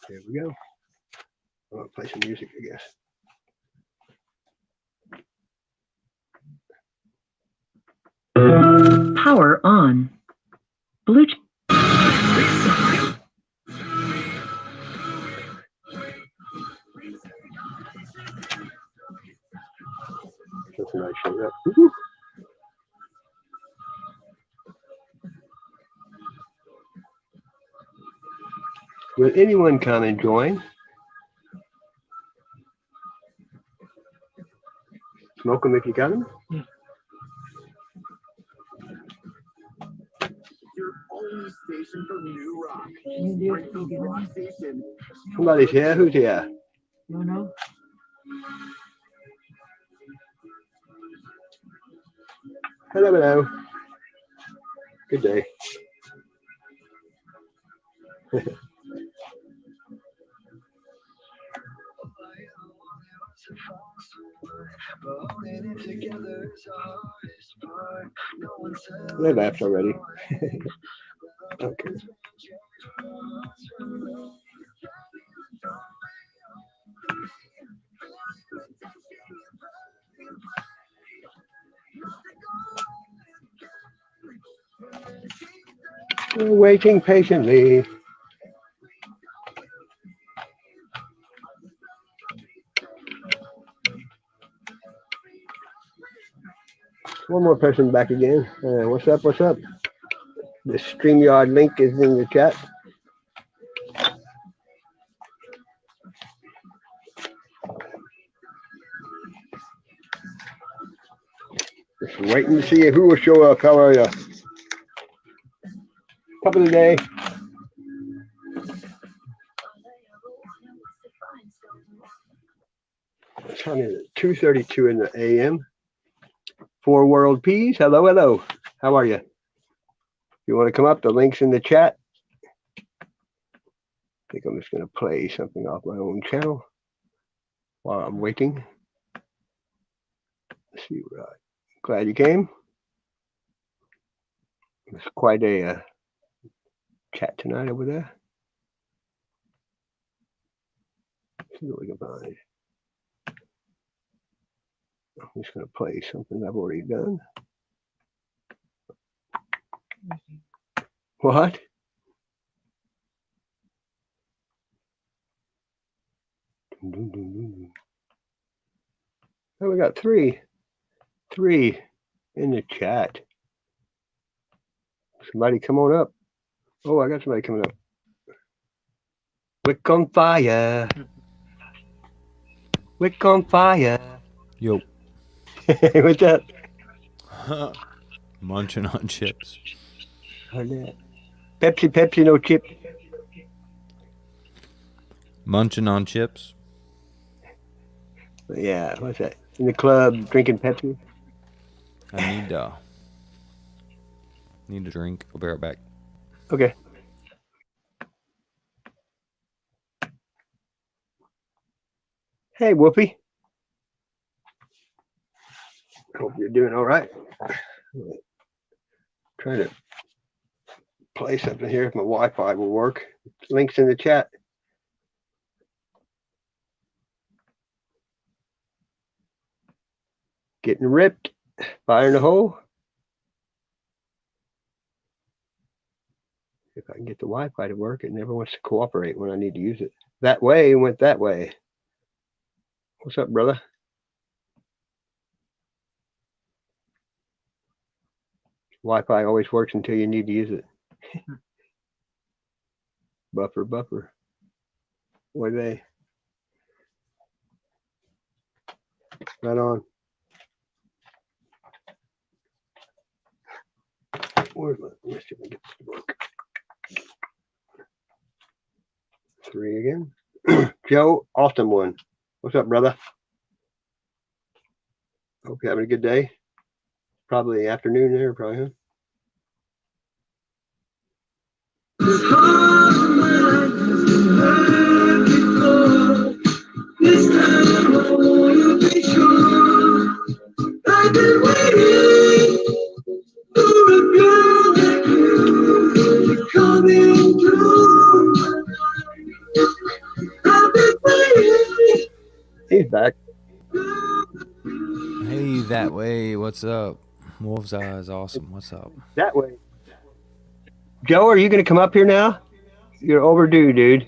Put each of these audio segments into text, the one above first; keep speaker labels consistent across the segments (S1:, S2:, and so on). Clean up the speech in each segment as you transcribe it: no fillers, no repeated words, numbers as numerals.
S1: Here we go. I'm gonna play some music, I guess.
S2: Power on. Bluetooth.
S1: Something I showed up. Will anyone come and join? Smoke them if you got them.
S3: Your only station for new rock. Rock station.
S1: Somebody's here. Who's here?
S2: You know?
S1: Hello, hello. Good day. They left already. Okay. We're waiting patiently. One more person back again. What's up? What's up? The StreamYard link is in the chat. Just waiting to see who will show up. How are you? Top of the day. What time is it? 2:32 in the AM. 4 World Peas. Hello, hello. How are you? If you want to come up, the link's in the chat. I think I'm just going to play something off my own channel while I'm waiting. Let's see. Glad you came. It's quite a chat tonight over there. Let's see what we can find. I'm just going to play something I've already done. What? Oh, we got three in the chat. Somebody come on up. Oh, I got somebody coming up. Wick on fire. Wick on fire.
S4: Yo.
S1: What's up?
S4: Munching on chips.
S1: Pepsi, no chip.
S4: Munching on chips.
S1: Yeah, what's that? In the club, drinking Pepsi.
S4: I need a drink. I'll be right back.
S1: Okay. Hey, Whoopi. Hope you're doing all right. Trying to play something here if my Wi-Fi will work. Links in the chat. Getting ripped. Fire in the hole. If I can get the Wi-Fi to work, it never wants to cooperate when I need to use it. That way went that way. What's up, brother? Wi-Fi always works until you need to use it. Buffer. What are they? Right on. Where's my, let's see if I get this to work. 3 again. Joe, awesome one. What's up, brother? Hope you're having a good day. Probably afternoon there, probably, huh? This time I wanna be sure I've been waiting for a girl like you coming through. He's back.
S4: Hey, that way. What's up? Wolf's Eyes, awesome. What's up?
S1: That way. Joe, are you going to come up here now? You're overdue, dude.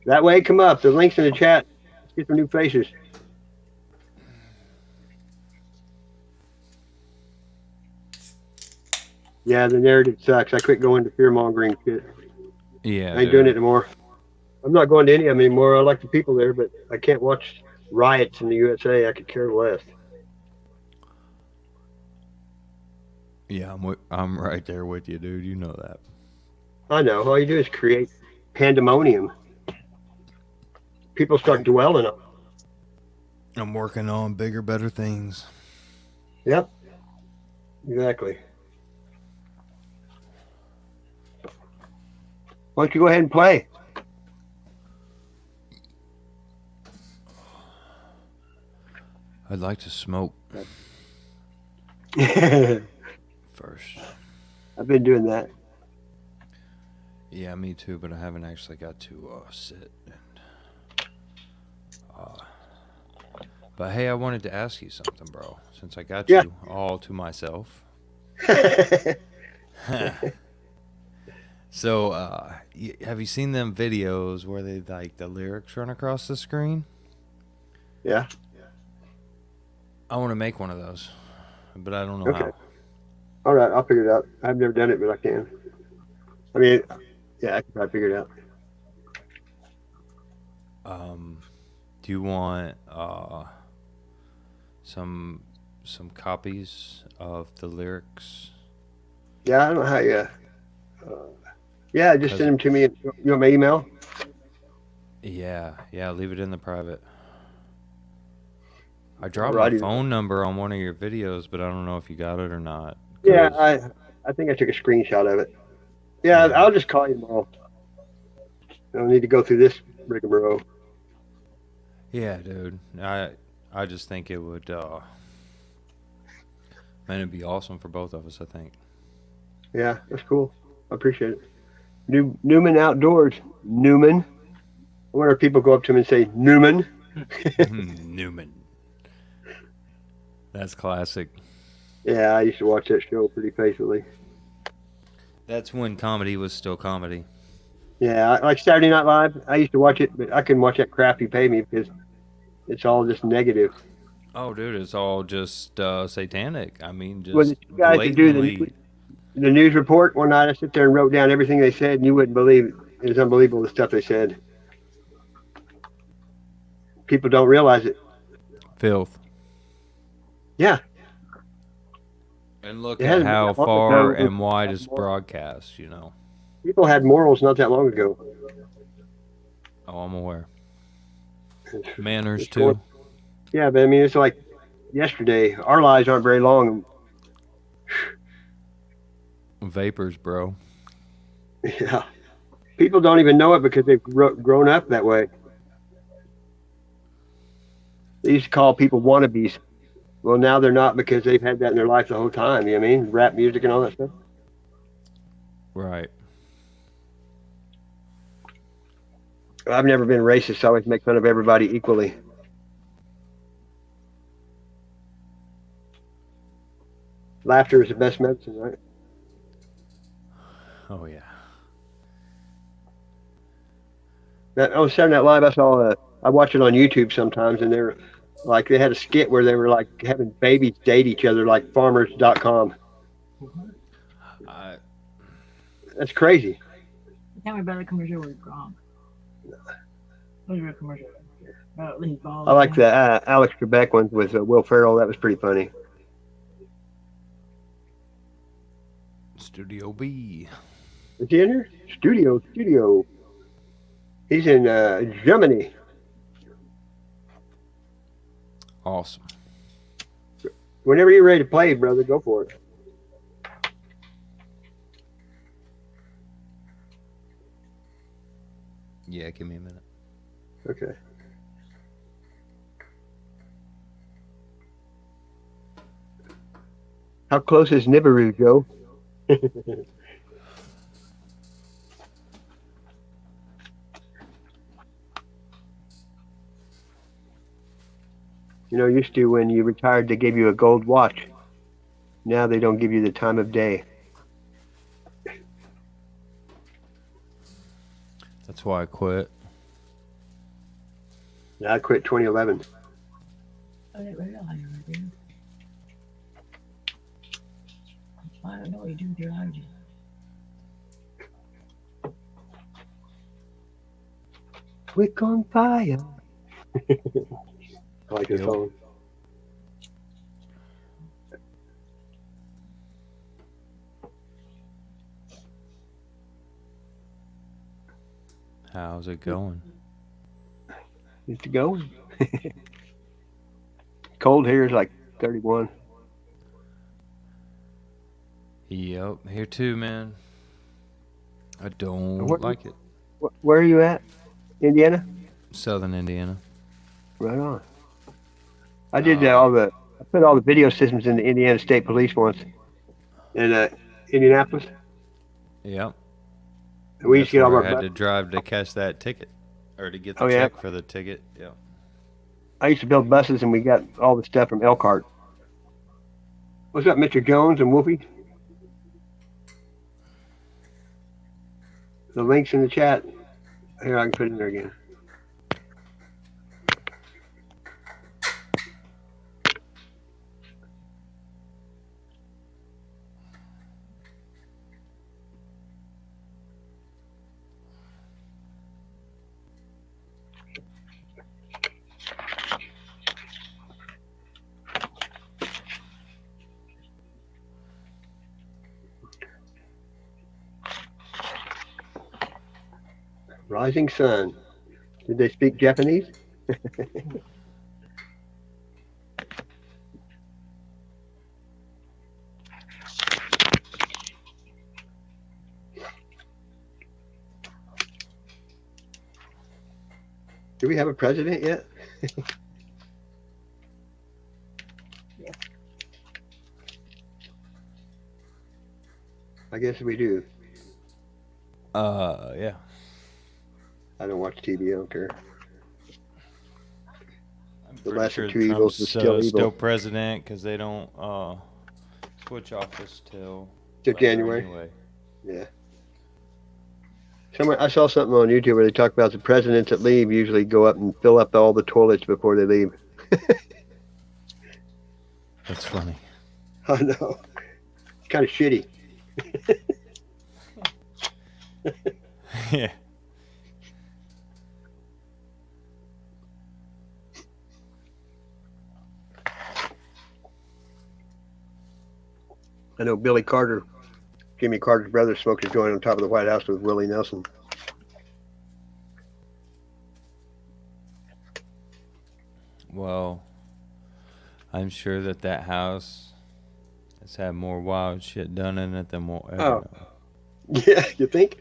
S1: That way, come up. The link's in the chat. Let's get some new faces. Yeah, the narrative sucks. I quit going to fear-mongering shit.
S4: Yeah,
S1: I ain't doing it anymore. I'm not going to any of them anymore. I like the people there, but I can't watch riots in the USA. I could care less.
S4: Yeah, I'm right there with you, dude. You know that.
S1: I know. All you do is create pandemonium. People start dwelling on it.
S4: I'm working on bigger, better things.
S1: Yep. Exactly. Why don't you go ahead and play?
S4: I'd like to smoke
S1: I've
S4: first.
S1: been doing that.
S4: Yeah, me too, but I haven't actually got to sit. But hey, I wanted to ask you something, bro. Since I got you all to myself. So, have you seen them videos where they like the lyrics run across the screen?
S1: Yeah.
S4: I want to make one of those, but I don't know
S1: Okay.
S4: how.
S1: All right, I'll figure it out. I've never done it, but I can. I mean, yeah, I can probably figure it out.
S4: Do you want some copies of the lyrics?
S1: Yeah, I don't know how you. Yeah, just send them to me. You want my email?
S4: Yeah, leave it in the private. I dropped
S1: Alrighty.
S4: my phone number on one of your videos, but I don't know if you got it or not.
S1: Yeah, I think I took a screenshot of it. Yeah, I'll just call you tomorrow. I don't need to go through this rigmarole.
S4: Yeah, dude. I just think it would, man, it'd be awesome for both of us, I think.
S1: Yeah, that's cool. I appreciate it. Newman Outdoors. Newman. I wonder if people go up to him and say, Newman.
S4: Newman. That's classic.
S1: Yeah, I used to watch that show pretty faithfully.
S4: That's when comedy was still comedy.
S1: Yeah, like Saturday Night Live. I used to watch it, but I couldn't watch that crap you pay me because it's all just negative.
S4: Oh, dude, it's all just satanic. I mean, just
S1: Well, the two guys that do the news report one night, I sit there and wrote down everything they said, and you wouldn't believe it. It was unbelievable, the stuff they said. People don't realize it.
S4: filth.
S1: Yeah.
S4: And look at how far and wide it's broadcast, you know.
S1: People had morals not that long ago.
S4: Oh, I'm aware. Manners, too.
S1: Yeah, but I mean, it's like yesterday. Our lives aren't very long.
S4: Vapors, bro.
S1: Yeah. People don't even know it because they've grown up that way. They used to call people wannabes. Well, now they're not because they've had that in their life the whole time. You know what I mean? Rap music and all that stuff.
S4: Right.
S1: I've never been racist. I always make fun of everybody equally. Laughter is the best medicine, right?
S4: Oh, yeah.
S1: On Saturday Night Live, I watch it on YouTube sometimes, and they had a skit where they were like having babies date each other like farmers.com. That's crazy.
S2: Tell me about a commercial with Gronk. What was a commercial?
S1: I like the Alex Trebek one with Will Ferrell. That was pretty funny.
S4: Studio B.
S1: Is he in here? Studio. He's in Germany.
S4: Awesome.
S1: Whenever you're ready to play, brother, go for it.
S4: Yeah, give me a minute.
S1: Okay. How close is Nibiru, Joe? You know, used to when you retired, they gave you a gold watch. Now they don't give you the time of day.
S4: That's why I quit.
S1: I quit 2011.
S2: I didn't realize it, dude. I don't know what you do with your life.
S1: Wick on fire. I like this
S4: Yep.
S1: song.
S4: How's it going?
S1: It's going. Cold here is like 31.
S4: Yep, here too, man. I don't
S1: Where,
S4: like it.
S1: where are you at? Indiana?
S4: Southern Indiana.
S1: Right on. I did I put all the video systems in the Indiana State Police once in Indianapolis.
S4: Yep.
S1: And we used to
S4: That's
S1: get all
S4: where
S1: our
S4: I had
S1: buses.
S4: to drive to catch that ticket, or to get the
S1: Oh yeah,
S4: check for the ticket. Yep.
S1: I used to build buses, and we got all the stuff from Elkhart. What's up, Mr. Jones and Wolfie? The link's in the chat. Here, I can put it in there again. Rising Sun. Did they speak Japanese? Do we have a president yet? I guess we do.
S4: Yeah.
S1: I don't watch TV. I don't care.
S4: I'm
S1: The
S4: pretty
S1: lesser
S4: sure
S1: two evils is
S4: Trump's
S1: still evil.
S4: president because they don't switch office till
S1: Till
S4: later
S1: January.
S4: Anyway.
S1: Yeah. Somewhere I saw something on YouTube where they talk about the presidents that leave usually go up and fill up all the toilets before they leave.
S4: That's funny.
S1: I know. It's kind of shitty.
S4: Yeah.
S1: I know Billy Carter, Jimmy Carter's brother, smoked a joint on top of the White House with Willie Nelson.
S4: Well, I'm sure that house has had more wild shit done in it than we'll ever know.
S1: Yeah, you think?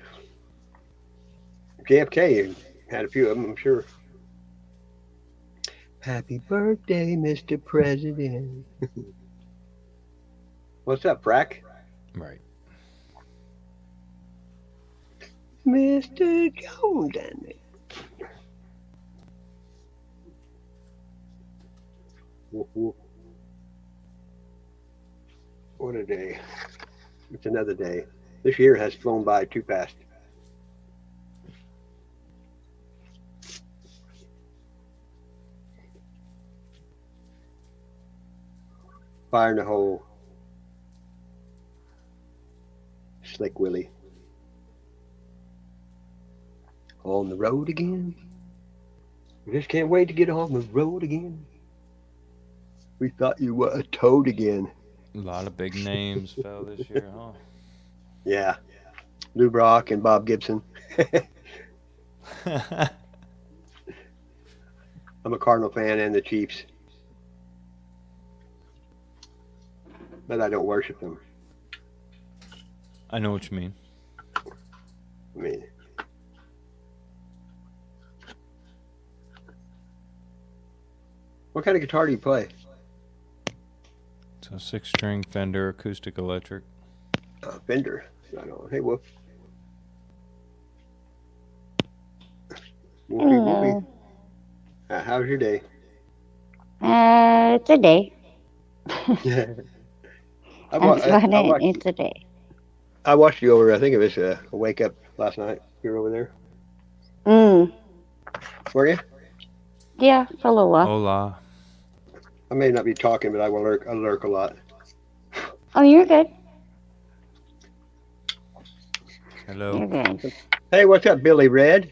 S1: JFK had a few of them, I'm sure. Happy birthday, Mr. President. What's up, Frack?
S4: Right.
S1: Mr. Jones down there. Woof, woof. What a day. It's another day. This year has flown by too fast. Fire in the hole. Slick Willie. On the road again. We just can't wait to get on the road again. We thought you were a toad again.
S4: A lot of big names fell this year, huh?
S1: Yeah. Lou Brock and Bob Gibson. I'm a Cardinal fan and the Chiefs. But I don't worship them.
S4: I know what you mean.
S1: I mean, what kind of guitar do you play?
S4: It's a 6-string Fender acoustic electric.
S1: Fender. Right on. Hey, Wolf. Wolfie, Wolfie. How's your day?
S5: It's a day.
S1: I, wa-
S5: That's
S1: I,
S5: what
S1: I watched
S5: it's a day.
S1: I watched you over. I think it was a wake up last night. You were over there.
S5: Mm.
S1: Were you?
S5: Yeah, for a little while.
S4: Hola.
S1: I may not be talking, but I will lurk. I lurk a lot.
S5: Oh, you're good.
S4: Hello.
S5: You're good.
S1: Hey, what's up, Billy Red?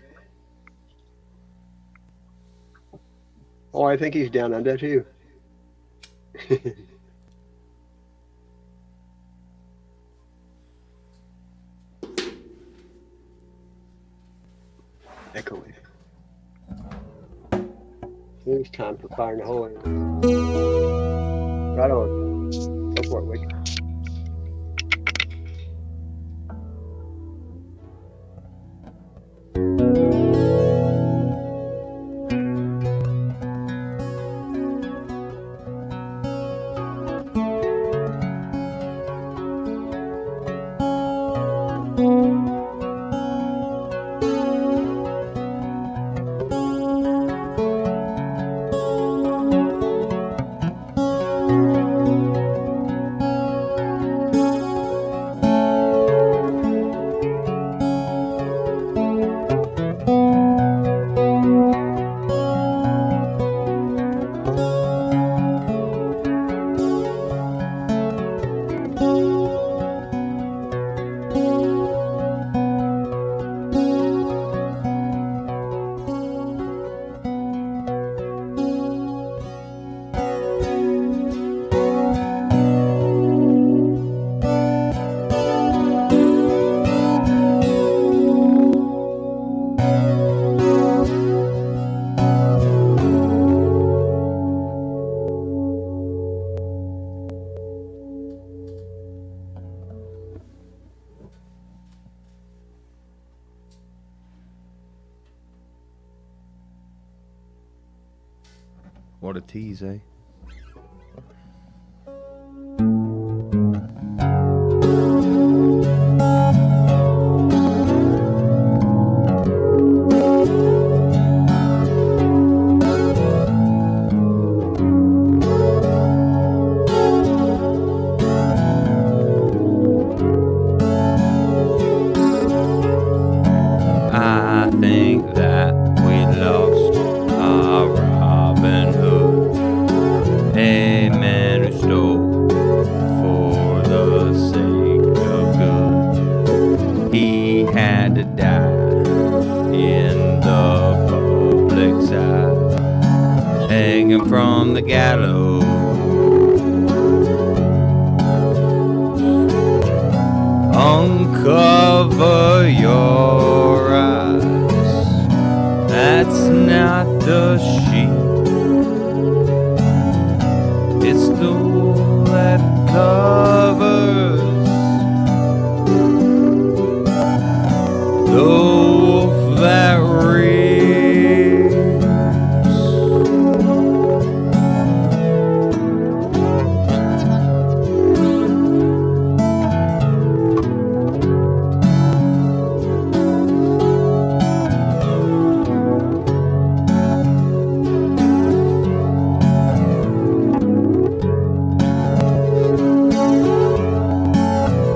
S1: Oh, I think he's down under too. Echoing. It's time for fire in the hole. Right on. Go for it, Wick.
S4: What a tease, eh? I think that we lost our Robin Hood, a man who stole for the sake of good. He had to die in the public's eye, hanging from the gallows. Uncover your eyes, that's not the sheep, it's the wool that covers the wolf that reaps.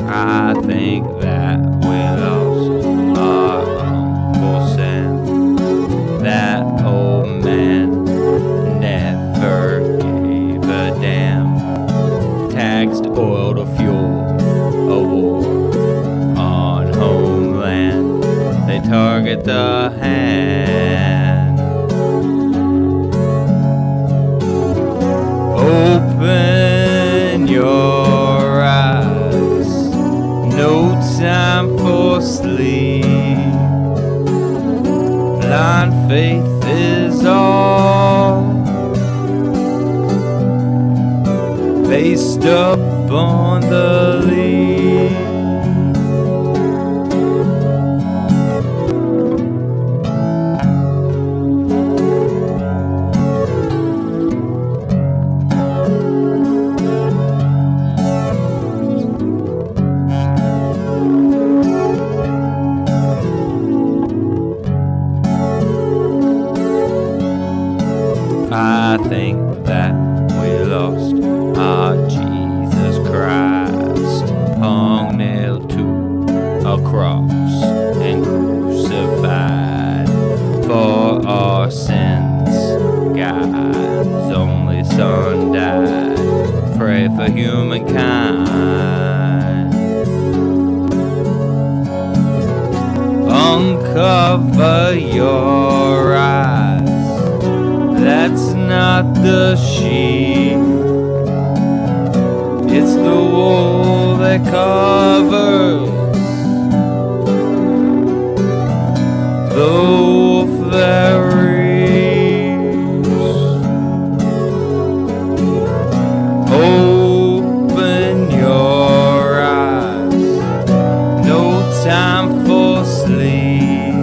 S4: I think that we lost our Uncle Sam. That old man never gave a damn. Taxed oil to fuel a war on homeland. They target the hand. Open your eyes, no time for sleep. Blind faith is all based up on the lead. I think that for humankind. Uncover your eyes, that's not the sheep, it's the wool that covers the wolf that reaps. Open your eyes, no time for sleep.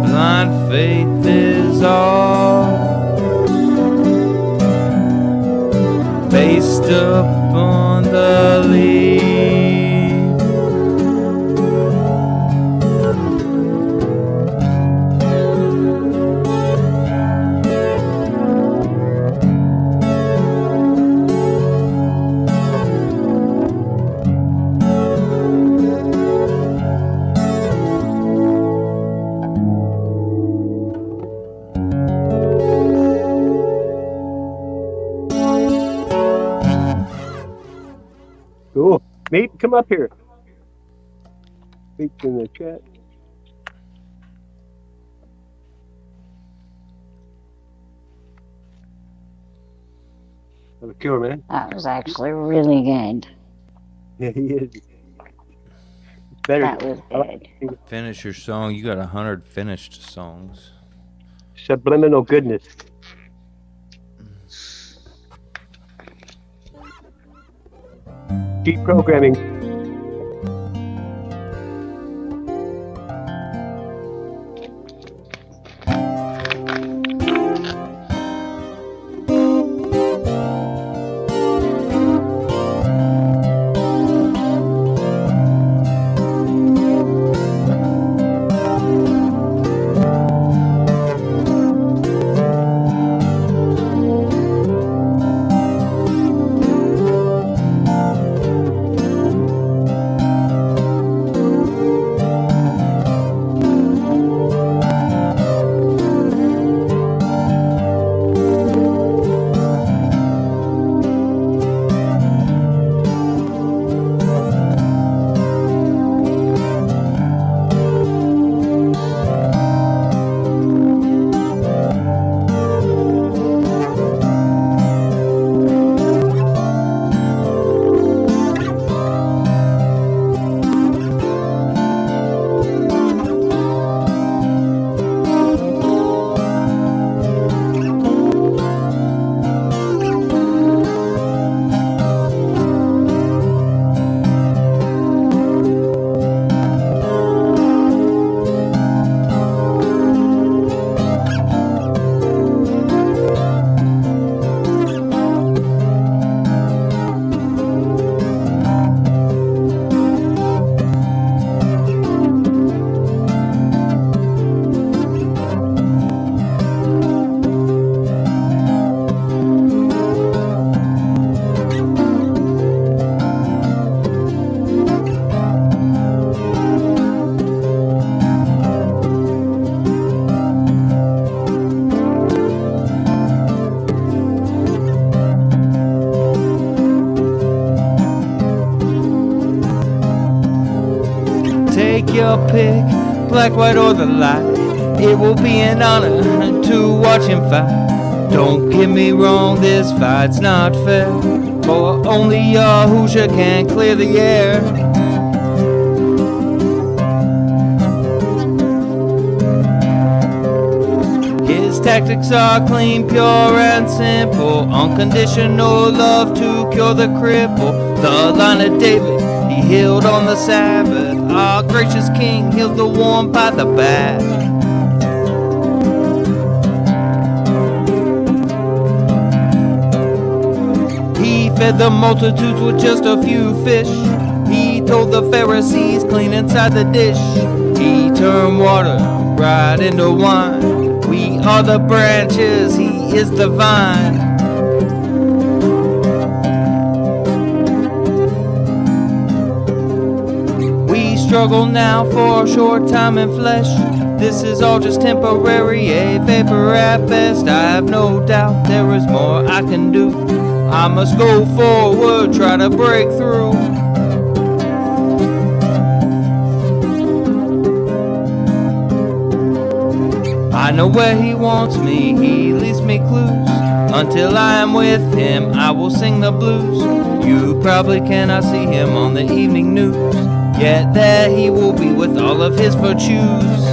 S4: Blind faith is all based upon the leaf.
S1: Cool. Mate, come up here. Speak in the chat. That was killer, man.
S5: That was actually really good.
S1: Yeah, he is. It's better.
S5: That was good.
S4: Finish your song. You got 100 finished songs.
S1: Subliminal goodness. Keep programming.
S4: Take your pick, black, white, or the light. It will be an honor to watch him fight. Don't get me wrong, this fight's not fair, for only Yahusha can clear the air. His tactics are clean, pure, and simple. Unconditional love to cure the cripple. The line of David, he healed on the Sabbath. Our gracious King healed the warm by the bath. He fed the multitudes with just a few fish. He told the Pharisees clean inside the dish. He turned water right into wine. We are the branches, he is the vine. We struggle now for a short time in flesh. This is all just temporary, a vapor at best. I have no doubt there is more I can do. I must go forward, try to break through. I know where he wants me, he leaves me clues. Until I am with him, I will sing the blues. You probably cannot see him on the evening news, yet there he will be with all of his virtues.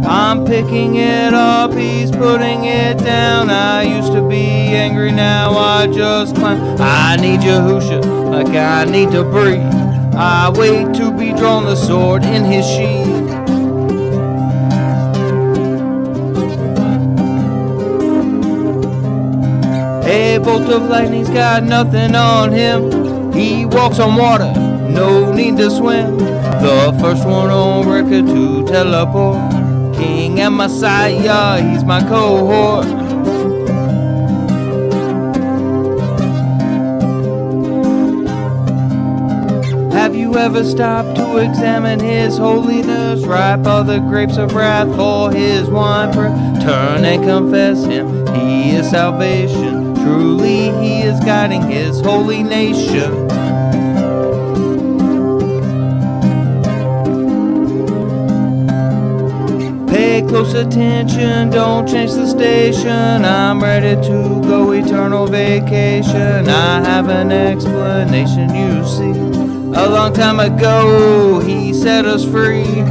S4: I'm picking it up, he's putting it down. I used to be angry, now I just clown. I need Yahusha, like I need to breathe. I wait to be drawn, the sword in his sheath. A bolt of lightning's got nothing on him. He walks on water, no need to swim. The first one on record to teleport. King and Messiah, he's my cohort. Have you ever stopped to examine his holiness? Ripe are the grapes of wrath for his wine press. Turn and confess him, he is salvation. Truly he is guiding his holy nation. Pay close attention, don't change the station. I'm ready to go eternal vacation. I have an explanation, you see. A long time ago, he set us free.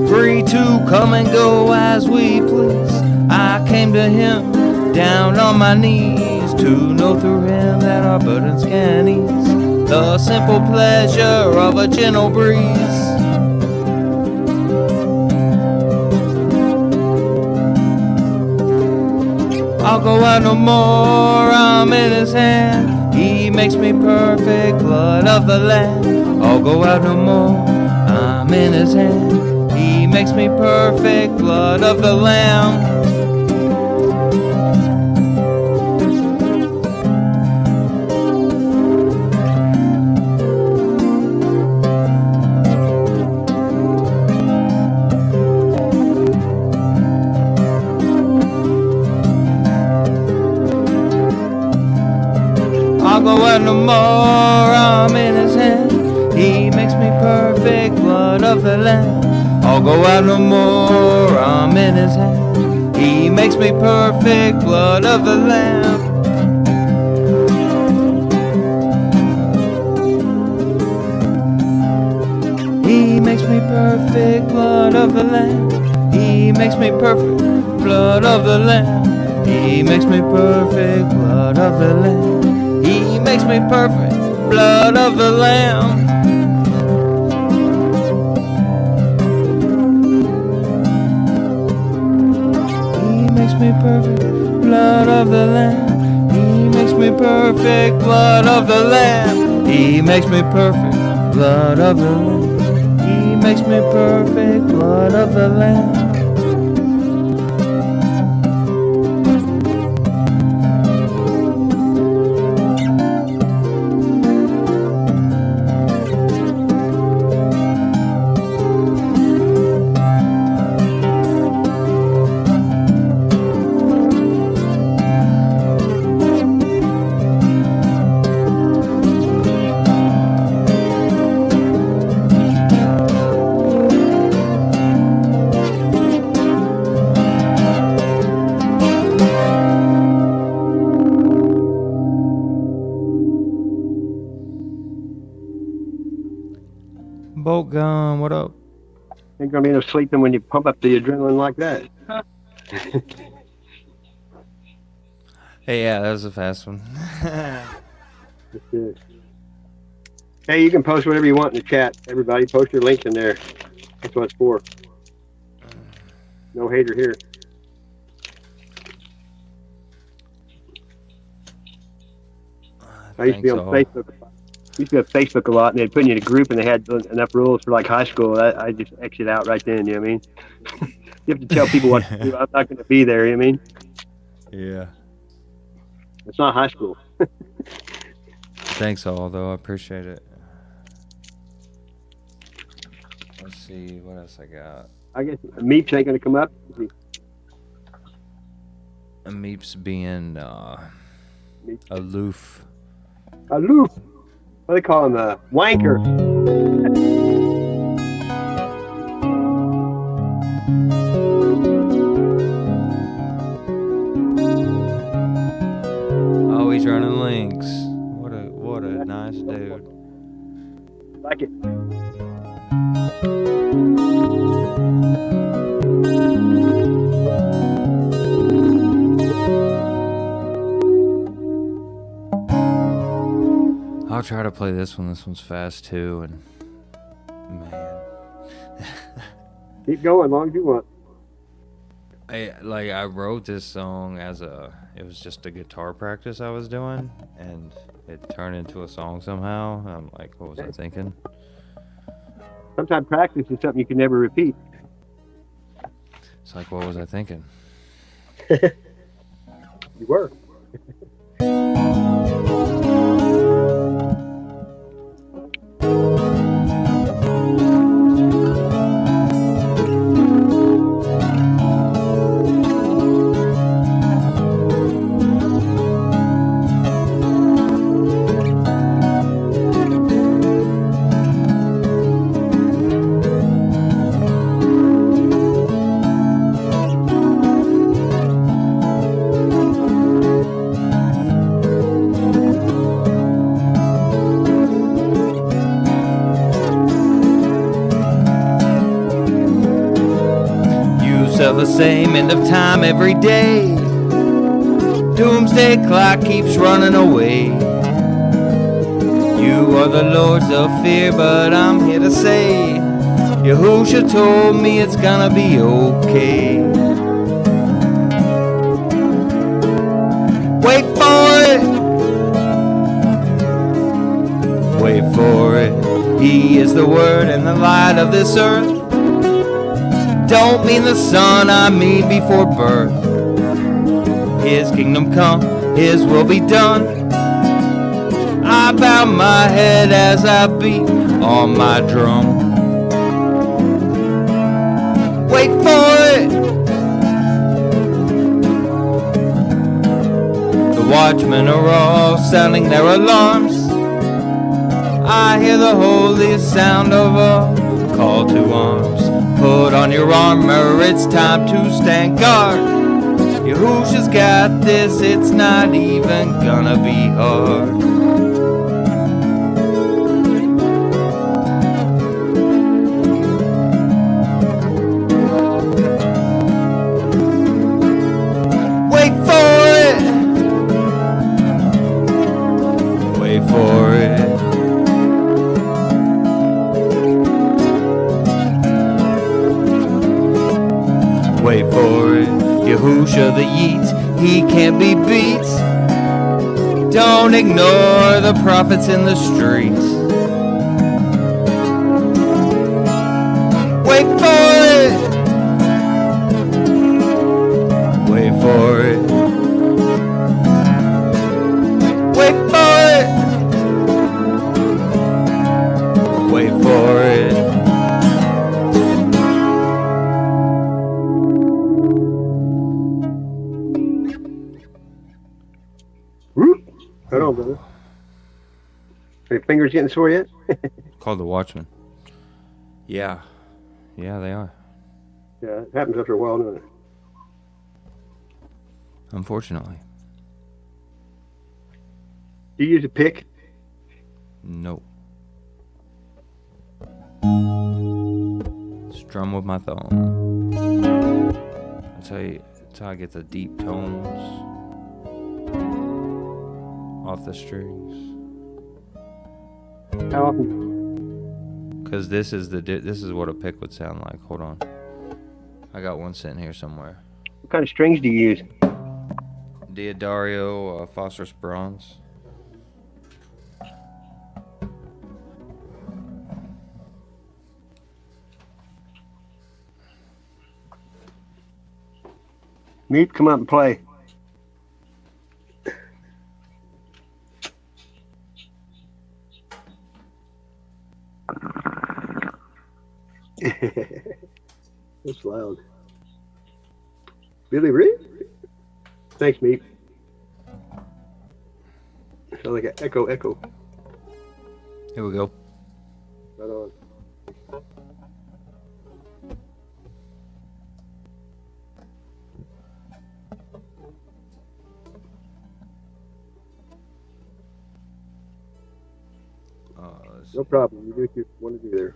S4: Free to come and go as we please. I came to him, down on my knees, to know through him that our burdens can ease. The simple pleasure of a gentle breeze. I'll go out no more, I'm in his hand. He makes me perfect, blood of the Lamb. I'll go out no more, I'm in his hand. He makes me perfect, blood of the Lamb. I'll go out no more, I'm in his hand. He makes me perfect, blood of the Lamb. I'll go out no more, I'm in his hand. He makes me perfect, blood of the Lamb. He makes me perfect, blood of the Lamb. He makes me perfect, blood of the Lamb. He makes me perfect, blood of the Lamb. He makes me perfect, blood of the Lamb. He makes me perfect, blood of the Lamb. He makes me perfect, blood of the Lamb. He makes me perfect, blood of the Lamb. He makes me perfect, blood of the Lamb. Bolt gun, what up?
S1: Ain't gonna be no sleeping when you pump up the adrenaline like that.
S4: Hey, yeah, that was a fast one.
S1: That's good. Hey, you can post whatever you want in the chat. Everybody, post your links in there. That's what it's for. No hater here. I used to be on Facebook. Used to be on Facebook a lot, and they'd put you in a group, and they had enough rules for like high school. I just exit out right then. You know what I mean? You have to tell people what to do. I'm not going to be there. You know what I mean?
S4: Yeah.
S1: It's not high school.
S4: Thanks all, though. I appreciate it. Let's see what else I got.
S1: I guess Meeps ain't gonna come up.
S4: Meeps being
S1: Meeps.
S4: aloof.
S1: Aloof. What do they call him? Wanker.
S4: Oh, he's running links. What a nice dude.
S1: Like it.
S4: I'll try to play this one. This one's fast too, and man,
S1: Keep going as long as you want.
S4: I wrote this song it was just a guitar practice I was doing, and it turned into a song somehow. I'm like, what was I thinking?
S1: Sometimes practice is something you can never repeat.
S4: It's like, what was I thinking?
S1: You were.
S4: The same end of time every day. Doomsday clock keeps running away. You are the lords of fear, but I'm here to say Yahusha told me it's gonna be okay. Wait for it. Wait for it. He is the word and the light of this earth. Don't mean the sun, I mean before birth. His kingdom come, his will be done. I bow my head as I beat on my drum. Wait for it. The watchmen are all sounding their alarms. I hear the holiest sound of a call to arms. Put on your armor, it's time to stand guard. Yahusha's got this, it's not even gonna be hard. Wait for it. Wait for it. Wait for it, Yahusha the Yeet, he can't be beat. Don't ignore the prophets in the streets. Wait for it. Wait for it. Wait for it. Wait for it.
S1: Hold on, brother. Are your fingers getting sore yet?
S4: Called the Watchman. Yeah. Yeah, they are.
S1: Yeah, it happens after a while, doesn't it?
S4: Unfortunately.
S1: Do you use a pick?
S4: Nope. Strum with my thumb. That's how I get the deep tones off the strings.
S1: How often?
S4: Because this is what a pick would sound like. Hold on. I got one sitting here somewhere.
S1: What kind of strings do you use?
S4: Diodario, phosphorus bronze.
S1: Meep, come up and play. That's loud. Billy Reed? Thanks, Meep. Sound like an echo.
S4: Here we go.
S1: Right on. No problem. You do what you want to do there.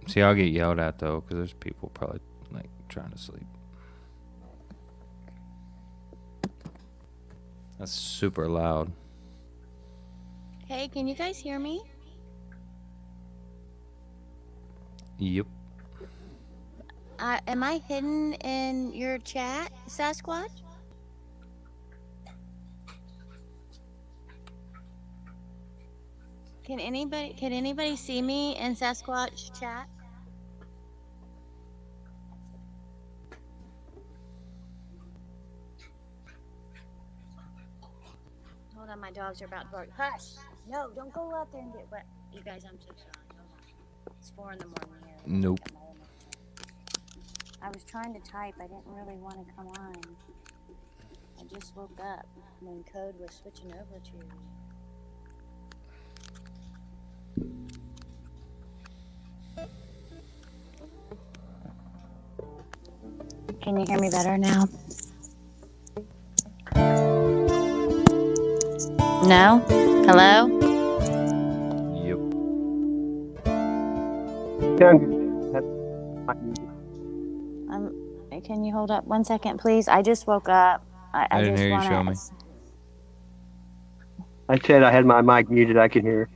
S4: See, I'll get yelled at though, because there's people probably like trying to sleep. That's super loud.
S6: Hey, can you guys hear me?
S4: Yep.
S6: Am I hidden in your chat, Sasquatch? Can anybody see me in Sasquatch chat? Hold on, my dogs are about to bark. Hush! No, don't go out there and get wet. You guys, I'm so sorry. Hold on. It's 4 in the morning here.
S4: Nope.
S6: I was trying to type. I didn't really want to come on. I just woke up when code was switching over to. Can you hear me better now? No? Hello?
S4: Yep.
S6: Can you hold up 1 second, please? I just woke up.
S4: I didn't
S6: just
S4: hear you
S6: wanna...
S4: show me.
S1: I said I had my mic muted. I can hear.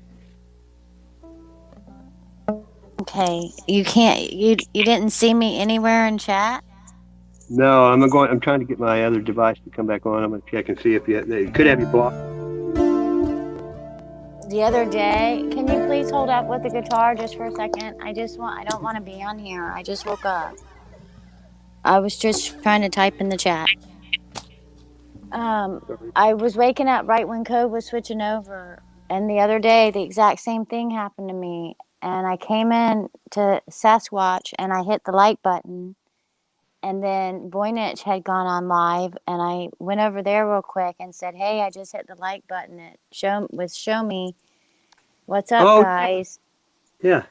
S6: Okay, you can't. You didn't see me anywhere in chat.
S1: No, I'm trying to get my other device to come back on. I'm going to check and see if they could have you blocked.
S6: The other day, can you please hold up with the guitar just for a second? I don't want to be on here. I just woke up. I was just trying to type in the chat. I was waking up right when code was switching over, and the other day the exact same thing happened to me. And I came in to Sasquatch and I hit the like button, and then Voynich had gone on live, and I went over there real quick and said, "Hey, I just hit the like button. Show me what's up, guys."
S1: Yeah.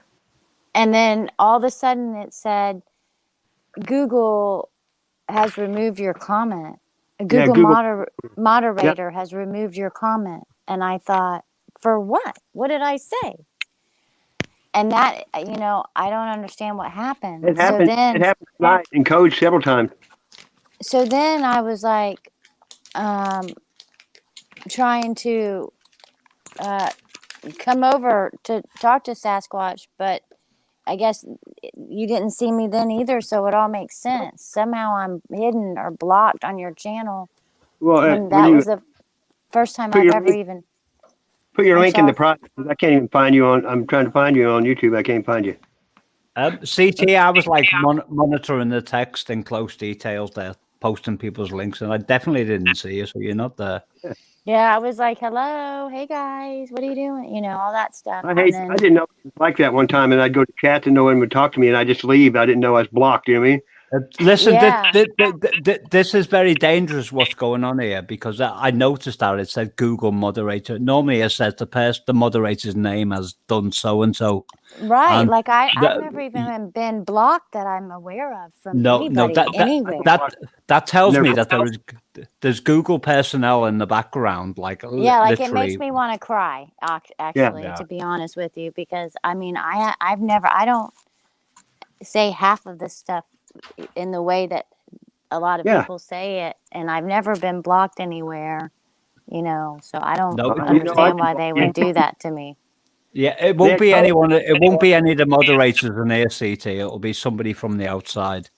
S6: And then all of a sudden it said, Google has removed your comment. Google moderator has removed your comment. And I thought, for what? What did I say? And that, I don't understand what happened.
S1: It happened tonight in code several times.
S6: So then I was like, trying to come over to talk to Sasquatch, but I guess you didn't see me then either, so it all makes sense. Somehow I'm hidden or blocked on your channel.
S1: Well,
S6: that was the first time I've ever even...
S1: Put your link in the private. I can't even find you on... I'm trying to find you on YouTube. I can't find you.
S7: CT, I was like monitoring the text in close details there, posting people's links, and I definitely didn't see you, so you're not there.
S6: Yeah, I was like, hello, hey guys, what are you doing? All that stuff.
S1: I didn't know it was like that one time, and I'd go to chat and no one would talk to me, and I just leave. I didn't know I was blocked, you know what I mean?
S7: Listen,
S6: Yeah.
S7: this is very dangerous. What's going on here? Because I noticed that it said Google moderator. Normally, it says the moderator's name has done so and so.
S6: Right.
S7: And
S6: Like I've
S7: the-
S6: never even been blocked that I'm aware of from
S7: no,
S6: anybody anywhere.
S7: that tells
S1: Never.
S7: me that there's Google personnel in the background, like
S6: Yeah, like it
S7: literally.
S6: makes me want to cry.
S1: Yeah.
S6: Actually, to be honest with you, because I mean, I don't say half of this stuff in the way that a lot of
S1: Yeah.
S6: people say it, and I've never been blocked anywhere. So I don't
S7: No,
S6: understand why they would do that to me.
S7: Yeah, it won't be
S1: Yeah.
S7: anyone. It won't be any of the moderators in ACT. It'll be somebody from the outside.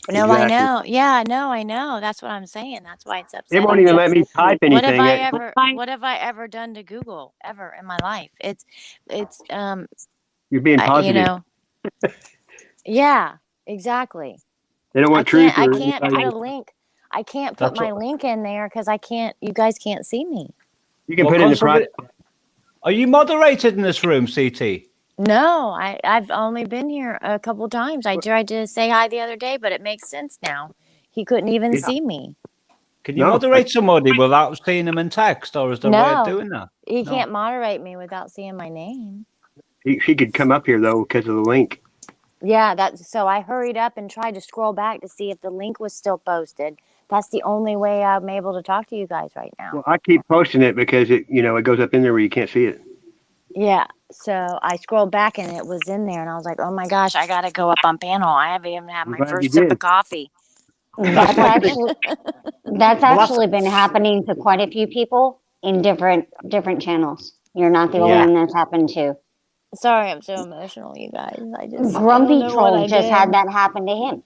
S6: No, I
S1: Exactly.
S6: know. Yeah, no, I know. That's what I'm saying. That's why it's
S1: They
S6: upsetting.
S1: won't even let me type
S6: What have
S1: anything.
S6: what have I ever done to Google ever in my life? It's
S1: You're being positive.
S6: Yeah, exactly.
S1: They don't
S6: I
S1: want truth.
S6: can't
S1: or
S6: put
S1: anybody-
S6: a link. I can't put
S7: That's
S6: my link in there because you guys can't see me.
S1: You can
S7: Well,
S1: put it in the
S7: somebody-
S1: private.
S7: Are you moderated in this room, CT?
S6: No, I've only been here a couple times. I tried to say hi the other day, but it makes sense now. He couldn't even
S1: Yeah.
S6: see me.
S7: Can you
S1: No.
S7: moderate somebody without seeing them in text, or is there a way of
S6: No.
S7: doing that?
S6: He
S7: No.
S6: can't moderate me without seeing my name.
S1: She could come up here though because of the link.
S6: Yeah, so I hurried up and tried to scroll back to see if the link was still posted. That's the only way I'm able to talk to you guys right now.
S1: Well, I keep posting it because it goes up in there where you can't see it.
S6: Yeah, so I scrolled back and it was in there, and I was like, "Oh my gosh, I got to go up on panel. I haven't even had
S1: I'm
S6: my
S1: glad you
S6: first sip
S1: did.
S6: of coffee."
S5: That's actually been happening to quite a few people in different channels. You're not the only
S6: Yeah.
S5: one that's happened to.
S6: Sorry, I'm so emotional, you guys. I don't
S5: Grumpy
S6: know what
S5: Troll
S6: I
S5: just
S6: did.
S5: had that happen to him.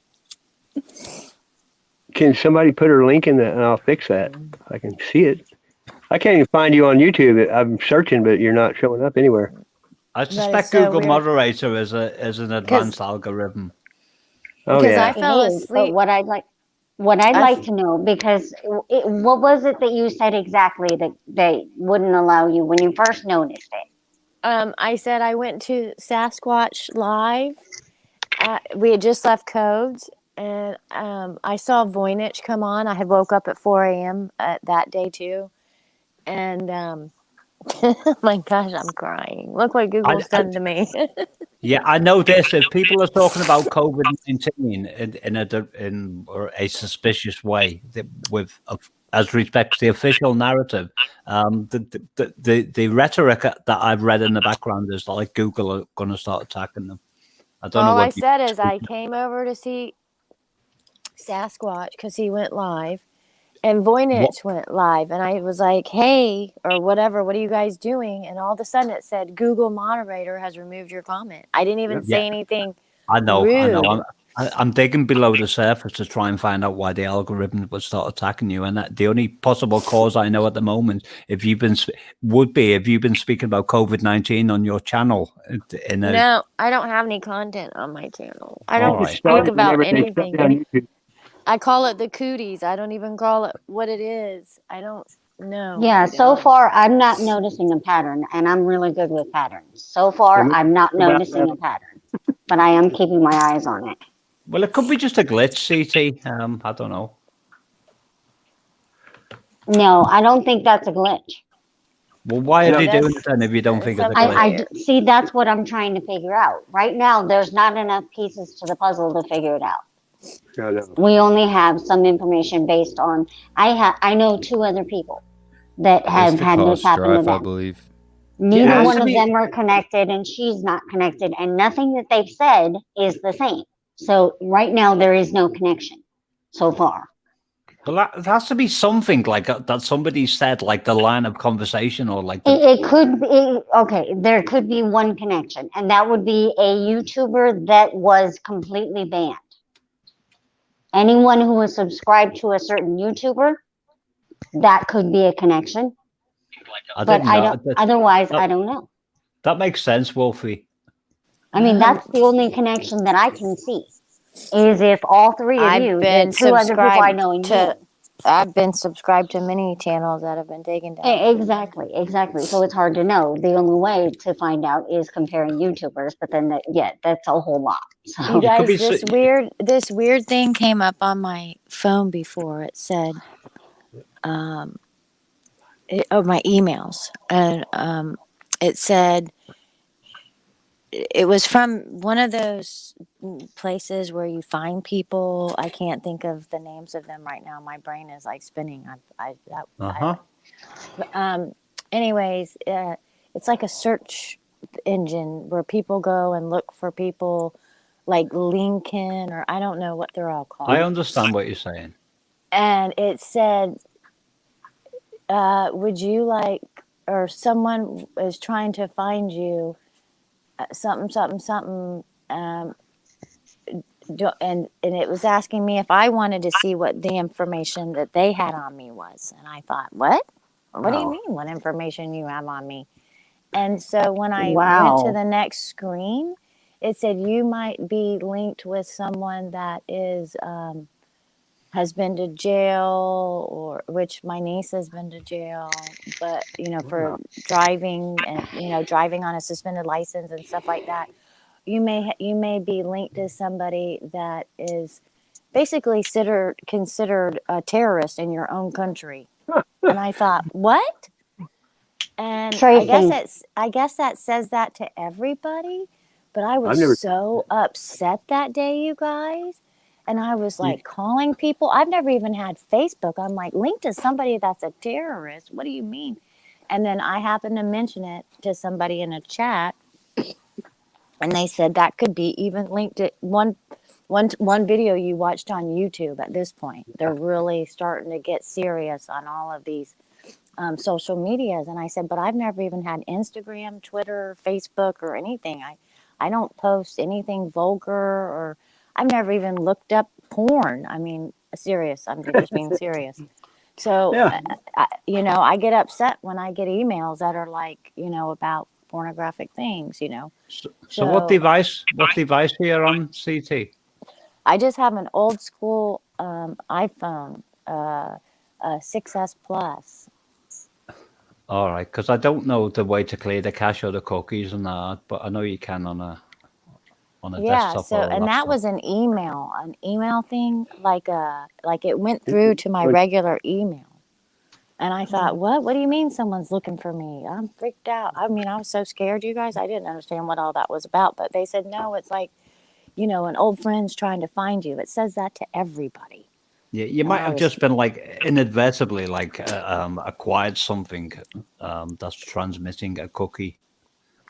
S1: Can somebody put her link in that and I'll fix that? I can see it. I can't even find you on YouTube. I'm searching, but you're not showing up anywhere.
S7: I
S6: is
S7: suspect
S6: so
S7: Google
S6: weird.
S7: moderator is an advanced algorithm.
S1: Oh
S6: Because
S1: yeah.
S6: I fell
S5: It is,
S6: asleep.
S5: but what I'd like to know, because what was it that you said exactly that they wouldn't allow you when you first noticed it?
S6: I said I went to Sasquatch Live. We had just left Codes, and I saw Voynich come on. I had woke up at 4 a.m. That day too, and oh my gosh, I'm crying. Look what Google's done to me.
S7: Yeah, I know this. If people are talking about COVID-19 in a suspicious way, as respects the official narrative, the rhetoric that I've read in the background is like Google are going to start attacking them. I don't know
S6: All
S7: what
S6: I said is I came over to see Sasquatch because he went live, and Voynich went live, and I was like, "Hey," or whatever. "What are you guys doing?" And all of a sudden it said, "Google moderator has removed your comment." I didn't even say anything.
S7: I know.
S6: Rude.
S7: I'm digging below the surface to try and find out why the algorithm would start attacking you. And that the only possible cause I know at the moment, if you've been speaking about COVID-19 on your channel.
S6: No, I don't have any content on my channel. I
S7: All
S6: don't
S7: right.
S6: speak about
S1: Everything shut
S6: anything.
S1: down YouTube.
S6: I call it the cooties. I don't even call it what it is. I don't know.
S5: Yeah,
S6: I
S5: so
S6: don't.
S5: far I'm not noticing a pattern, and I'm really good with patterns. So far, I'm not noticing a pattern, but I am keeping my eyes on it.
S7: Well, it could be just a glitch, CT. I don't know.
S5: No, I don't think that's a glitch.
S7: Well, why are they
S6: That's-
S7: doing it then if you don't think it's a
S6: that's
S7: glitch?
S5: I see. That's what I'm trying to figure out. Right now, there's not enough pieces to the puzzle to figure it out.
S1: I know.
S5: We only have some information based on. I know 2 other people that have had this happen to
S8: I
S5: them.
S8: believe.
S5: Neither
S7: Yeah,
S5: one
S7: I
S5: of
S7: mean-
S5: them are connected, and she's not connected, and nothing that they've said is the same. So right now, there is no connection so far.
S7: Well, that has to be something like that somebody said, like the line of conversation, or like the,
S5: It could be, okay, there could be one connection, and that would be a YouTuber that was completely banned. Anyone who was subscribed to a certain YouTuber, that could be a connection,
S7: I
S5: but
S7: didn't
S5: I
S7: know.
S5: don't, otherwise, I don't know.
S7: That makes sense, Wolfie.
S5: I mean, that's the only connection that I can see, is if all 3 of
S6: I've
S5: you,
S6: been
S5: the 2 other people I know, and you.
S6: I've been subscribed to many channels that have been taken down.
S5: Exactly. So it's hard to know. The only way to find out is comparing YouTubers, but then that's a whole lot. So
S6: You
S7: You could
S6: guys,
S7: be s-
S6: this weird thing came up on my phone before. It said, my emails, and it said it was from one of those places where you find people. I can't think of the names of them right now. My brain is like spinning.
S7: uh-huh.
S6: Anyways, it's like a search engine where people go and look for people like Lincoln, or I don't know what they're all
S7: I
S6: called.
S7: understand what you're saying.
S6: And it said, would you like, or someone is trying to find you, something. And it was asking me if I wanted to see what the information that they had on me was. And I thought, what? What do you
S1: Wow.
S6: mean, what information you have on me? And so when I went to
S5: wow.
S6: the next screen, it said you might be linked with someone that is has been to jail, or which my niece has been to jail, but for driving, and driving on a suspended license and stuff like that. You may be linked to somebody that is basically considered a terrorist in your own country. And I thought, what? And
S5: Tracy.
S6: I guess that says that to everybody, but I was
S1: I've never.
S6: so upset that day, you guys. And I was
S7: You,
S6: like calling people. I've never even had Facebook. I'm like, linked to somebody that's a terrorist. What do you mean? And then I happened to mention it to somebody in a chat, and they said that could be even linked to one video you watched on YouTube. At this point, they're really starting to get serious on all of these social medias. And I said, but I've never even had Instagram, Twitter, Facebook, or anything. I don't post anything vulgar, or I've never even looked up porn. I mean, serious. I'm just being serious. So,
S1: Yeah.
S6: I get upset when I get emails that are like, about pornographic things.
S7: so what
S6: So
S7: device? What device are you on, CT?
S6: I just have an old school iPhone, a 6S Plus.
S7: All right, because I don't know the way to clear the cache or the cookies and that, but I know you can on a
S6: Yeah,
S7: desktop
S6: so
S7: or a
S6: and that
S7: laptop.
S6: was an email thing, like it went through to my regular email. And I thought, what do you mean someone's looking for me? I'm freaked out. I mean, I was so scared, you guys. I didn't understand what all that was about, but they said no, it's like, an old friend's trying to find you. It says that to everybody.
S7: Yeah, you
S6: And
S7: might
S6: I
S7: have
S6: was
S7: just been like inadvertently like acquired something that's transmitting a cookie.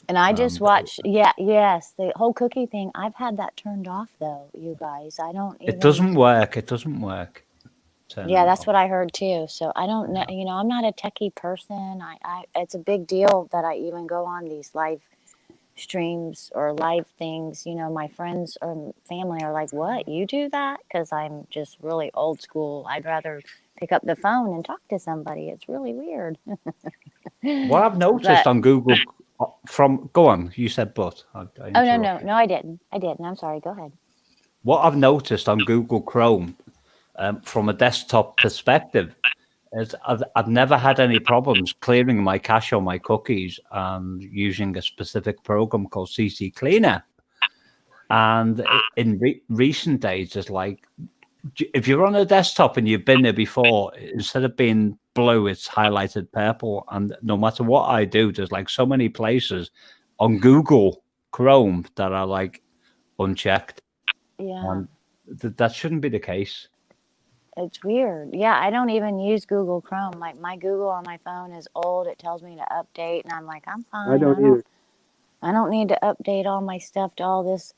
S6: And I just
S7: Um,
S6: watched, yes, the whole cookie thing. I've had that turned off though, you guys. I don't
S7: it
S6: even,
S7: doesn't work. It doesn't work. Turning
S6: yeah,
S7: it
S6: that's
S7: off.
S6: what I heard too. So I don't know, I'm not a techie person. It's a big deal that I even go on these live streams or live things. My friends or family are like, what, you do that? Because I'm just really old school. I'd rather pick up the phone and talk to somebody. It's really weird.
S7: What I've noticed
S6: But,
S7: on Google go on, you said but I
S6: oh, no,
S7: interrupted.
S6: no, I didn't. I'm sorry. Go ahead.
S7: What I've noticed on Google Chrome from a desktop perspective is I've never had any problems clearing my cache or my cookies and using a specific program called CC Cleaner. And in recent days, it's like if you're on a desktop and you've been there before, instead of being blue, it's highlighted purple. And no matter what I do, there's like so many places on Google Chrome that are like unchecked.
S6: Yeah.
S7: And that shouldn't be the case.
S6: It's weird. Yeah, I don't even use Google Chrome. Like my Google on my phone is old. It tells me to update, and I'm like, I'm
S1: I
S6: fine.
S1: don't either.
S6: I don't need to update all my stuff to all this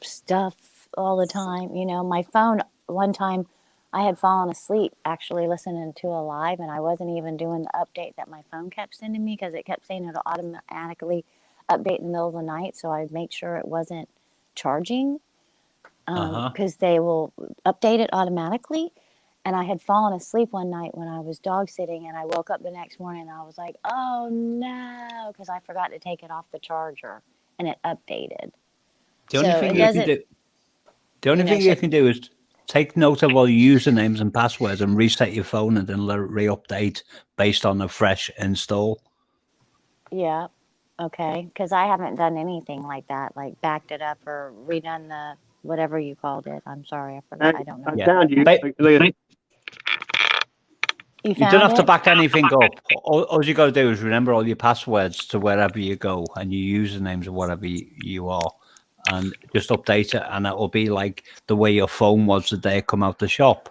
S6: stuff all the time. My phone, one time I had fallen asleep actually listening to a live, and I wasn't even doing the update that my phone kept sending me, because it kept saying it'll automatically update in the middle of the night. So I'd make sure it wasn't charging, because they will update it automatically. And I had fallen asleep one night when I was dog sitting, and I woke up the next morning and I was like, oh no, because I forgot to take it off the charger and it updated.
S7: The only
S6: So
S7: thing
S6: it
S7: you can
S6: doesn't,
S7: do, the only thing you
S6: so
S7: can do is take note of all your usernames and passwords and reset your phone and then let it re-update based on a fresh install.
S6: Yeah. Okay. Because I haven't done anything like that, like backed it up or redone the whatever you called it. I'm sorry, I forgot. I don't know.
S1: I found you.
S7: Ba-
S1: Look at
S6: You
S7: You don't
S6: found
S7: have to
S6: it?
S7: back anything up. All you got to do is remember all your passwords to wherever you go and your usernames or whatever you are, and just update it, and it will be like the way your phone was the day it come out the shop.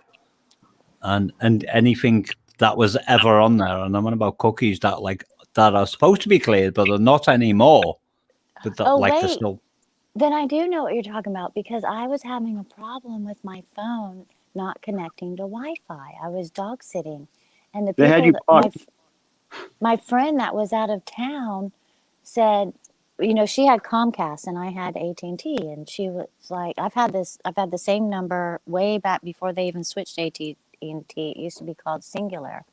S7: And anything that was ever on there, and I'm on about cookies that are supposed to be cleared, but are not anymore. But that,
S6: Oh,
S7: like the
S6: wait.
S7: still.
S6: Then I do know what you're talking about because I was having a problem with my phone not connecting to Wi-Fi. I was dog sitting, and the
S1: They had
S6: people
S1: you
S6: that
S1: blocked.
S6: my friend that was out of town said, you know, she had Comcast and I had AT&T, and she was like, I've had the same number way back before they even switched AT&T. It used to be called Singular,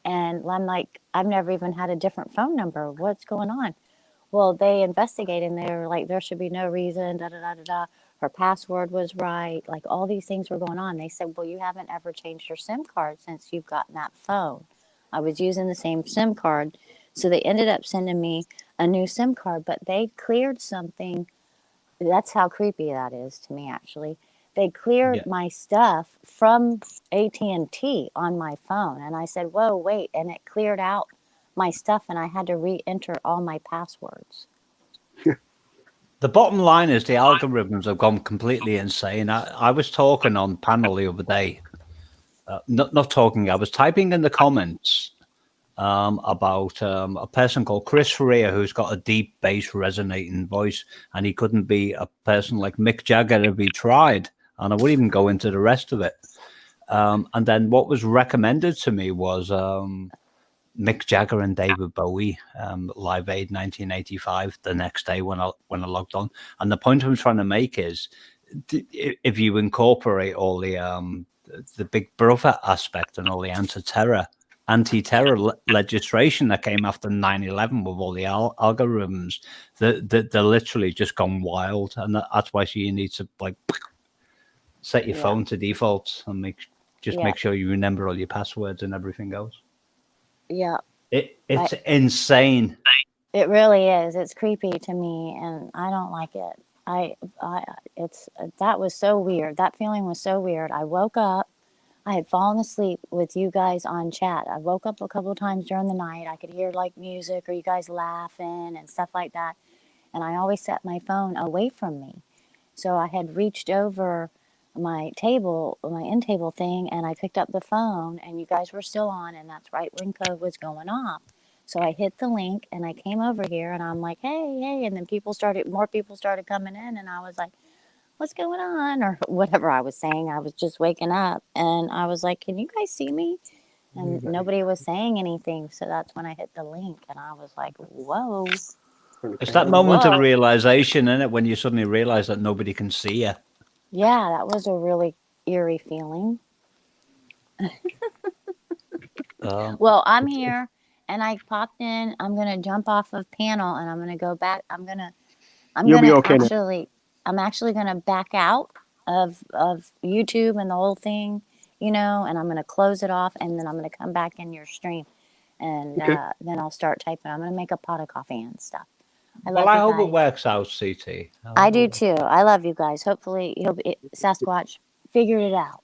S6: and I'm like, I've never even had a different phone number. What's going on? Well, they investigated and they were like, there should be no reason, da da da da da. Her password was right. Like all these things were going on. They said, well, you haven't ever changed your SIM card since you've gotten that phone. I was using the same SIM card. So they ended up sending me a new SIM card, but they cleared something. That's how creepy that is to me, actually. They cleared my stuff from AT&T on my phone. And I said, whoa, wait. And it cleared out my stuff and I had to re-enter all my passwords.
S7: The bottom line is the algorithms have gone completely insane. I was talking on panel the other day. Not talking, I was typing in the comments about a person called Chris Ferrer who's got a deep bass resonating voice, and he couldn't be a person like Mick Jagger if he tried. And I wouldn't even go into the rest of it. And then what was recommended to me was Mick Jagger and David Bowie, Live Aid 1985. The next day when I logged on, and the point I'm trying to make is, if you incorporate all the Big Brother aspect and all the anti-terror legislation that came after 9/11 with all the algorithms, they're literally just gone wild, and that's why you need to like set your phone to default and make sure you remember all your passwords and everything else.
S6: Yeah.
S7: It's insane.
S6: It really is. It's creepy to me and I don't like it. That was so weird. That feeling was so weird. I woke up. I had fallen asleep with you guys on chat. I woke up a couple of times during the night. I could hear like music or you guys laughing and stuff like that. And I always set my phone away from me. So I had reached over my table, my end table thing, and I picked up the phone and you guys were still on, and that's right when code was going off. So I hit the link and I came over here and I'm like, hey, and then more people started coming in and I was like, what's going on? Or whatever I was saying. I was just waking up and I was like, can you guys see me? And nobody was saying anything. So that's when I hit the link and I was like, whoa.
S7: It's that moment of realization, isn't it, when you suddenly realize that nobody can see you?
S6: Yeah, that was a really eerie feeling. Well, I'm here and I popped in. I'm going to jump off of panel and I'm going to go back. I'm actually going to back out of YouTube and the whole thing, and I'm going to close it off and then I'm going to come back in your stream and then I'll start typing. I'm going to make a pot of coffee and stuff.
S7: I hope it works out, CT.
S6: I do too. I love you guys. Hopefully, Sasquatch figured it out.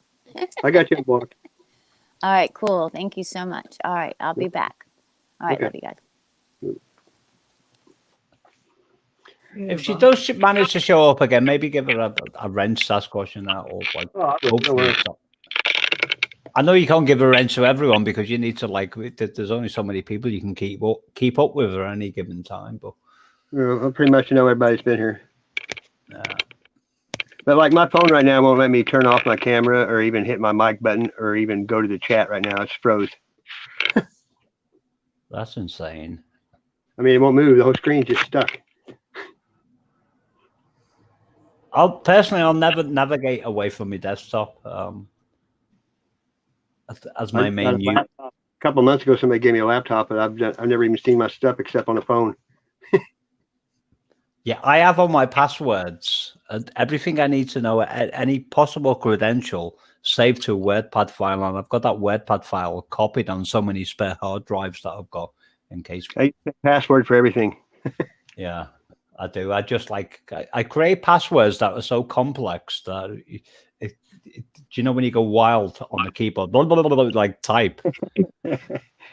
S1: I got you blocked.
S6: All right, cool. Thank you so much. All right, I'll be back. All right, love you guys.
S7: If she does manage to show up again, maybe give her a wrench, Sasquatch, and that, or like. Hopefully I know you can't give a wrench to everyone because you need to there's only so many people you can keep up with at any given time, but.
S1: I pretty much know everybody's been here. But like my phone right now won't let me turn off my camera or even hit my mic button or even go to the chat right now. It's froze.
S7: That's insane.
S1: I mean, it won't move. The whole screen's just stuck.
S7: I'll never navigate away from my desktop as my main use.
S1: A couple months ago, somebody gave me a laptop, but I've never even seen my stuff except on the phone.
S7: Yeah, I have all my passwords and everything I need to know, any possible credential saved to a WordPad file, and I've got that WordPad file copied on so many spare hard drives that I've got in case.
S1: I use the password for everything.
S7: Yeah, I do. I just I create passwords that are so complex that do you know when you go wild on the keyboard, blah, blah, blah, blah, like type?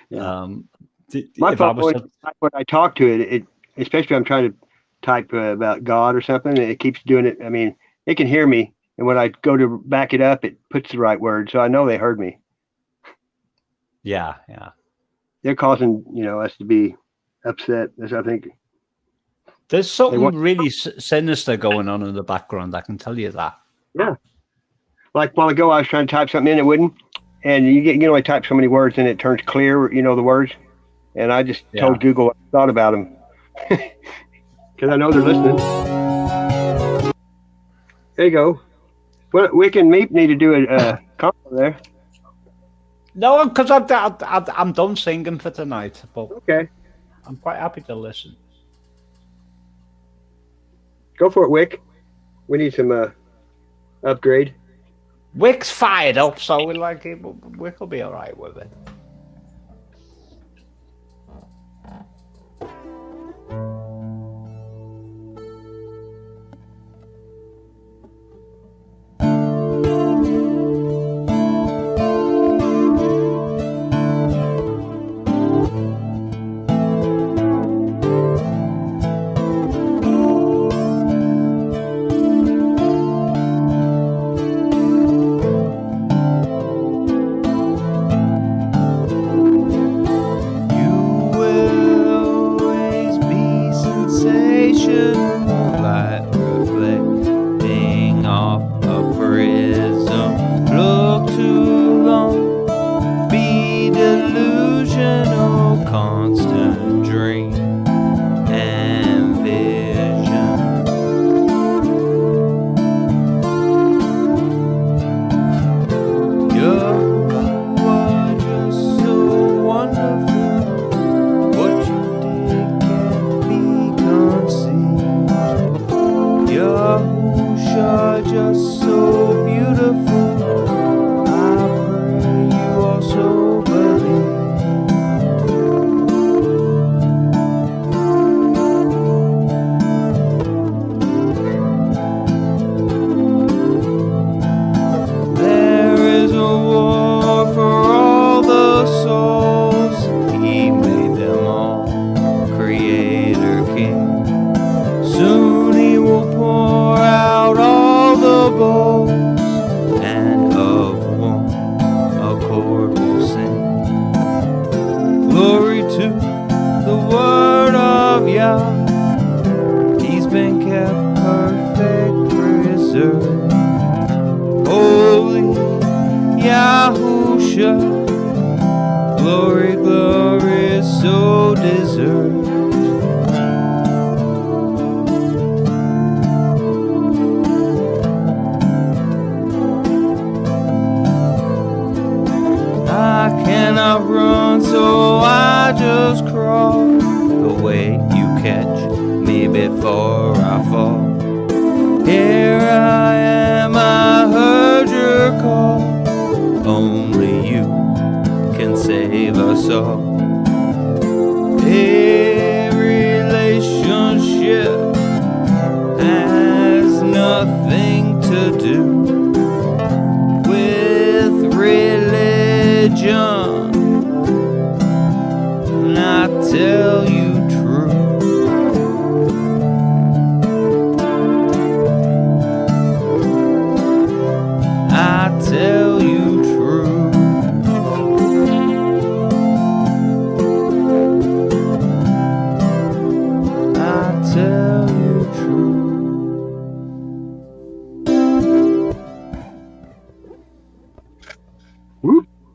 S1: Yeah.
S7: My phone,
S1: when I talk to it, especially I'm trying to type about God or something, it keeps doing it. I mean, it can hear me, and when I go to back it up, it puts the right word, so I know they heard me.
S7: Yeah.
S1: They're causing us to be upset. As I think
S7: there's something really sinister going on in the background. I can tell you that.
S1: Yeah. Like a while ago, I was trying to type something in, it wouldn't, and I type so many words and it turns clear. The words, and I just told Google what I thought about them. Because I know they're listening. There you go. Well, Wick and Meep need to do a combo there.
S7: No, because I'm done singing for tonight. But
S1: okay,
S7: I'm quite happy to listen.
S1: Go for it, Wick. We need some upgrade.
S7: Wick's fired up, so Wick will be all right with it.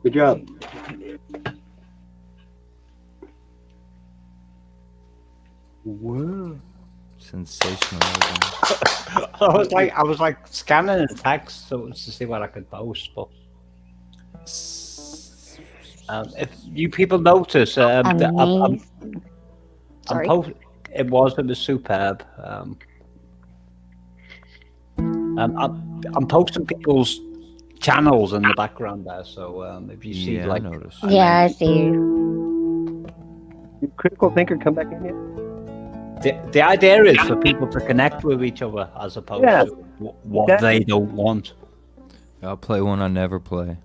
S1: Good job. Whoa.
S8: Sensationalism.
S7: I was like scanning the text to see what I could post, but if you people notice,
S5: Sorry.
S7: It was superb. I'm posting people's channels in the background there, so if you see
S8: Yeah, I
S7: like
S8: noticed.
S5: Yeah, I see you.
S1: Did Critical Thinker come back in yet?
S7: the idea is for people to connect with each other as opposed
S1: Yeah.
S7: to what they don't want.
S8: I'll play one I never play.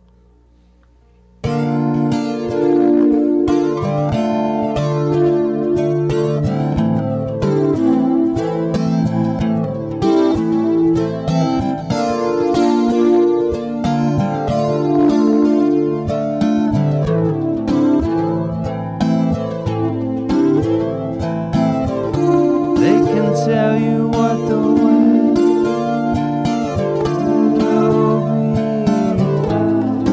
S4: They can tell you what the way will be like.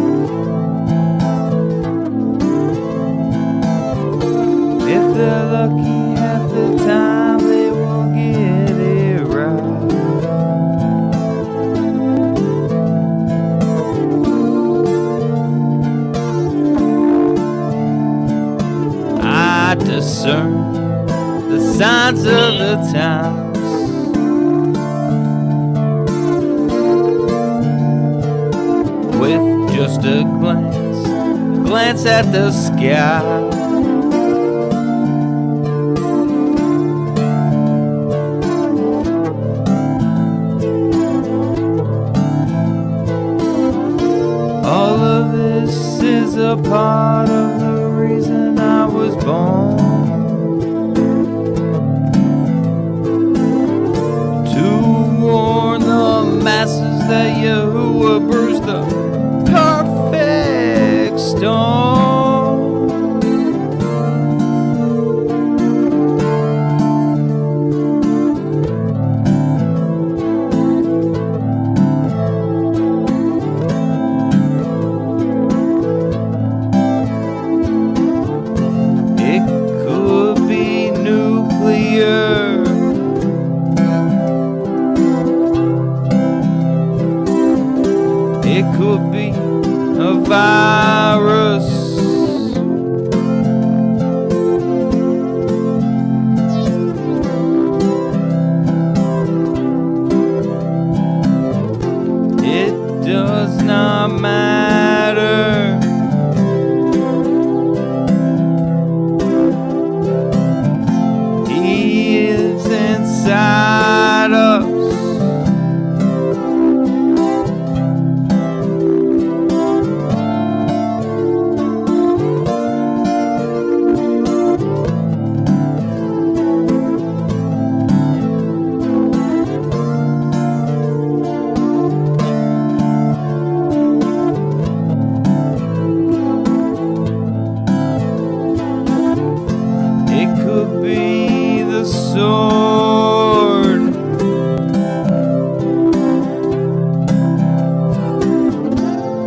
S4: If they're lucky, half the time they will get it right. I discern the signs of the times. With just a glance at the sky. All of this is a part of the reason I was born. Warn the masses that Yahuwah brews the perfect storm. It could be nuclear. It could be a virus. It does not matter. He is inside us. It could be the sword.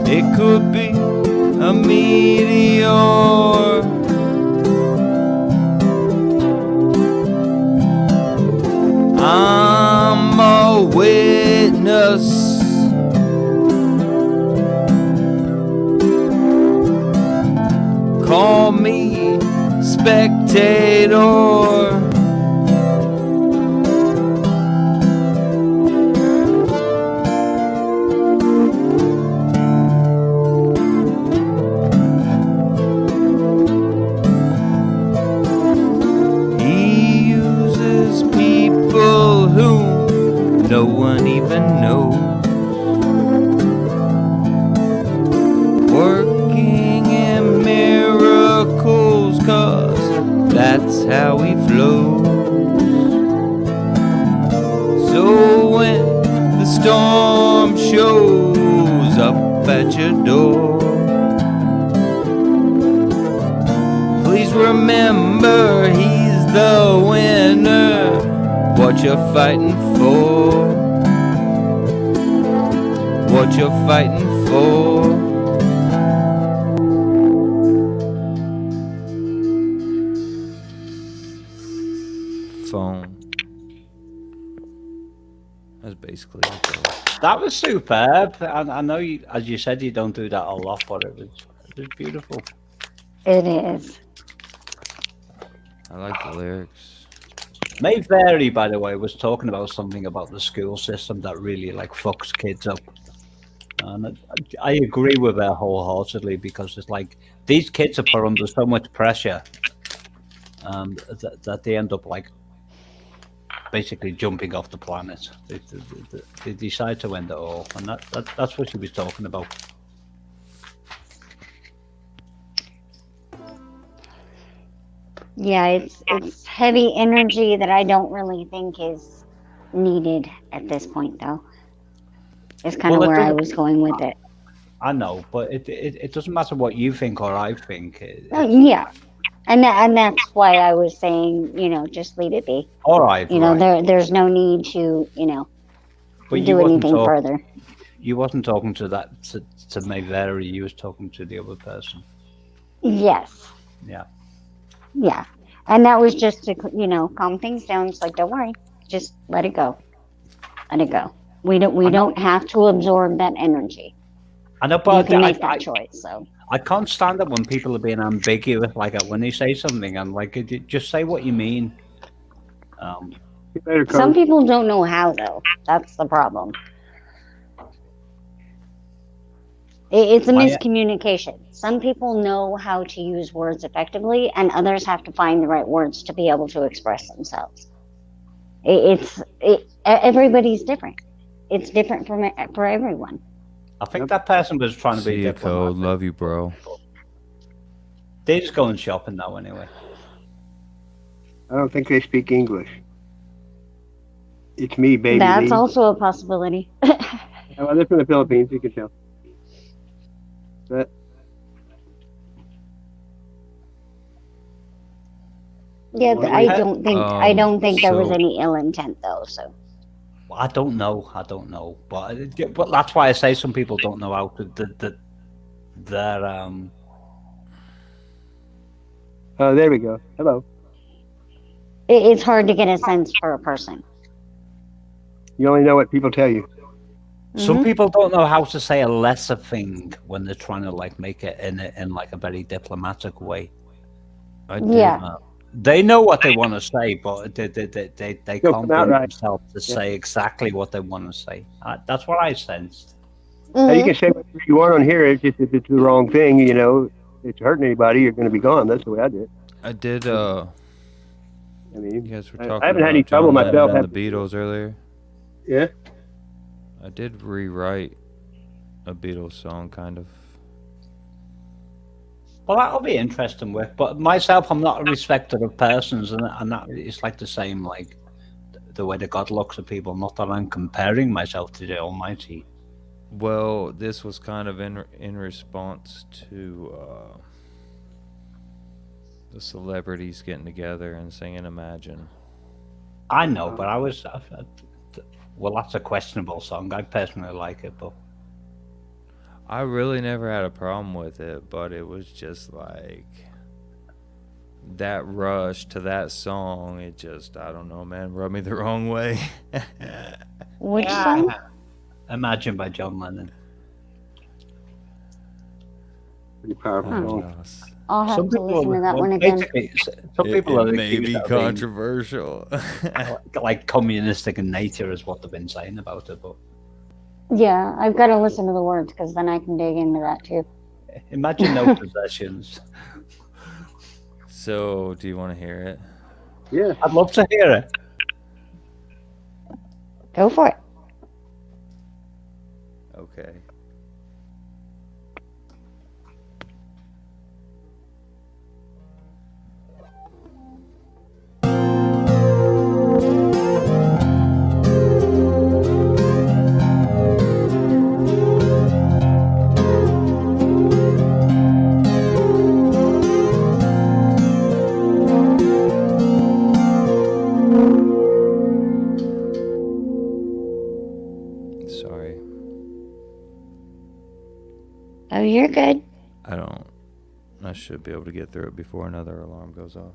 S4: It could be a meteor. I'm a witness. Call me spectator. He uses people who no one even knows, working in miracles, 'cause that's how he flows. So when the storm shows up at your door, please remember he's the winner. What you're fighting for, what you're fighting for.
S8: Phone. That's basically it, though.
S7: That was superb. I know you, as you said, you don't do that a lot, but it was beautiful.
S5: It is.
S8: I like the lyrics.
S7: May Vary, by the way, was talking about something about the school system that really like fucks kids up. And I agree with her wholeheartedly because it's like these kids are put under so much pressure that they end up like basically jumping off the planet. They decide to end it all, and that's what she was talking about.
S5: Yeah, it's heavy energy that I don't really think is needed at this point, though. It's kind of
S7: Well, it
S5: where I
S7: doesn't-
S5: was going with it.
S7: I know, but it doesn't matter what you think or I think.
S5: Yeah, and that's why I was saying, just leave it be.
S7: All right, right.
S5: There's no need to,
S7: But you
S5: do
S7: wasn't
S5: anything further.
S7: You wasn't talking to May Vary. You was talking to the other person.
S5: Yes.
S7: Yeah.
S5: Yeah, and that was just to calm things down. It's like, don't worry, just let it go. Let it go. We don't have to absorb that energy.
S7: I know,
S5: You
S7: but
S5: can make that choice. So
S7: I can't stand it when people are being ambiguous, like when they say something and like just say what you mean.
S5: some people don't know how, though. That's the problem. It's a miscommunication. Some people know how to use words effectively, and others have to find the right words to be able to express themselves. Everybody's different. It's different for everyone.
S7: I think that person was trying to be
S8: See you,
S7: diplomatic.
S8: Code. Love you, bro.
S7: They're just going shopping now anyway.
S1: I don't think they speak English. It's me, baby.
S5: That's
S1: me.
S5: also a possibility.
S1: Well, they're from the Philippines, you can tell. But
S5: Yeah, I don't think there was
S8: so-
S5: any ill intent, though. So
S7: Well, I don't know, but that's why I say some people don't know how to their
S1: oh, there we go. Hello.
S5: it's hard to get a sense for a person.
S1: You only know what people tell you.
S7: Some people don't know how to say a lesser thing when they're trying to like make it in like a very diplomatic way.
S8: I did.
S5: Yeah.
S7: They know what they want to say, but they
S1: Don't
S7: can't
S1: come out
S7: bring
S1: right.
S7: themselves to say exactly what they want to say. That's what I sensed.
S1: Now, you can say what you want on here. It's just if it's the wrong thing, it's hurting anybody, you're going to be gone. That's the way I do it.
S8: I did.
S1: I mean,
S8: You guys were
S1: I
S8: talking
S1: haven't had
S8: about
S1: any trouble
S8: John
S1: myself.
S8: Lennon and the Beatles earlier.
S1: Yeah.
S8: I did rewrite a Beatles song, kind of.
S7: Well, that'll be interesting work. But myself, I'm not a respecter of persons, and that it's like the same, like the way that God looks at people. Not that I'm comparing myself to the Almighty.
S8: Well, this was kind of in response to the celebrities getting together and singing "Imagine."
S7: I know, but well, that's a questionable song. I personally like it, but
S8: I really never had a problem with it, but it was just like that rush to that song. It just, I don't know, man, rubbed me the wrong way.
S5: Which song?
S7: Imagine by John Lennon.
S1: Pretty powerful song.
S8: Yes.
S5: I'll have to listen to that one again.
S7: Basically, some people are
S8: it may
S7: accused
S8: be
S7: of being,
S8: controversial.
S7: like communistic in nature is what they've been saying about it. But
S5: Yeah, I've got to listen to the words because then I can dig into that too.
S7: imagine no possessions.
S8: So, do you want to hear it?
S1: Yeah.
S7: I'd love to hear it.
S5: Go for it.
S8: Okay. Sorry.
S5: Oh, you're good.
S8: I should be able to get through it before another alarm goes off.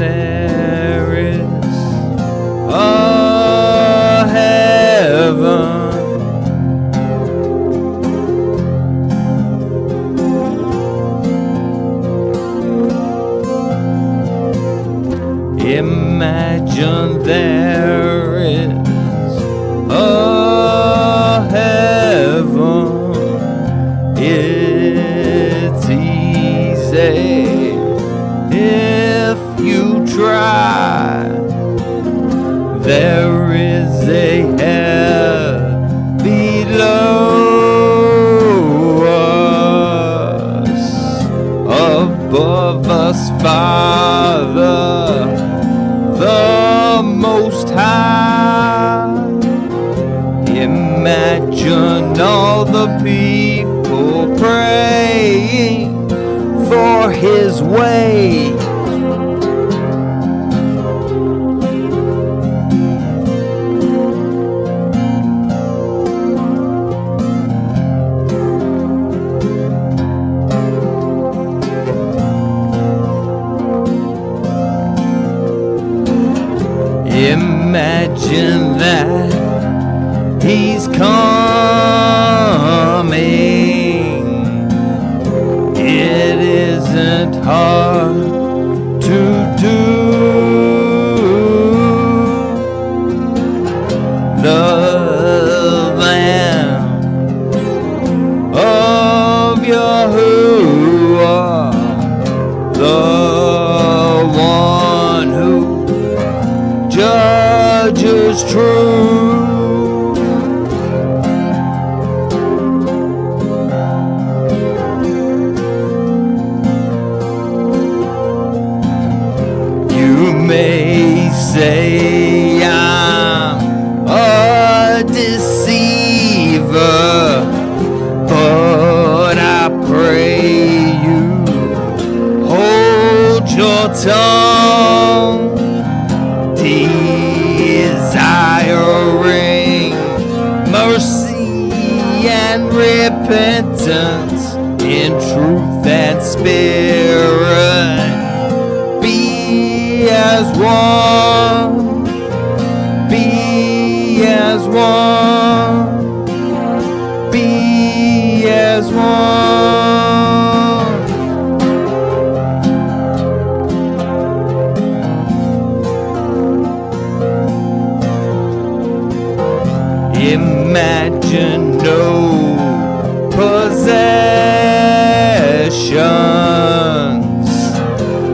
S4: there is a heaven. Imagine there is a heaven. It's easy if you try. There is a hell below us, above us, Father, the Most High. Imagine all the people praying for His way. Imagine that He's coming. It isn't hard to do. The Lamb of Yahuwah, the one who judges true. You may say I'm a deceiver, but I pray you hold your tongue. Desiring mercy and repentance in truth and spirit, be as one, be as one, be as one. Imagine no possessions,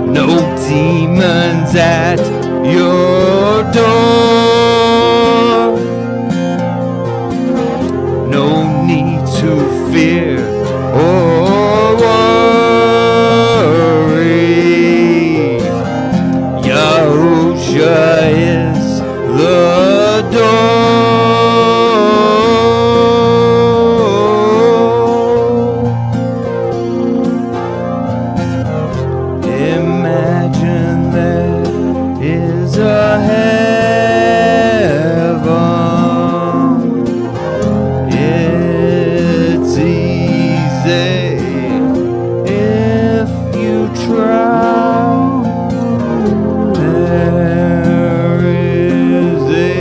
S4: no demons at your door, no need to fear or worry. Yahusha is the door. Imagine there is a heaven. It's easy if you try. There is a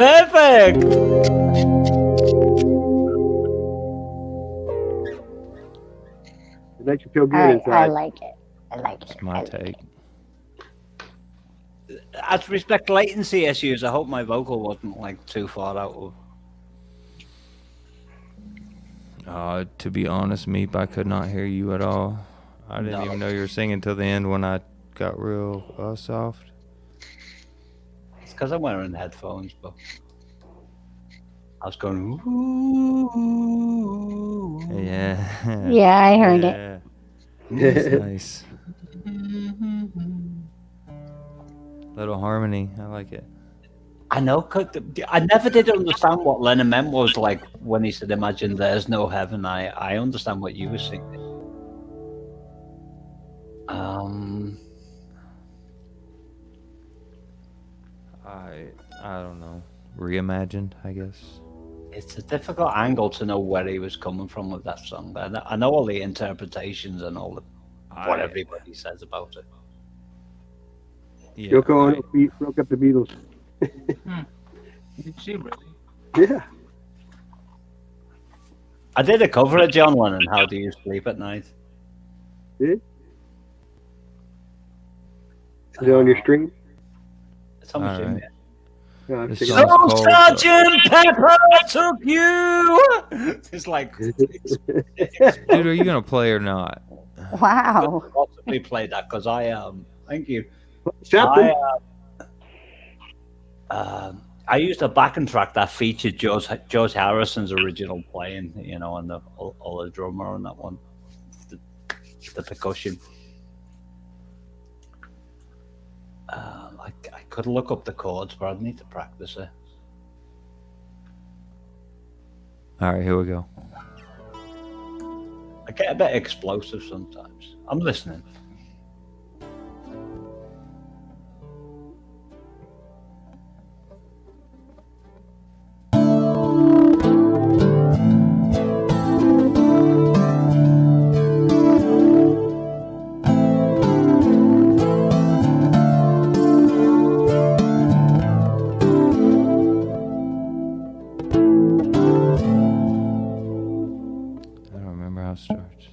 S7: Perfect.
S1: It makes you feel good
S5: I
S1: inside.
S5: like it. I like it.
S8: It's my take.
S7: As respect latency issues, I hope my vocal wasn't like too far out of.
S8: To be honest, Meep, I could not hear you at all. I didn't
S7: No.
S8: even know you were singing till the end when I got real soft.
S7: It's because I'm wearing headphones, but I was going. Ooh.
S8: Yeah.
S5: Yeah, I heard it.
S8: That's nice. Little harmony. I like it.
S7: I know. I never did understand what Lennon meant was like when he said, "Imagine there's no heaven." I understand what you were singing.
S8: I don't know. Reimagined, I guess.
S7: It's a difficult angle to know where he was coming from with that song. I know all the interpretations and all what everybody says about it.
S8: Yeah,
S1: Yoko Ono broke up the Beatles.
S2: Did she really?
S1: Yeah.
S7: I did a cover of John Lennon. How do you sleep at night?
S1: Is it on your stream?
S7: It's on my stream.
S8: Alright.
S1: No, I'm
S8: This
S1: thinking-
S8: song's called,
S7: Sergeant Pepper took you. It's like,
S8: Dude, are you gonna play or not?
S5: Wow.
S7: possibly play that because thank you.
S1: Something.
S7: I used a backing track that featured George Harrison's original playing, you know, and all the drummer on that one, the percussion. I could look up the chords, but I'd need to practice it.
S8: Alright, here we go.
S7: I get a bit explosive sometimes. I'm listening.
S8: I don't remember how it starts.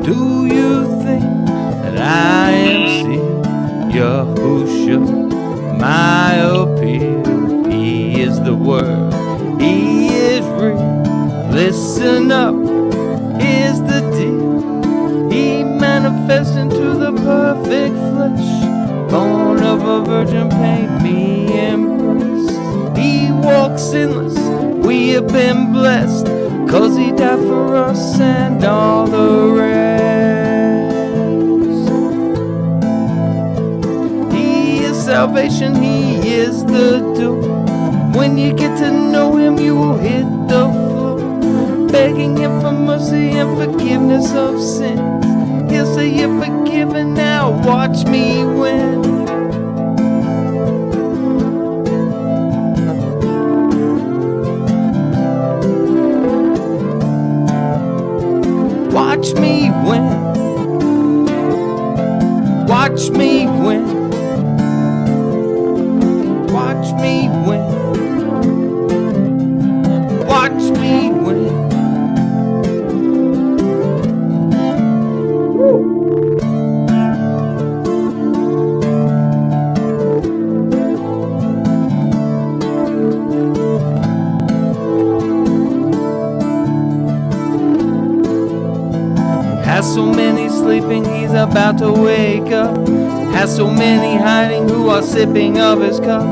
S8: Do you think that I am seeing Yahusha, my appeal? He is the word, he is real. Listen up, here's the deal. He manifests into the perfect flesh, born of a virgin, paid me impressed. He walks sinless, we have been blessed, 'cause he died for us and all the rest. He is salvation, he is the door. When you get to know him, you will hit the floor, begging him for mercy and forgiveness of sins. He'll say you're forgiven now, watch me win. Watch me win. Watch me win. Watch me win. Watch me win. Has so many sleeping, he's about to wake up. Has so many hiding who are sipping of his cup.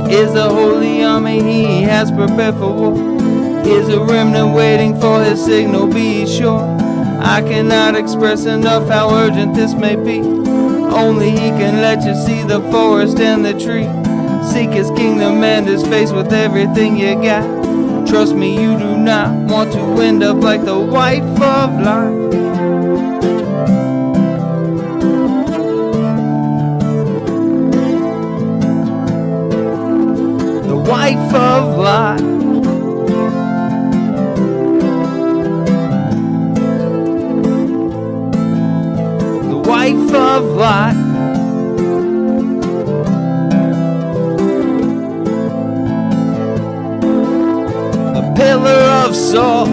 S8: Is a holy army he has prepared for war. Is a remnant waiting for his signal, be sure. I cannot express enough how urgent this may be.
S4: only he can let you see the forest and the tree. Seek his kingdom and his face with everything you got. Trust me, you do not want to end up like the wife of life. The wife of life. The wife of life. Pillar of salt.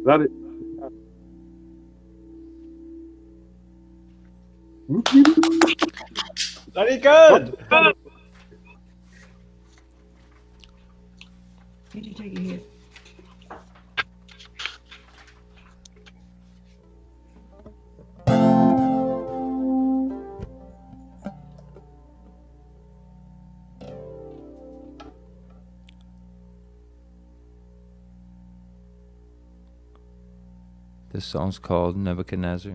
S1: Love it.
S7: Very good.
S2: Did you take a hit?
S8: This song's called Nebuchadnezzar.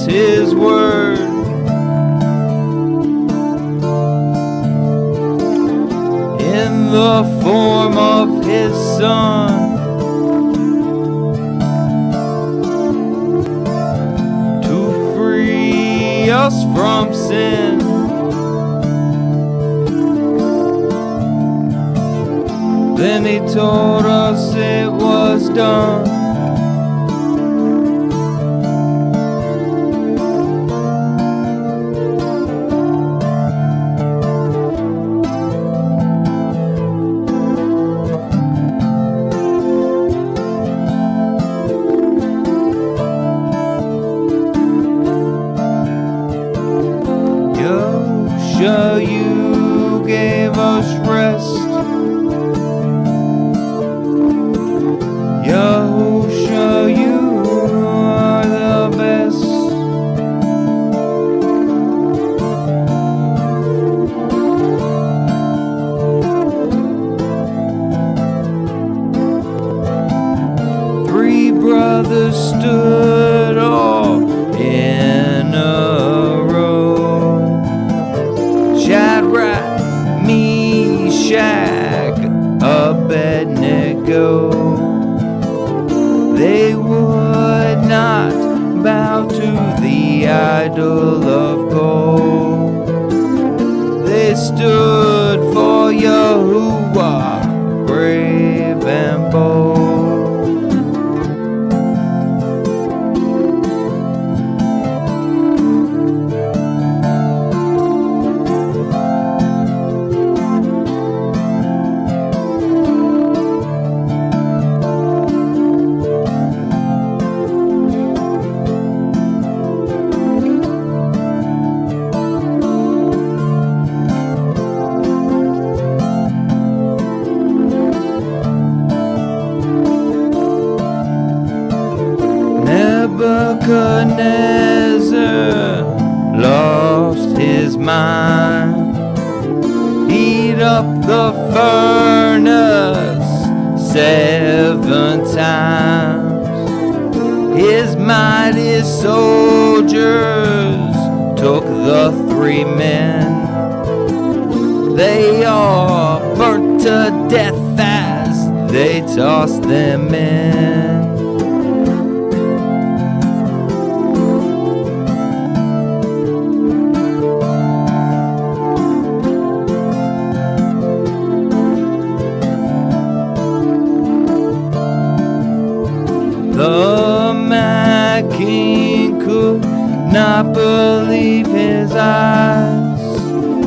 S4: His word. In the form of his son, to free us from sin. Then he told us it was done. You gave us rest. Yahusha, you are the best. Three brothers stood all in a row. Shadrach, Meshach, Abednego. They would not bow to the idol of gold. They stood for Yahuwah, brave and bold. mind. Heat up the furnace 7 times. His mighty soldiers took the 3 men. They all burnt to death as they tossed them in. The Mad King could not believe his eyes.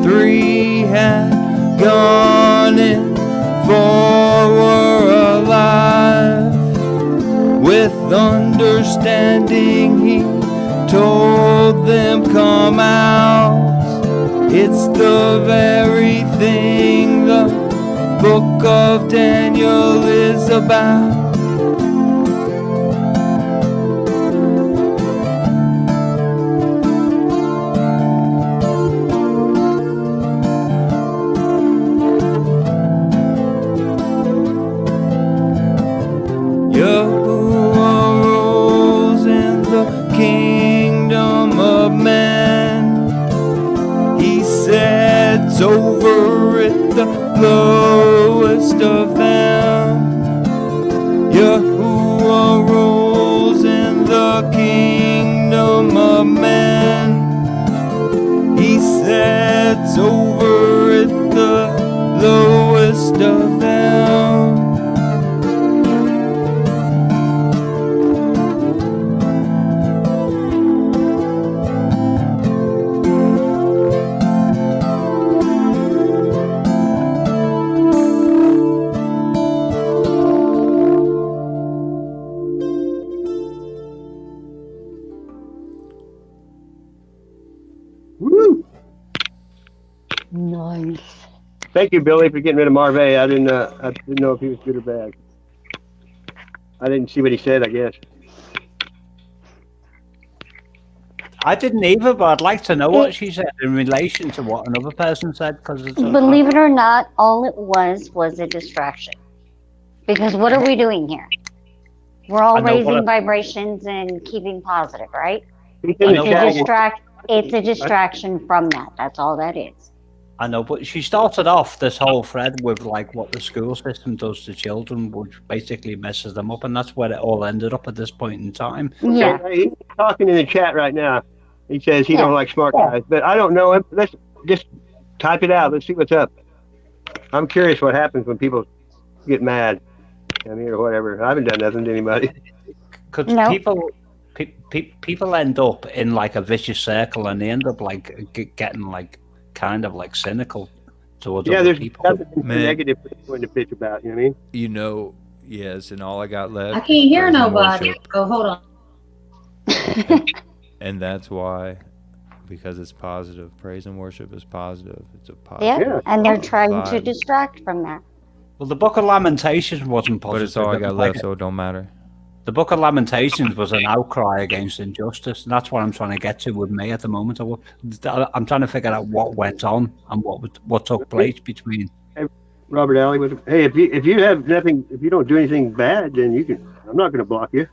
S4: 3 had gone in, 4 were alive. With understanding he told them, come out. It's the very thing the book of Daniel is about. Yahuwah rules in the kingdom of men. He sets over it the lowest of them. Yahuwah rules in the kingdom of men. He sets over it the lowest of them.
S1: Woo!
S5: Nice.
S1: Thank you, Billy, for getting rid of Marvay. I didn't know if he was good or bad. I didn't see what he said, I guess.
S7: I didn't either, but I'd like to know what she said in relation to what another person said. Because
S5: Believe it or not, all it was a distraction. Because what are we doing here? We're all raising vibrations and keeping positive, right? It's a distraction from that. That's all that is.
S7: I know, but she started off this whole thread with like what the school system does to children, which basically messes them up, and that's where it all ended up at this point in time.
S5: Yeah.
S1: He's talking in the chat right now. He says he don't like smart guys, but I don't know him. Let's just type it out. Let's see what's up. I'm curious what happens when people get mad. I mean, or whatever. I haven't done nothing to anybody.
S7: Because people end up in like a vicious circle, and they end up like getting like kind of like cynical towards other people.
S1: Nothing negative to bitch about. You know what I mean?
S8: You know, yes, and all I got left.
S2: I can't hear nobody. Oh, hold on.
S8: And that's why, because it's positive. Praise and worship is positive. It's a positive.
S5: Yeah, and they're trying to distract from that.
S7: Well, the Book of Lamentations wasn't positive.
S8: But it's all I got left, so it don't matter.
S7: The Book of Lamentations was an outcry against injustice, and that's what I'm trying to get to with me at the moment. I'm trying to figure out what went on and what took place between.
S1: Hey, Robert Alley, hey, if you have nothing, if you don't do anything bad, then you can. I'm not going to block you.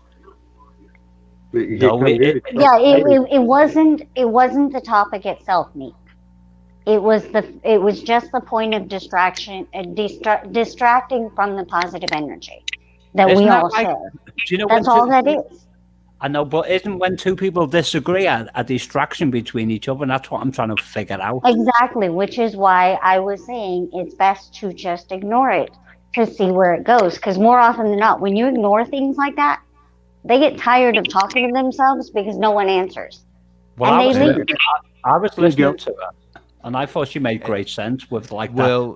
S5: It wasn't the topic itself, Meek. It was just the point of distraction, distracting from the positive energy that we all share. That's all that is.
S7: I know, but isn't when two people disagree a distraction between each other? And that's what I'm trying to figure out.
S5: Exactly, which is why I was saying it's best to just ignore it to see where it goes. Because more often than not, when you ignore things like that, they get tired of talking to themselves because no one answers.
S7: Well,
S5: and they leave.
S7: I was listening to her, and I thought she made great sense with like what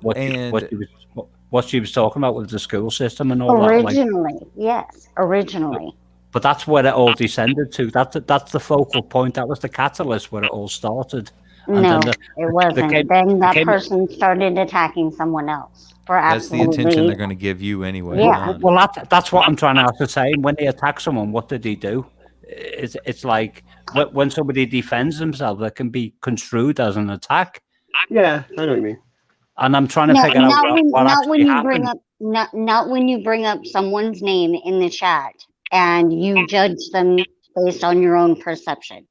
S7: she was talking about with the school system and all
S5: originally,
S7: that.
S5: Yes, originally.
S7: But that's where it all descended to. That's the focal point. That was the catalyst where it all started. And
S5: no, it wasn't. Then that person started attacking someone else.
S8: That's the attention they're going to give you anyway.
S5: Yeah.
S7: Well, that's what I'm trying to ascertain. When they attack someone, what did he do? It's like when somebody defends themselves, that can be construed as an attack.
S1: Yeah, I know what you mean.
S7: And I'm trying to
S5: No,
S7: figure out
S5: not when,
S7: what
S5: not when
S7: actually
S5: you bring
S7: happened.
S5: up, not when you bring up someone's name in the chat and you judge them based on your own perception.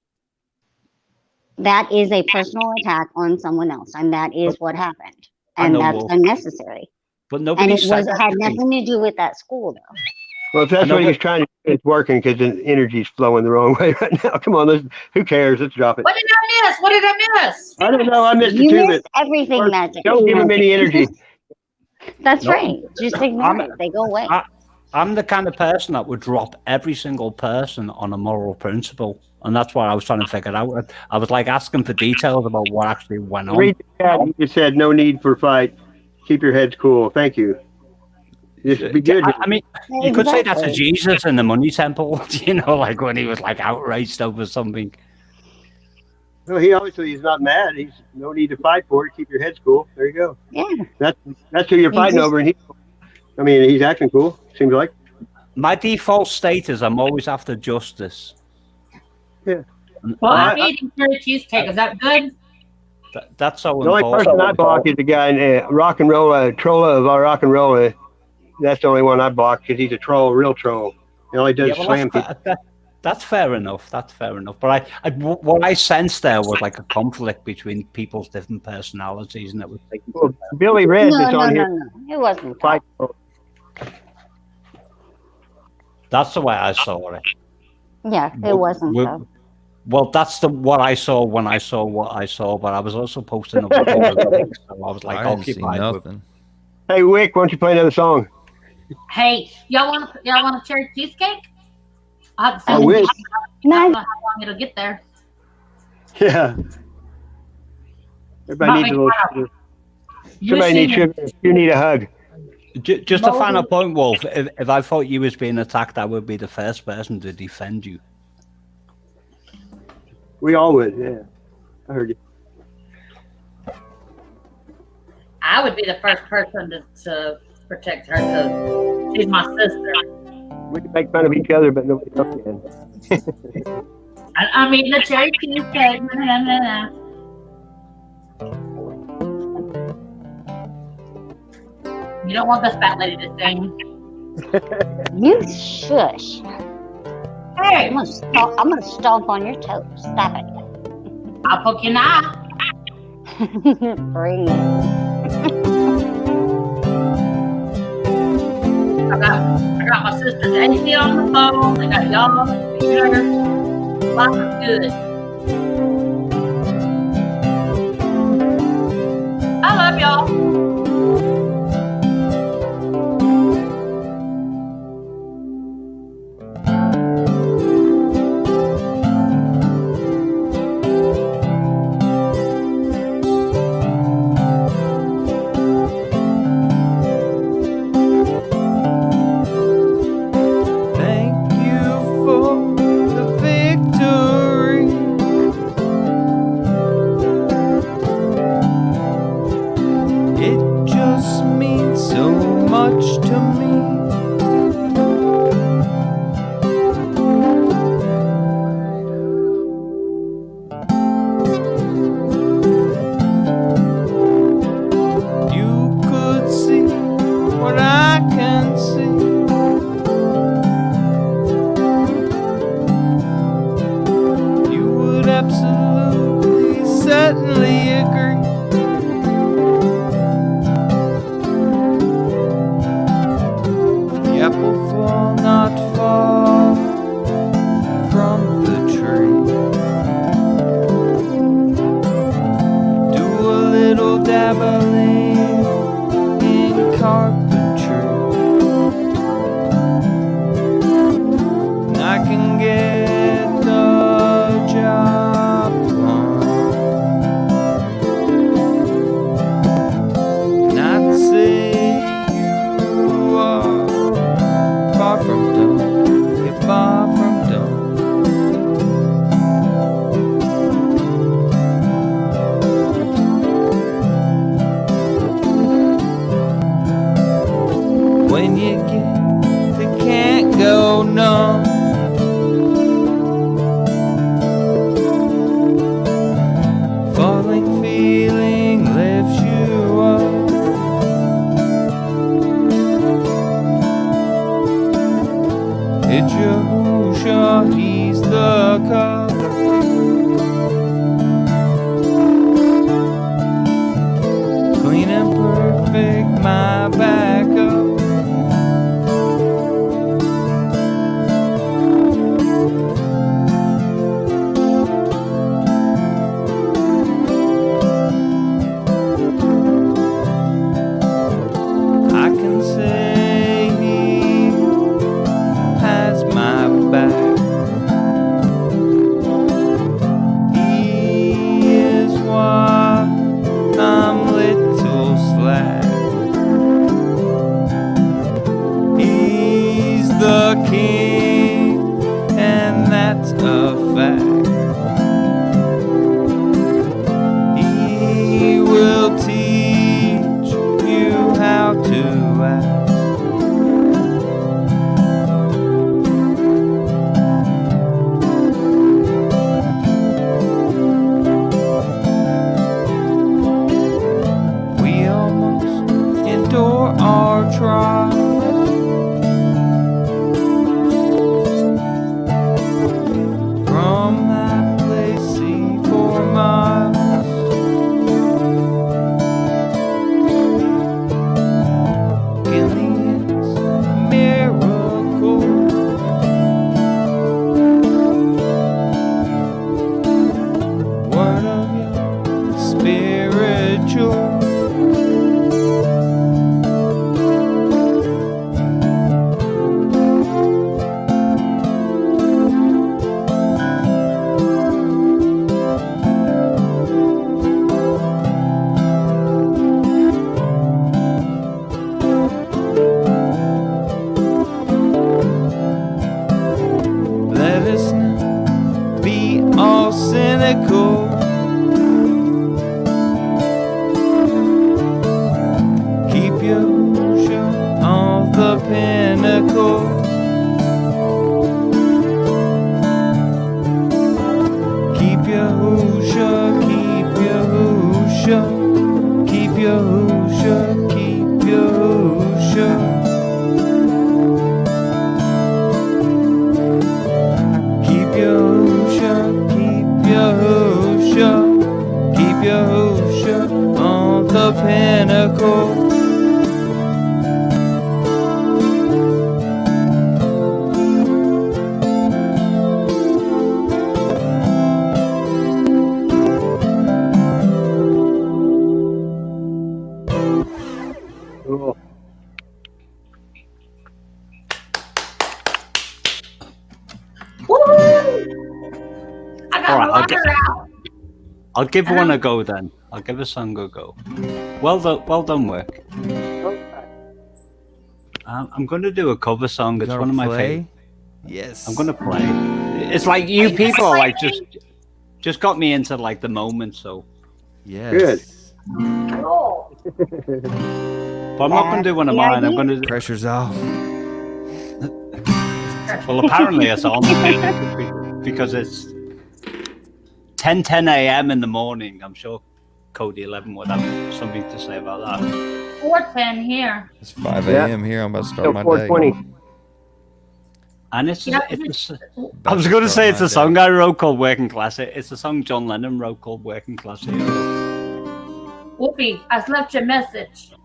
S5: That is a personal attack on someone else, and that is what happened,
S7: I
S5: and
S7: know,
S5: that's
S7: Wolf,
S5: unnecessary.
S7: but
S5: And
S7: nobody
S5: it
S7: said
S5: had
S7: anything.
S5: nothing to do with that school, though.
S1: Well, if that's
S7: know,
S1: what he was
S7: but-
S1: trying to do, it's working because the energy's flowing the wrong way right now. Come on, who cares? Let's drop it.
S2: What did I miss? What did I miss?
S1: I don't know. I missed
S5: You
S1: it too,
S5: missed
S1: but
S5: everything, Magic.
S1: don't give him any energy.
S5: That's
S7: No.
S5: right. Just ignore it. They go away.
S7: I'm the kind of person that would drop every single person on a moral principle. And that's what I was trying to figure out. I was like asking for details about what actually went on.
S1: Read the chat. You just said no need for fight. Keep your heads cool. Thank you. Just be good.
S7: I mean, you could say that to
S5: Exactly.
S7: Jesus in the money temple, you know, like when he was like outraged over something.
S1: Well, he obviously is not mad. He's no need to fight for it. Keep your heads cool. There you go.
S5: Yeah.
S1: That's who you're fighting over, and he's acting cool. Seems like.
S7: My default state is I'm always after justice.
S1: Yeah.
S2: Well, I'm eating cherry cheesecake. Is that good?
S7: That's so
S1: The only person I block is the guy in rock and roll, Trolla of our rock and roll. That's the only one I block because he's a troll, real troll. He only does slam people.
S7: That's fair enough. That's fair enough. But what I sensed there was like a conflict between people's different personalities, and it was like,
S1: Well, Billy Red is on here.
S5: No. It wasn't.
S1: Fight.
S7: that's the way I saw it.
S5: Yeah, it wasn't. So.
S7: Well, that's what I saw when I saw what I saw, but I was also posting up links, so I was like,
S8: I didn't see
S7: occupied with
S8: nothing.
S1: Hey, Wick, why don't you play another song?
S2: Hey, y'all want a cherry cheesecake? I'll have to
S1: I
S2: send
S1: wish.
S2: I don't know how long it'll get there.
S1: Yeah. Everybody needs a little sugar. Somebody needs sugar. You need a hug.
S7: Just a final point, Wolf. If I thought you was being attacked, I would be the first person to defend you.
S1: We all would, yeah. I heard you.
S2: I would be the first person to protect her because she's my sister.
S1: We can make fun of each other, but nobody else can.
S2: I'm eating a cherry cheesecake. You don't want this fat lady to sing.
S5: You shush.
S2: Hey,
S5: I'm gonna stomp on your toes. Stop it.
S2: I'll poke your eye.
S5: Bring it.
S2: I got my sister Daisy on the phone. I got y'all on the computer. Life is good. I love y'all.
S8: Thank you for the victory. It just means so much to me. You could see what I can see. You would absolutely, certainly agree. The apple fall not far from the tree. Do a little dabbling in carpentry. And I can get the job done. And I'd say you are far from done. You're far from done. my backup. I can say he has my back. He is why I'm little slack. He's the king, and that's a fact. He will teach you how to act. We almost endure our trials. From that place, see 4 miles. Aliens, miracles. Word of your spiritual. Let us not be all cynical. Keep your show on the pinnacle. Keep your hoosha, keep your hoosha, keep your hoosha, keep your hoosha. Keep your hoosha, keep your hoosha, keep your hoosha on the pinnacle.
S1: Cool.
S2: Woo! I got
S7: All right,
S2: water out.
S7: I'll give one a go then. I'll give a song a go. Well done, Wick. I'm going to do a cover song. It's
S8: Gonna
S7: one of my
S8: play?
S7: favorite.
S8: Yes.
S7: I'm going to play. It's like you people are like just got me into like the moment. So,
S8: Yes.
S1: Good.
S2: Cool.
S7: but I'm not going to do one of mine. I'm going to.
S8: Pressure's off.
S7: Well, apparently it's on because it's 10 a.m. in the morning. I'm sure Cody 11 would have something to say about that.
S2: 4:10 here.
S8: It's 5
S1: Yeah.
S8: a.m. here. I'm about to start
S1: Still
S8: my
S1: 420.
S8: day.
S7: And it's
S2: Yeah,
S7: I was going to say it's a song I wrote called Working Class. It's a song John Lennon wrote called Working Class Hero.
S2: Whoopi, I left you a message.
S7: So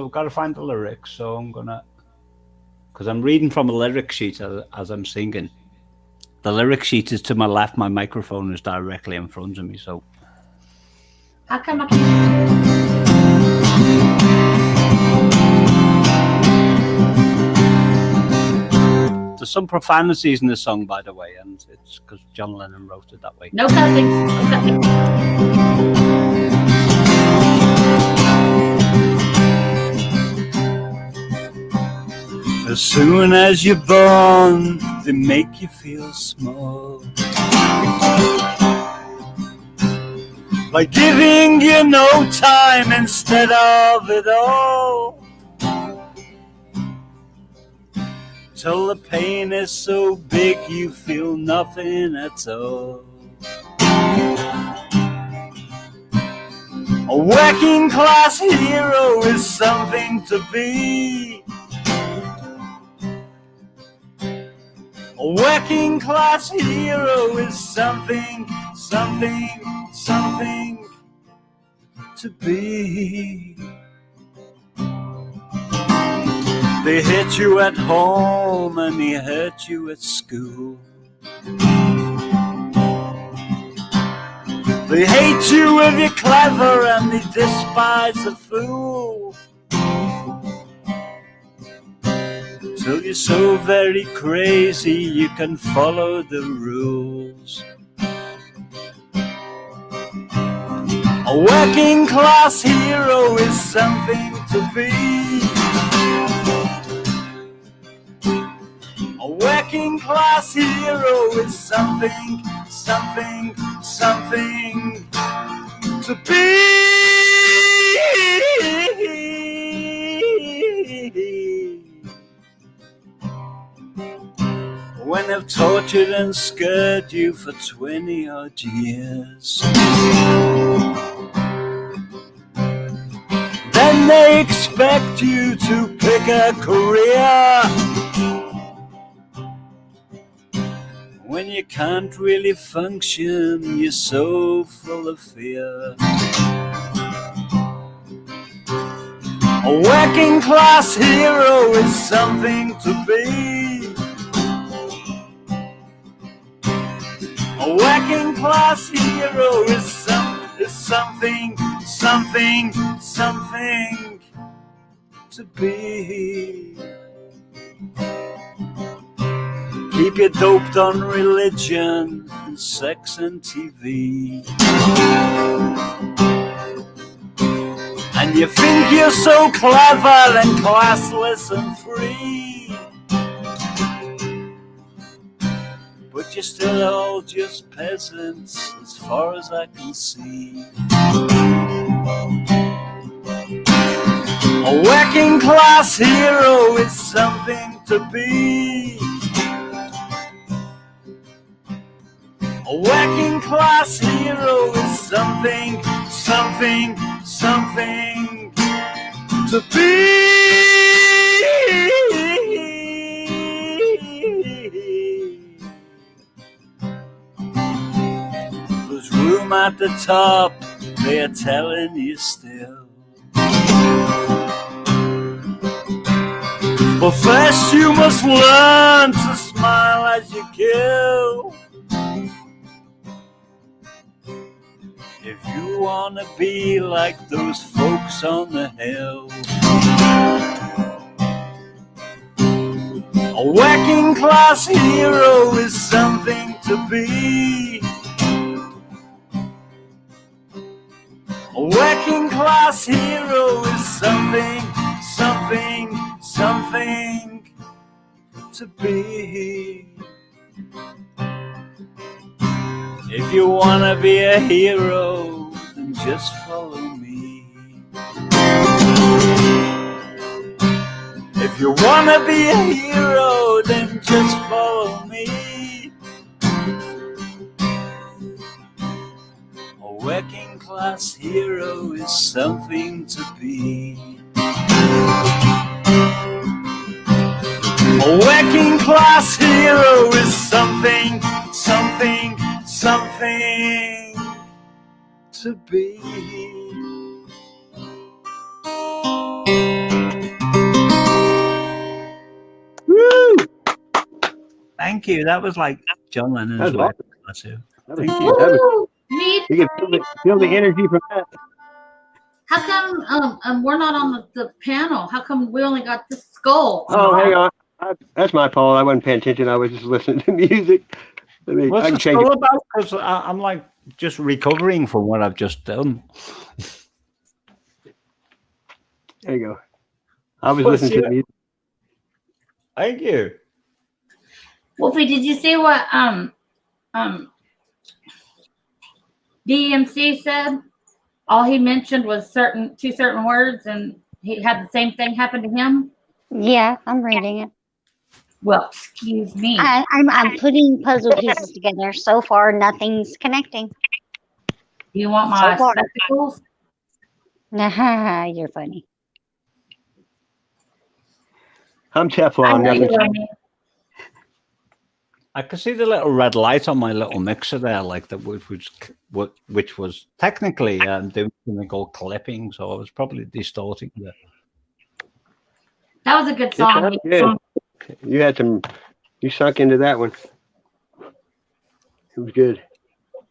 S7: I've got to find the lyrics. So I'm gonna, because I'm reading from a lyric sheet as I'm singing. The lyric sheet is to my left. My microphone is directly in front of me. So
S2: How come I can't?
S7: there's some profanities in the song, by the way, and it's because John Lennon wrote it that way.
S2: No cussing. No cussing.
S7: As soon as you're born, they make you feel small. By giving you no time instead of it all. Till the pain is so big you feel nothing at all. A working class hero is something to be. A working class hero is something, something, something. to be. They hate you at home and they hurt you at school. They hate you if you're clever and they despise a fool. Till you're so very crazy you can follow the rules. A working class hero is something to be. A working class hero is something, something, something to be. When they've tortured and scared you for 20 odd years, then they expect you to pick a career. When you can't really function, you're so full of fear. A working class hero is something to be. A working class hero is something, something, something to be. Keep you doped on religion and sex and TV. And you think you're so clever and classless and free, but you're still all just peasants as far as I can see. A working class hero is something to be. A working class hero is something, something, something to be. There's room at the top, they're telling you still. But first you must learn to smile as you kill. If you wanna be like those folks on the hill. A working class hero is something to be. A working class hero is something, something, something to be. If you wanna be a hero, then just follow me. If you wanna be a hero, then just follow me. A working class hero is something to be. A working class hero is something, something, something to be.
S1: Woo!
S7: Thank you. That was like John Lennon's
S1: That was
S7: work.
S1: awesome.
S7: Thank you.
S2: Woo! Neat.
S1: You can feel the energy from that.
S2: How come we're not on the panel? How come we only got the skull?
S1: Oh, hang on. That's my fault. I wasn't paying attention. I was just listening to music.
S7: What's
S1: I can
S7: the
S1: change
S7: skull
S1: it.
S7: about? Because I'm like just recovering from what I've just done.
S1: There you go. I was listening to the music.
S7: Thank you.
S2: Wolfie, did you see what DMC said? All he mentioned was two certain words, and he had the same thing happen to him.
S5: Yeah, I'm reading it.
S2: Well, excuse me.
S5: I'm putting puzzle pieces together. So far, nothing's connecting.
S2: You want my
S5: So far.
S2: spectacles?
S5: Nah, you're funny.
S1: I'm
S2: I
S1: Teflon.
S2: know you
S1: Nothing.
S2: love me.
S7: I could see the little red light on my little mixer there, like that, which was technically doing something called clipping, so I was probably distorting the.
S2: That was a good song.
S1: Good. You sunk into that one. It was good.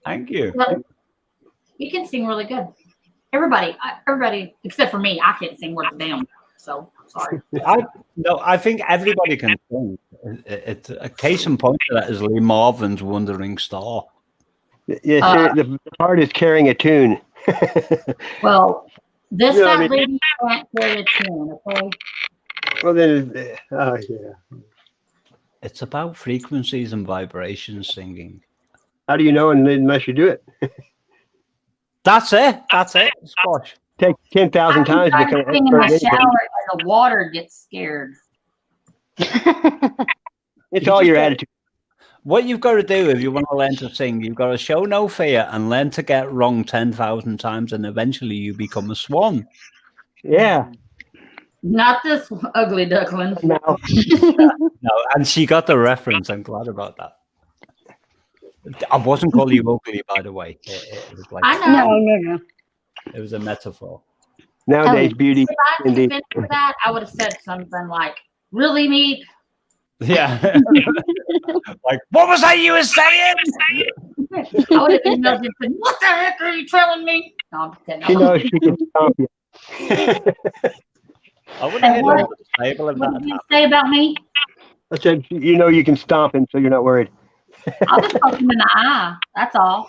S7: Thank you.
S2: Well, you can sing really good. Everybody except for me, I can't sing worth a damn. So sorry.
S7: I think everybody can sing. It's a case in point of that is Lee Marvin's "Wandering Star."
S1: Yes, the part is carrying a tune.
S2: Well, this
S1: You know what
S2: fat
S1: I mean?
S2: lady can't carry a tune, okay?
S1: Well, then, yeah.
S7: It's about frequencies and vibrations singing.
S1: How do you know unless you do it?
S7: That's it. Squash.
S1: Take 10,000 times to
S2: I
S1: become
S2: sing in
S1: an
S2: the
S1: expert.
S2: shower and the water gets scared.
S1: It's all your attitude.
S7: What you've got to do if you want to learn to sing, you've got to show no fear and learn to get wrong 10,000 times, and eventually you become a swan.
S1: Yeah.
S2: Not this ugly duckling.
S1: No.
S7: No, and she got the reference. I'm glad about that. I wasn't calling you ugly, by the way. It was like
S2: I know.
S5: No.
S7: it was a metaphor.
S1: Nowadays, beauty,
S2: If I had
S1: indeed.
S2: defended that, I would have said something like, really neat.
S7: Yeah. Like, what was that you were saying?
S2: I would have emailed and said, what the heck are you telling me? No, I'm kidding.
S1: She knows she can stomp you.
S7: I wouldn't have hit
S2: what-
S7: over the table if
S2: What
S7: that
S2: did you
S7: happened.
S2: say about me?
S1: I said, you know you can stomp him, so you're not worried.
S2: I'll just poke him in the eye. That's all.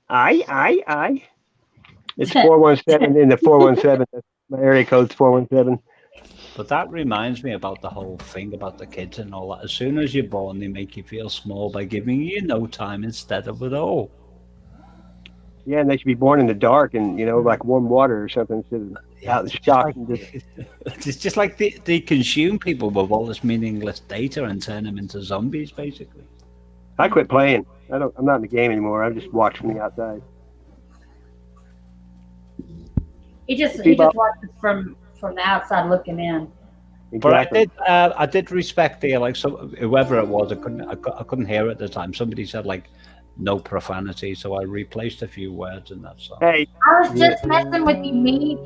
S1: Aye. It's 417 in the 417. My area code's 417.
S7: But that reminds me about the whole thing about the kids and all that. As soon as you're born, they make you feel small by giving you no time instead of it all.
S1: Yeah, and they should be born in the dark and, like warm water or something instead of out in the shock.
S7: It's just like they consume people with all this meaningless data and turn them into zombies, basically.
S1: I quit playing. I'm not in the game anymore. I just watch from the outside.
S2: He just watches from the outside looking in.
S1: Exactly.
S7: But I did respect the whoever it was. I couldn't hear at the time. Somebody said like no profanity, so I replaced a few words and that's all.
S1: Hey,
S2: I was just messing with you, me.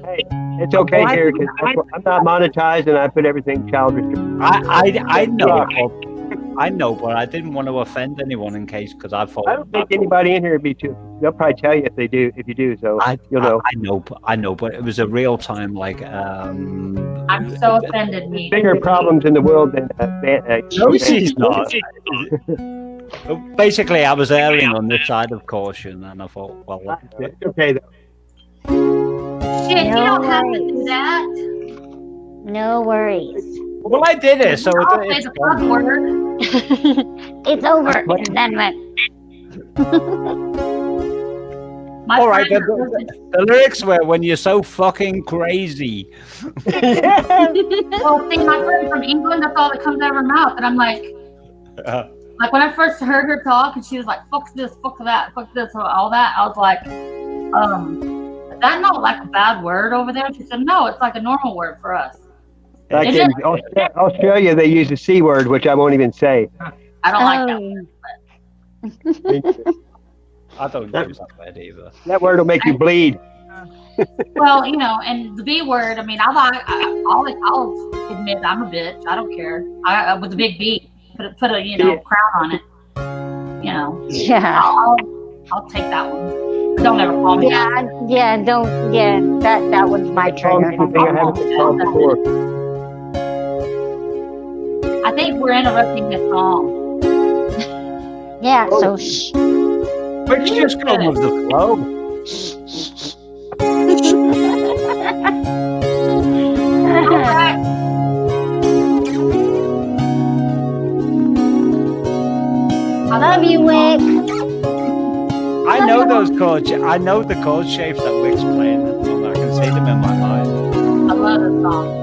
S1: it's okay here because I'm not monetized and I put everything child restricted.
S7: I know, but I didn't want to offend anyone in case because I thought
S1: I don't think anybody in here would be too. They'll probably tell you if you do. So you'll know.
S7: I know, but it was a real time like.
S2: I'm so offended, me.
S1: Bigger problems in the world than.
S7: No, she's not. Basically, I was erring on this side of caution, and I thought, well,
S1: It's okay though.
S2: Shit, you don't have to do that.
S5: No worries.
S7: Well, I did it, so
S2: I'll say the fuck word.
S5: It's over. And then what?
S2: My
S7: all right.
S2: friend-
S7: The lyrics were "When you're so fucking crazy."
S2: Well, see, my friend from England, that's all that comes out of her mouth, and I'm like when I first heard her talk, and she was like, "Fuck this, fuck that, fuck this, all that," I was like, "Is that not like a bad word over there?" She said, "No, it's like a normal word for us."
S1: Like
S2: Is
S1: in
S2: it?
S1: Australia, they use the C word, which I won't even say.
S2: I don't like that.
S7: I don't use that word either.
S1: That word will make you bleed.
S2: Well, and the B word. I mean, I'll admit I'm a bitch. I don't care. I with a big B, put a crown on it.
S5: Yeah.
S2: I'll take that one. But don't ever call me that.
S5: That was my trigger.
S1: Something I haven't been called before.
S2: I think we're interrupting this song.
S5: Yeah, so shh.
S7: Let's just go with the flow.
S5: I love you, Wick.
S7: I know those chords. I know the chord shapes that Wick's playing. At the moment. I can see them in my mind.
S2: I love this song.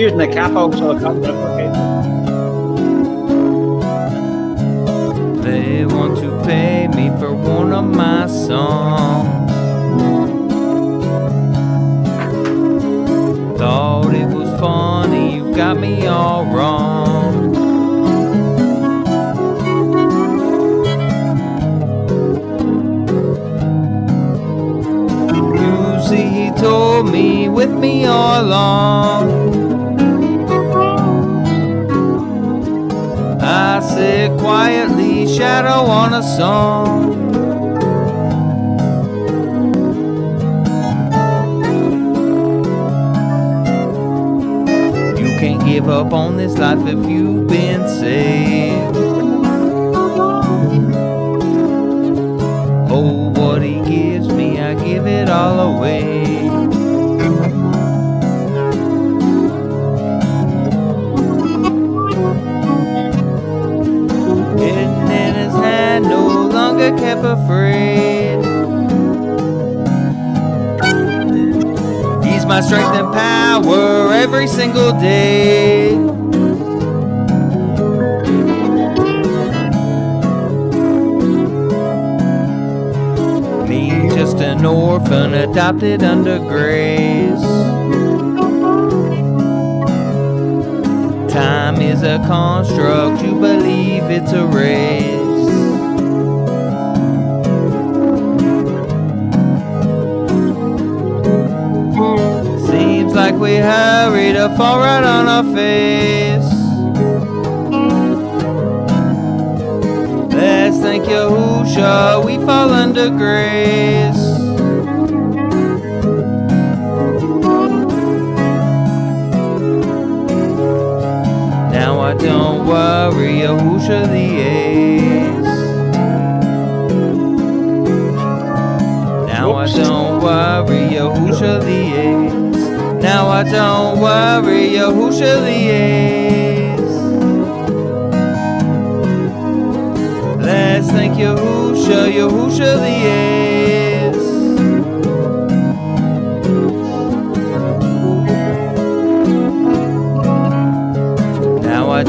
S7: using the capo, so I can't replicate it.
S8: They want to pay me for one of my songs. Thought it was funny, you got me all wrong. You see, he told me with me all along. I sit quietly, shadow on a song. You can't give up on this life if you've been saved. Oh, what he gives me, I give it all away. Hidden in his hand, no longer kept afraid. He's my strength and power every single day. Me, just an orphan adopted under grace. Time is a construct, you believe it's a race. Seems like we hurry to fall right on our face. Let's thank Yahusha, we fall under grace. Now I don't worry, Yahusha the ace. Now I don't worry, Yahusha the ace. Now I don't worry, Yahusha the ace. Let's thank Yahusha, Yahusha the ace. Now I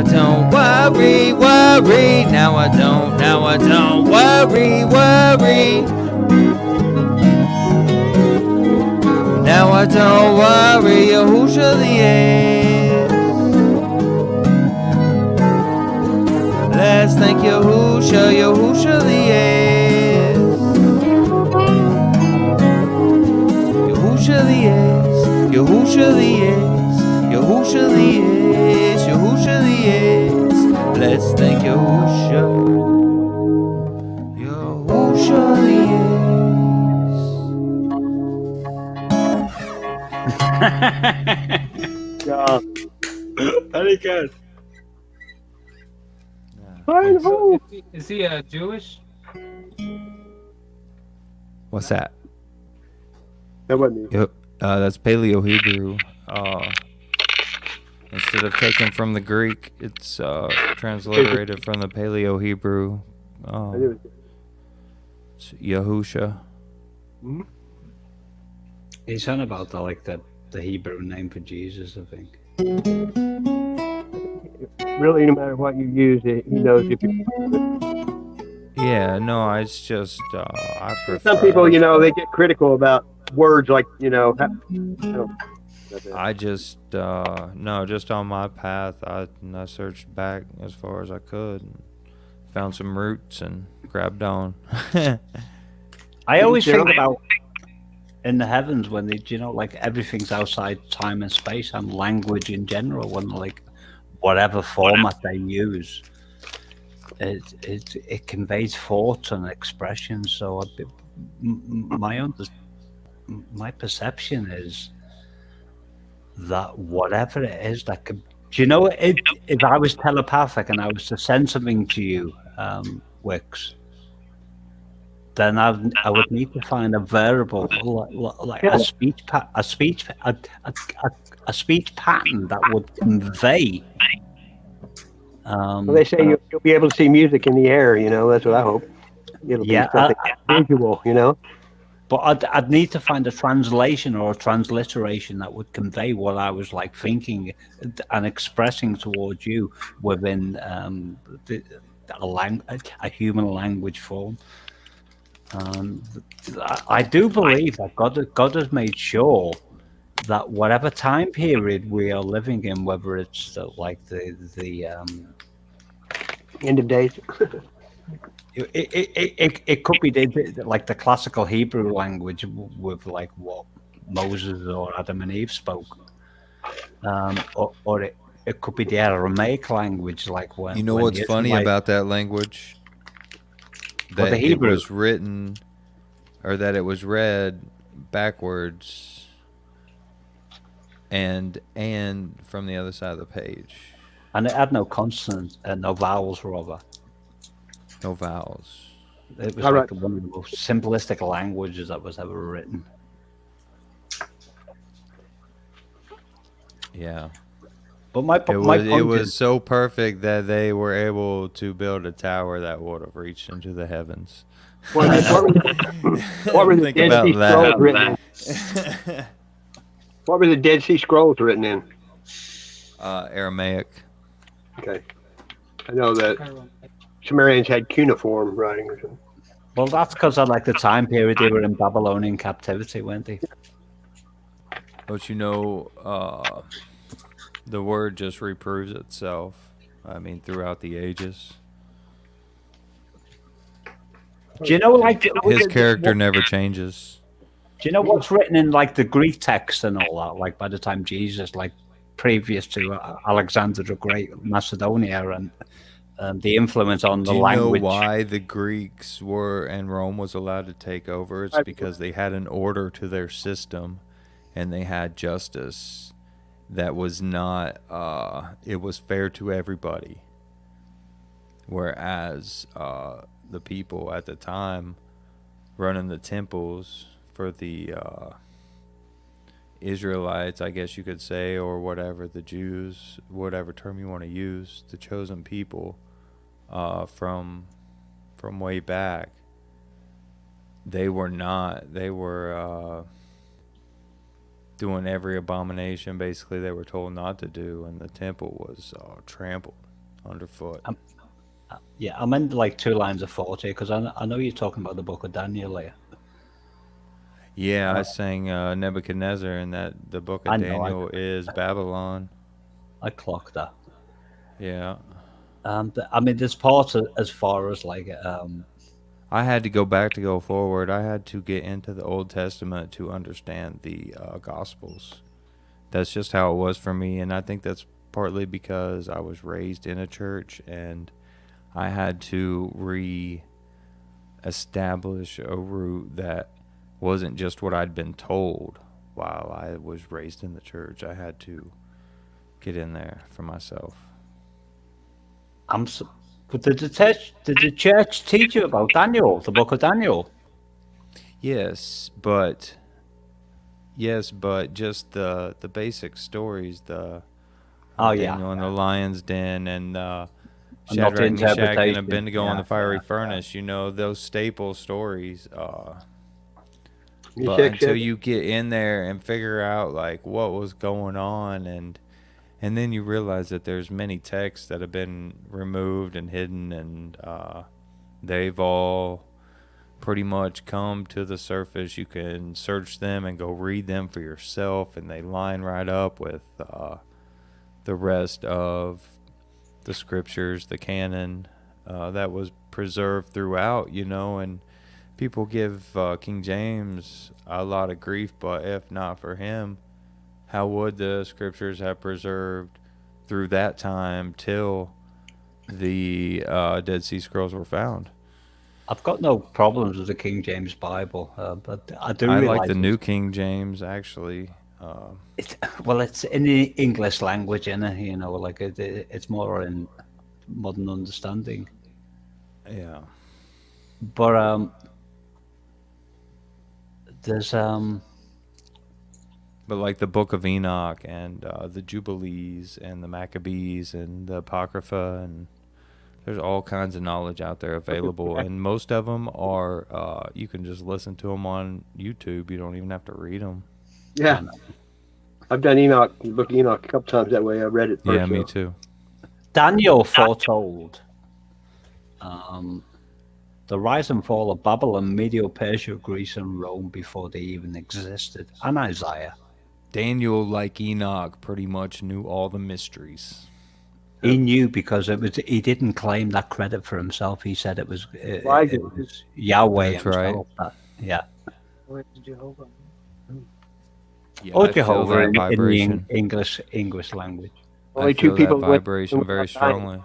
S8: don't worry, worry. Now I don't worry, worry. Now I don't worry, Yahusha the ace. Let's thank Yahusha, Yahusha the ace. Yahusha the ace, Yahusha the ace, Yahusha the ace, Yahusha the ace. Let's thank Yahusha, Yahusha the ace.
S1: Yeah.
S7: Very good.
S1: Fine,
S9: So
S1: home.
S9: is he Jewish?
S8: What's that?
S1: That wasn't me.
S8: Yep. That's Paleo Hebrew. Instead of taken from the Greek, it's transliterated from the Paleo Hebrew.
S1: I knew it.
S8: It's Yahusha.
S1: Mhm.
S7: He's on about the Hebrew name for Jesus, I think.
S1: Really, no matter what you use, he knows if you.
S8: Yeah, no, it's just I prefer.
S1: Some people, they get critical about words like,
S8: I just no, just on my path. I searched back as far as I could, and found some roots and grabbed on.
S7: I always think about in the heavens when they, everything's outside time and space and language in general, when whatever format they use, it conveys thoughts and expressions. So my perception is that whatever it is that could, if I was telepathic and I was to send something to you, Wicks, then I would need to find a variable like a speech pattern that would convey.
S1: Well, they say you'll be able to see music in the air. That's what I hope. It'll be something visual.
S7: But I'd need to find a translation or a transliteration that would convey what I was like thinking and expressing towards you within a human language form. I do believe that God has made sure that whatever time period we are living in, whether it's like the
S1: End of days.
S7: it could be like the classical Hebrew language with like what Moses or Adam and Eve spoke, or it could be the Aramaic language, like when
S8: You know
S7: when
S8: what's
S7: the
S8: funny
S7: Israelites,
S8: about that language?
S7: or the
S8: That it
S7: Hebrew.
S8: was written, or that it was read backwards, and from the other side of the page.
S7: And it had no consonants and no vowels, rather.
S8: No vowels.
S7: It was
S1: All
S7: like
S1: right.
S7: one of the most simplistic languages that was ever written.
S8: Yeah.
S7: But my
S8: It
S7: point
S8: was
S7: is,
S8: so perfect that they were able to build a tower that would have reached into the heavens.
S1: What were the
S8: Think
S1: Dead
S8: about
S1: Sea
S8: that.
S1: Scrolls written in? What were the Dead Sea Scrolls written in?
S8: Aramaic.
S1: Okay. I know that Sumerians had cuneiform writing or something.
S7: well, that's because of like the time period they were in Babylonian captivity, weren't they?
S8: But you know, the word just reproves itself. I mean, throughout the ages.
S7: Do you know like
S8: His character never changes.
S7: Do you know what's written in like the Greek text and all that? Like by the time Jesus, like previous to Alexander the Great, Macedonia, and the influence on the
S8: Do you
S7: language.
S8: know why the Greeks were and Rome was allowed to take over? It's because they had an order to their system, and they had justice that was not. It was fair to everybody. Whereas the people at the time running the temples for the Israelites, I guess you could say, or whatever, the Jews, whatever term you want to use, the chosen people from way back, they were not. They were doing every abomination basically they were told not to do, and the temple was trampled underfoot.
S7: Yeah, I meant like 2 lines of 40 because I know you're talking about the book of Daniel here.
S8: Yeah, I sang Nebuchadnezzar, and that the book of
S7: I know,
S8: Daniel is Babylon.
S7: I clocked that.
S8: Yeah.
S7: And I mean, there's parts as far as like
S8: I had to go back to go forward. I had to get into the Old Testament to understand the Gospels. That's just how it was for me, and I think that's partly because I was raised in a church, and I had to re-establish a root that wasn't just what I'd been told while I was raised in the church. I had to get in there for myself.
S7: But did the church teach you about Daniel, the book of Daniel?
S8: Yes, but just the basic stories, the Daniel in the lion's den, and Shadrach, Meshach, and Abednego in the fiery furnace. You know, those staple stories. But until you get in there and figure out like what was going on, and then you realize that there's many texts that have been removed and hidden, and they've all pretty much come to the surface. You can search them and go read them for yourself, and they line right up with the rest of the scriptures, the canon that was preserved throughout, you know. And people give King James a lot of grief, but if not for him, how would the scriptures have preserved through that time till the Dead Sea Scrolls were found?
S7: I've got no problems with the King James Bible, but I do.
S8: I like the New King James, actually.
S7: It's in the English language, you know, like it's more in modern understanding.
S8: Yeah.
S7: But there's
S8: But like the Book of Enoch and the Jubilees and the Maccabees and the Apocrypha and There's all kinds of knowledge out there available, and most of them are you can just listen to them on YouTube. You don't even have to read them.
S1: Yeah. I've done Enoch, the book of Enoch, a couple times that way. I read it first.
S8: Yeah, me too.
S7: Daniel foretold the rise and fall of Babylon, Media, Persia, Greece, and Rome before they even existed, and Isaiah.
S8: Daniel, like Enoch, pretty much knew all the mysteries.
S7: He knew because he didn't claim that credit for himself. He said it was Yahweh
S8: That's
S7: himself. Yeah.
S1: Jehovah.
S8: Yeah,
S7: Or
S8: I feel
S7: Jehovah
S8: that
S7: in the
S8: vibration.
S7: English language.
S1: Only
S8: I
S1: two
S8: feel
S1: people
S8: that
S1: went
S8: vibration very
S1: without dying.
S8: strongly.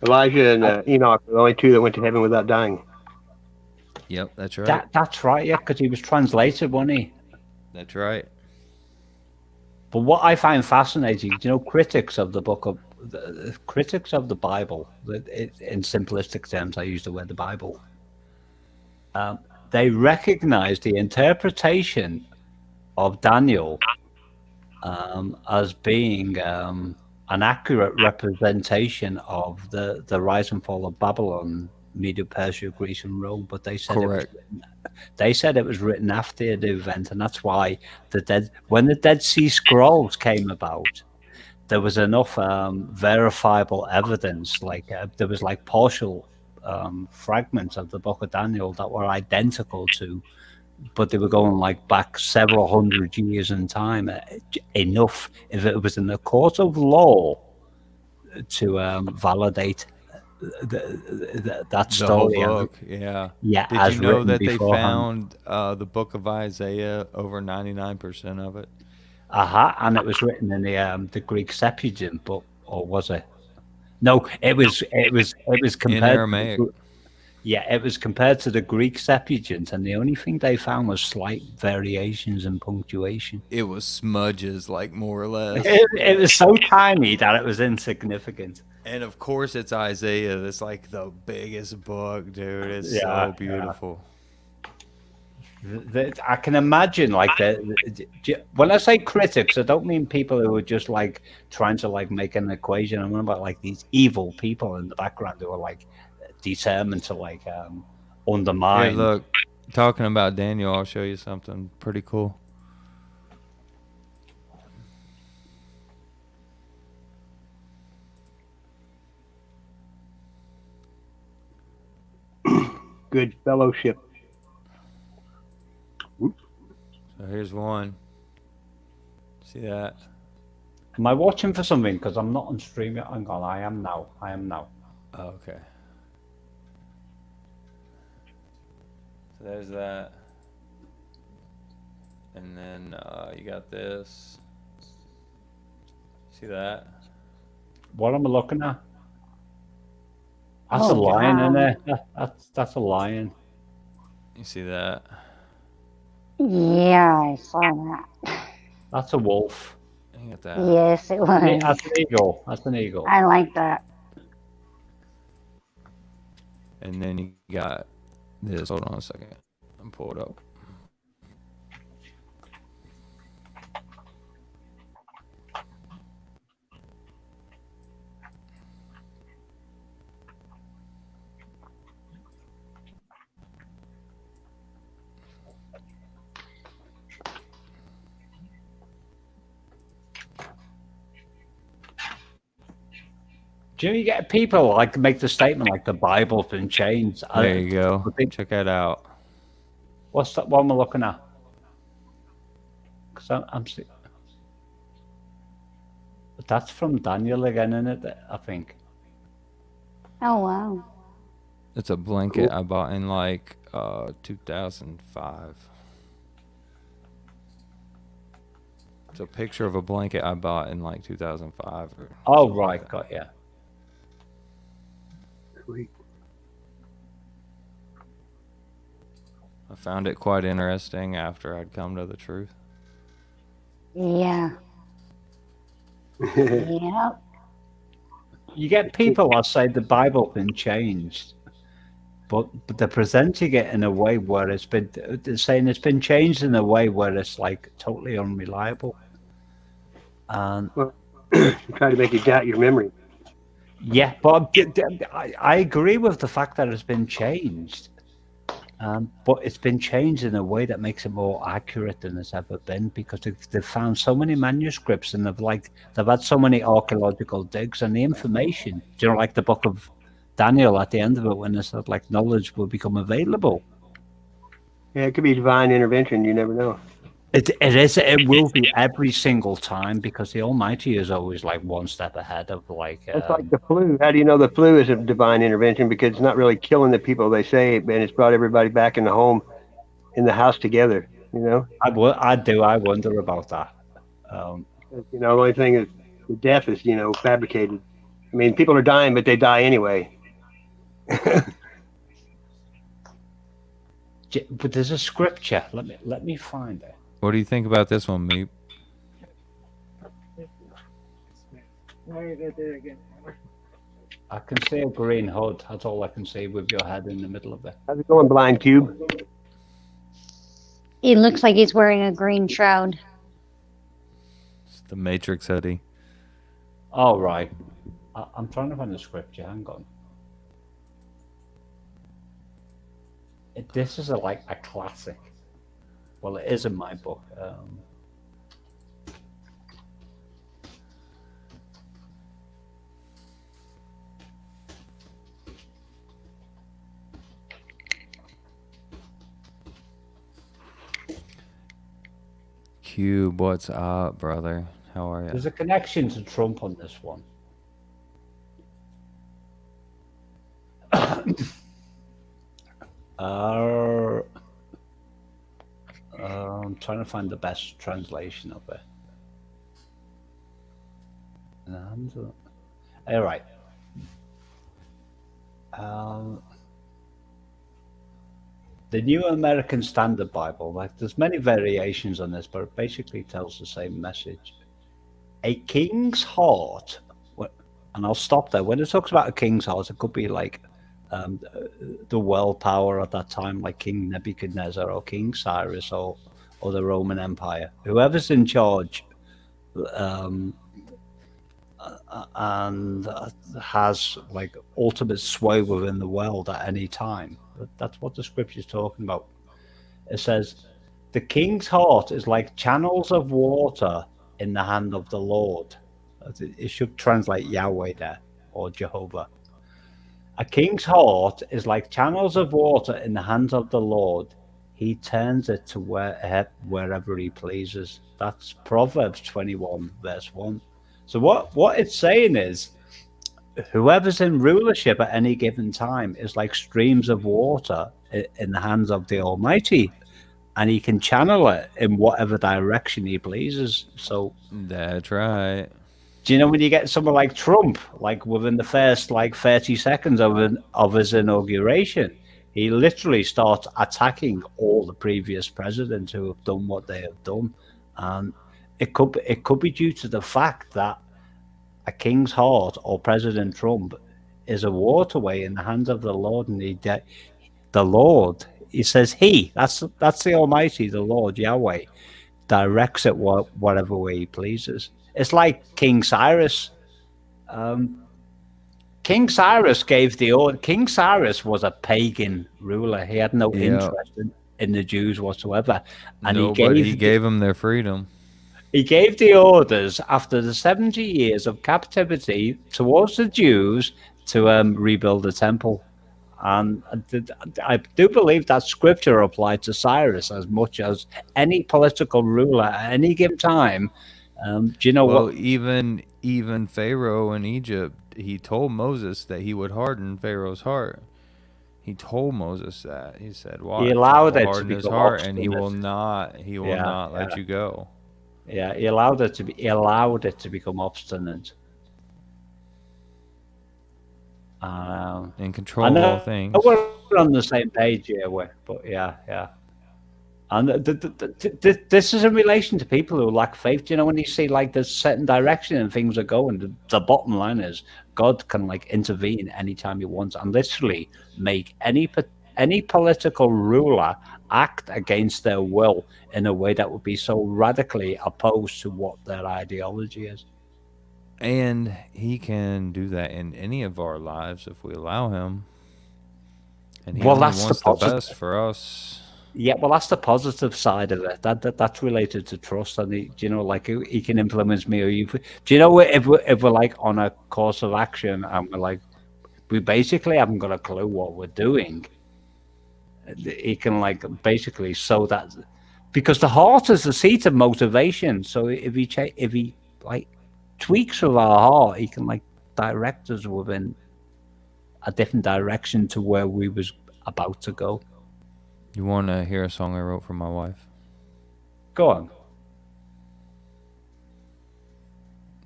S1: Elijah and Enoch were the only two that went to heaven without dying.
S8: Yep, that's right.
S7: That's right, yeah, because he was translated, wasn't he?
S8: That's right.
S7: But what I find fascinating, critics of the critics of the Bible, in simplistic terms, I use the word the Bible, they recognize the interpretation of Daniel as being an accurate representation of the rise and fall of Babylon, Media, Persia, Greece, and Rome. But they said it was written after the event, and that's why when the Dead Sea Scrolls came about, there was enough verifiable evidence. There was partial fragments of the Book of Daniel that were identical to, but they were going back several hundred years in time. Enough, if it was in the court of law, to validate that story.
S8: The whole book, yeah.
S7: Yeah.
S8: Did you know that they found the book of Isaiah, over 99% of it?
S7: And it was written in the Greek Septuagint, or was it? No, it was compared
S8: in Aramaic.
S7: It was compared to the Greek Septuagint, and the only thing they found was slight variations in punctuation.
S8: It was smudges, more or less.
S7: It was so tiny that it was insignificant.
S8: And of course, it's Isaiah. That's the biggest book, dude. It's so beautiful.
S7: I can imagine, when I say critics, I don't mean people who are just trying to make an equation. I'm about these evil people in the background who are determined to undermine.
S8: Hey, look, talking about Daniel, I'll show you something pretty cool.
S1: Good fellowship.
S8: So here's one. See that?
S7: Am I watching for something? Because I'm not on stream yet. Hang on, I am now.
S8: Oh, okay. So there's that. And then you got this. See that?
S7: What am I looking at? That's a lion in there. That's a lion.
S8: You see that?
S5: Yeah, I saw that.
S7: That's a wolf.
S8: You got that?
S5: Yes, it was.
S7: That's an eagle. That's an eagle.
S5: I like that.
S8: And then you got this. Hold on a second. I'm pull it up.
S7: Do you get people make the statement the Bible's been changed?
S8: There you go. Check that out.
S7: What's that? What am I looking at? Because I'm seeing. That's from Daniel again, isn't it? I think.
S5: Oh wow.
S8: It's a blanket I bought in 2005. It's a picture of a blanket I bought in 2005.
S7: Oh right, got ya.
S1: Sweet.
S8: I found it quite interesting after I'd come to the truth.
S5: Yeah. Yep.
S7: You get people that say the Bible's been changed, but they're presenting it in a way where they're saying it's been changed in a way where it's totally unreliable. And
S1: Well, try to make you doubt your memory.
S7: Yeah, but I agree with the fact that it's been changed. But it's been changed in a way that makes it more accurate than it's ever been because they've found so many manuscripts and they've had so many archaeological digs and the information. Do you know, like the book of Daniel at the end of it when it said like knowledge will become available.
S1: Yeah, it could be divine intervention. You never know.
S7: It will be every single time because the Almighty is always like one step ahead of like.
S1: It's like the flu. How do you know the flu is a divine intervention? Because it's not really killing the people they say, and it's brought everybody back in the house together. You know.
S7: I wonder about that.
S1: The only thing is the death is fabricated. I mean, people are dying, but they die anyway.
S7: But there's a scripture. Let me find it.
S8: What do you think about this one, Meep?
S7: I can see a green hood. That's all I can see with your head in the middle of it.
S1: How's it going, Blind Cube?
S5: He looks like he's wearing a green shroud.
S8: It's the Matrix hoodie.
S7: Oh, right. I'm trying to find the scripture. Hang on. This is like a classic. Well, it is in my book.
S8: Cube, what's up, brother? How are you?
S7: There's a connection to Trump on this one. I'm trying to find the best translation of it. All right. The New American Standard Bible, like there's many variations on this, but it basically tells the same message. A king's heart, and I'll stop there. When it talks about a king's heart, it could be like the world power at that time, like King Nebuchadnezzar or King Cyrus or the Roman Empire. Whoever's in charge and has like ultimate sway within the world at any time. That's what the scripture is talking about. It says, the king's heart is like channels of water in the hand of the Lord. It should translate Yahweh there, or Jehovah. A king's heart is like channels of water in the hands of the Lord. He turns it to wherever he pleases. That's Proverbs 21, verse 1. So what it's saying is, whoever's in rulership at any given time is like streams of water in the hands of the Almighty, and he can channel it in whatever direction he pleases. So
S8: that's right.
S7: Do you know when you get someone like Trump, like within the first 30 seconds of his inauguration, he literally starts attacking all the previous presidents who have done what they have done, and it could be due to the fact that a king's heart or President Trump is a waterway in the hands of the Lord, and the Lord, he says that's the Almighty, the Lord Yahweh, directs it whatever way he pleases. It's like King Cyrus. King Cyrus gave the order. King Cyrus was a pagan ruler. He had no interest in the Jews whatsoever, and
S8: he gave them their freedom.
S7: He gave the orders after the 70 years of captivity towards the Jews to rebuild the temple. And I do believe that scripture applied to Cyrus as much as any political ruler at any given time. Do you know what?
S8: Even Pharaoh in Egypt, he told Moses that he would harden Pharaoh's heart. He told Moses that. He said, "Why?"
S7: He allowed it to
S8: harden his
S7: become
S8: heart,
S7: obstinate.
S8: and he will not let you go.
S7: Yeah, he allowed it to become obstinate.
S8: In control of all things.
S7: We're on the same page here, but yeah. And this is in relation to people who lack faith. You know, when you see there's certain direction and things are going, the bottom line is God can intervene anytime he wants and literally make any political ruler act against their will in a way that would be so radically opposed to what their ideology is.
S8: And he can do that in any of our lives if we allow him. And he
S7: Well,
S8: only
S7: that's the
S8: wants the
S7: positive.
S8: best for us.
S7: Yeah, well, that's the positive side of it. That's related to trust, and like he can influence me. Or do you know if we're like on a course of action and we're like we basically haven't got a clue what we're doing, he can like basically sow that because the heart is the seat of motivation. So if he like tweaks with our heart, he can like direct us within a different direction to where we was about to go.
S8: You want to hear a song I wrote for my wife?
S7: Go on.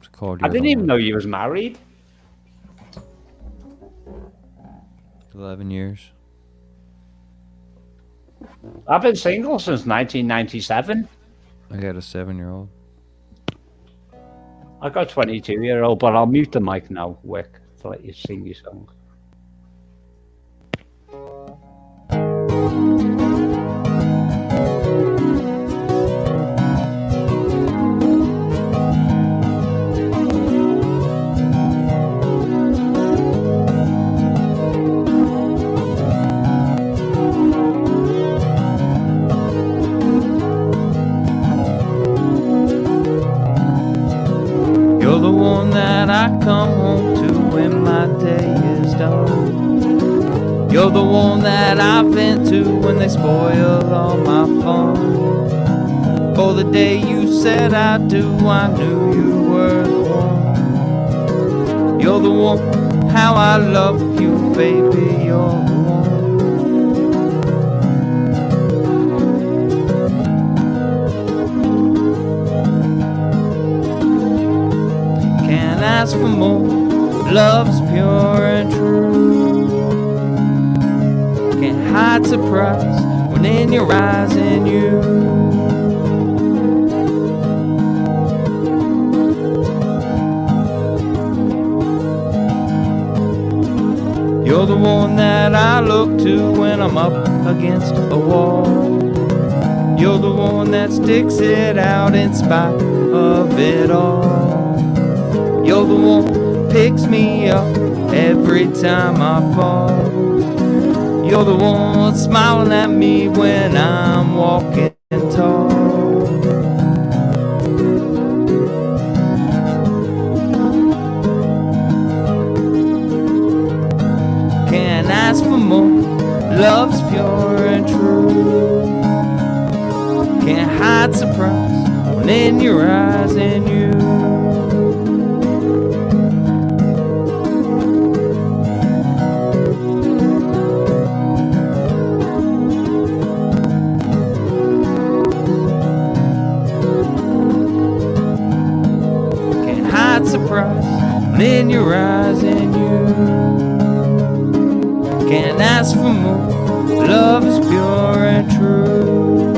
S8: It's called
S7: I
S8: You're
S7: didn't
S8: the
S7: even
S8: One.
S7: know you was married.
S8: 11 years.
S7: I've been single since 1997.
S8: I got a 7-year-old.
S7: I got a 22-year-old, but I'll mute the mic now, Wick, to let you sing your song.
S8: You're the one that I come home to when my day is done. You're the one that I vent to when they spoil all my fun. For the day you said I do, I knew you were the one. You're the one, how I love you, baby, you're the one. Can't ask for more, love's pure and true. Can't hide surprise when in your eyes and you. You're the one that I look to when I'm up against a wall. You're the one that sticks it out in spite of it all. You're the one who picks me up every time I fall. You're the one smiling at me when I'm walking tall. Can't ask for more, love's pure and true. Can't hide surprise when in your eyes and you. Can't hide surprise when in your eyes and you. Can't ask for more, love is pure and true.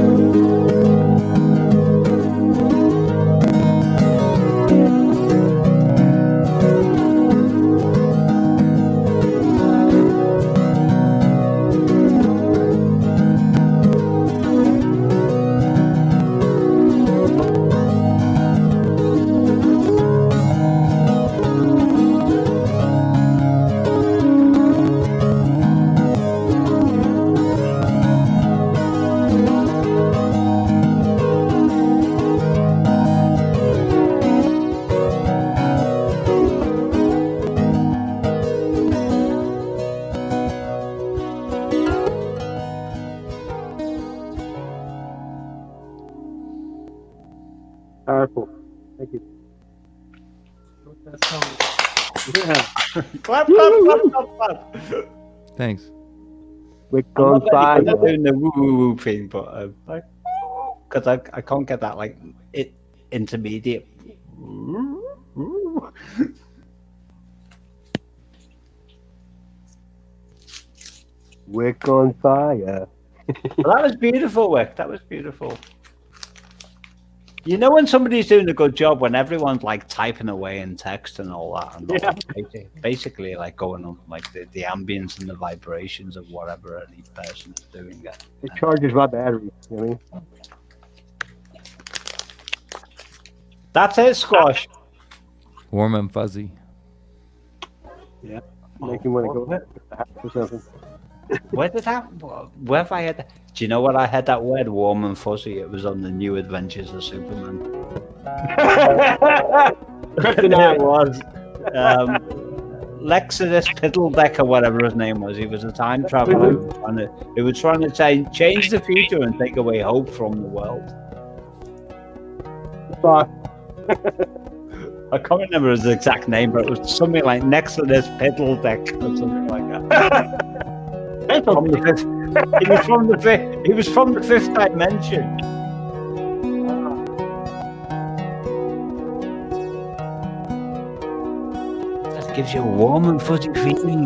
S1: Powerful. Thank you.
S7: Yeah. Clap, clap, clap, clap, clap.
S8: Thanks.
S1: Wick
S7: I'm
S1: on
S7: not
S1: fire.
S7: doing the woo woo woo thing, but like, because I can't get that like intermediate.
S1: Wick on fire.
S7: Well, that was beautiful, Wick. That was beautiful. You know when somebody's doing a good job when everyone's like typing away in text and all that, and basically like going on like the ambience and the vibrations of whatever any person is doing.
S1: It charges my battery. You know what I mean?
S7: That's it, Squash.
S8: Warm and fuzzy.
S1: Make you want to go to the house or something.
S7: Where did that? Where have I had that? Do you know what I had that word, warm and fuzzy? It was on the New Adventures of Superman.
S1: Kryptonite.
S7: It was. Lexidus Piddledeck or whatever his name was. He was a time traveler. He was trying to change the future and take away hope from the world. I can't remember his exact name, but it was something like Nexidus Piddledeck or something like that. From the fifth, he was from the fifth dimension. That gives you a warm and fuzzy feeling.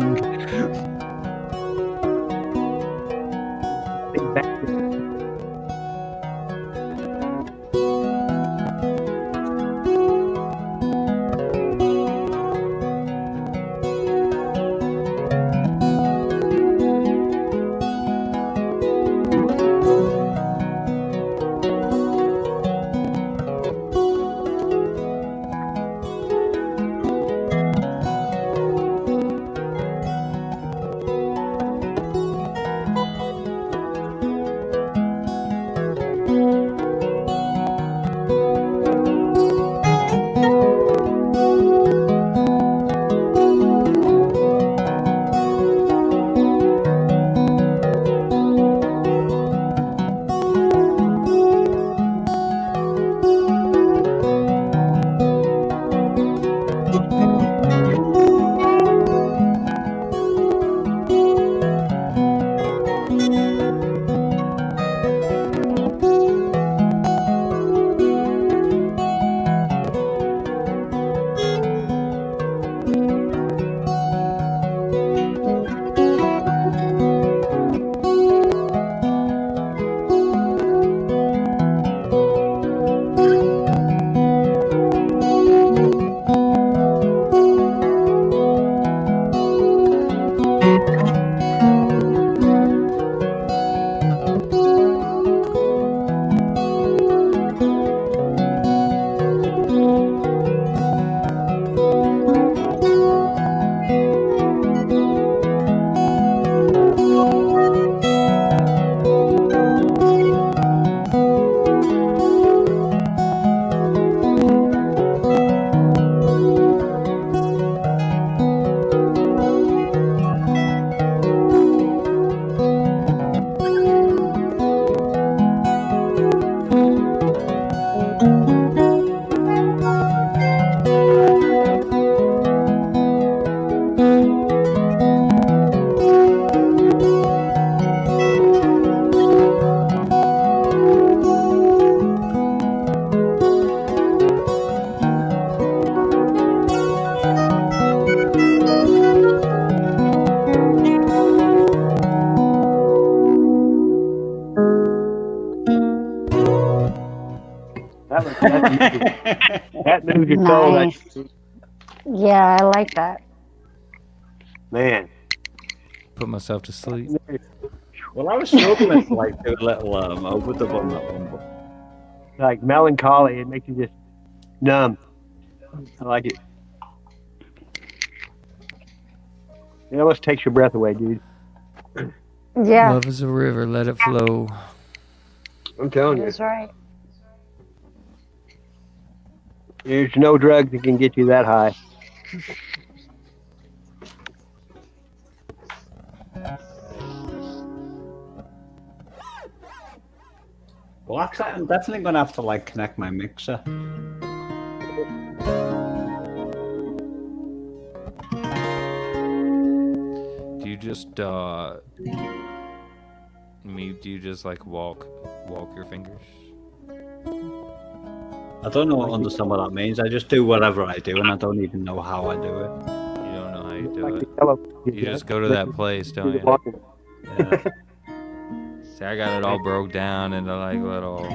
S1: That moves your soul.
S5: Nice. Yeah, I like that.
S1: Man.
S8: Put myself to sleep.
S7: Well, I was struggling to like do a little overdub on that one, but
S1: Like melancholy, it makes you just numb. I like it. It almost takes your breath away, dude.
S5: Yeah,
S8: Love is a river, let it flow.
S1: I'm telling you.
S5: that's right.
S1: There's no drug that can get you that high.
S7: well, actually, I'm definitely gonna have to like connect my mixer.
S8: Do you just do you just like walk your fingers?
S7: I don't know understand what that means. I just do whatever I do, and I don't even know how I do it.
S8: You don't know how you do it.
S1: Hello.
S8: You just go to that place, don't you?
S7: Yeah.
S8: See, I got it all broke down into like little.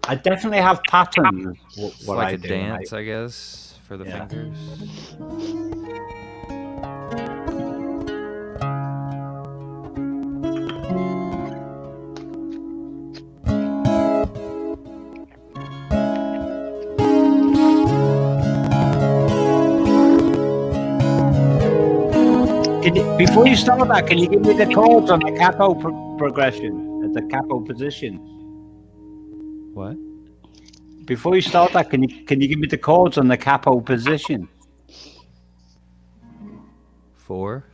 S7: I definitely have patterns.
S8: It's
S7: What
S8: like
S7: I
S8: a
S7: do,
S8: dance, I guess, for the
S7: Yeah.
S8: fingers.
S7: Before you start that, can you give me the chords on the capo progression, the capo position?
S8: What?
S7: Before you start that, can you give me the chords on the capo position?
S8: 4.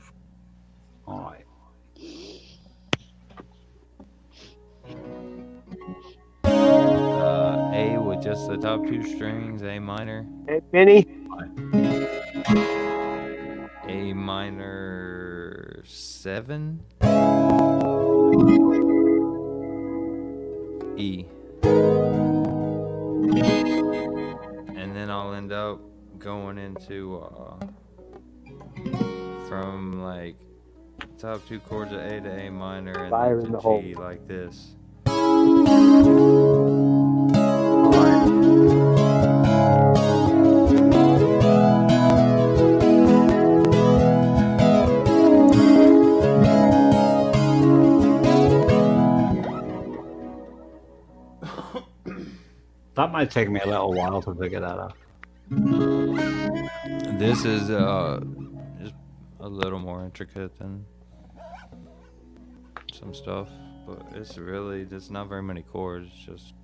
S7: All right.
S8: A with just the top 2 strings, A minor.
S1: Hey, Benny.
S8: A minor 7. E. And then I'll end up going into from like top 2 chords of A to A minor and
S1: Fire
S8: then
S1: in the
S8: to
S1: hole.
S8: G like this.
S7: That might take me a little while to figure that out.
S8: This is just a little more intricate than some stuff, but it's really just not very many chords. Just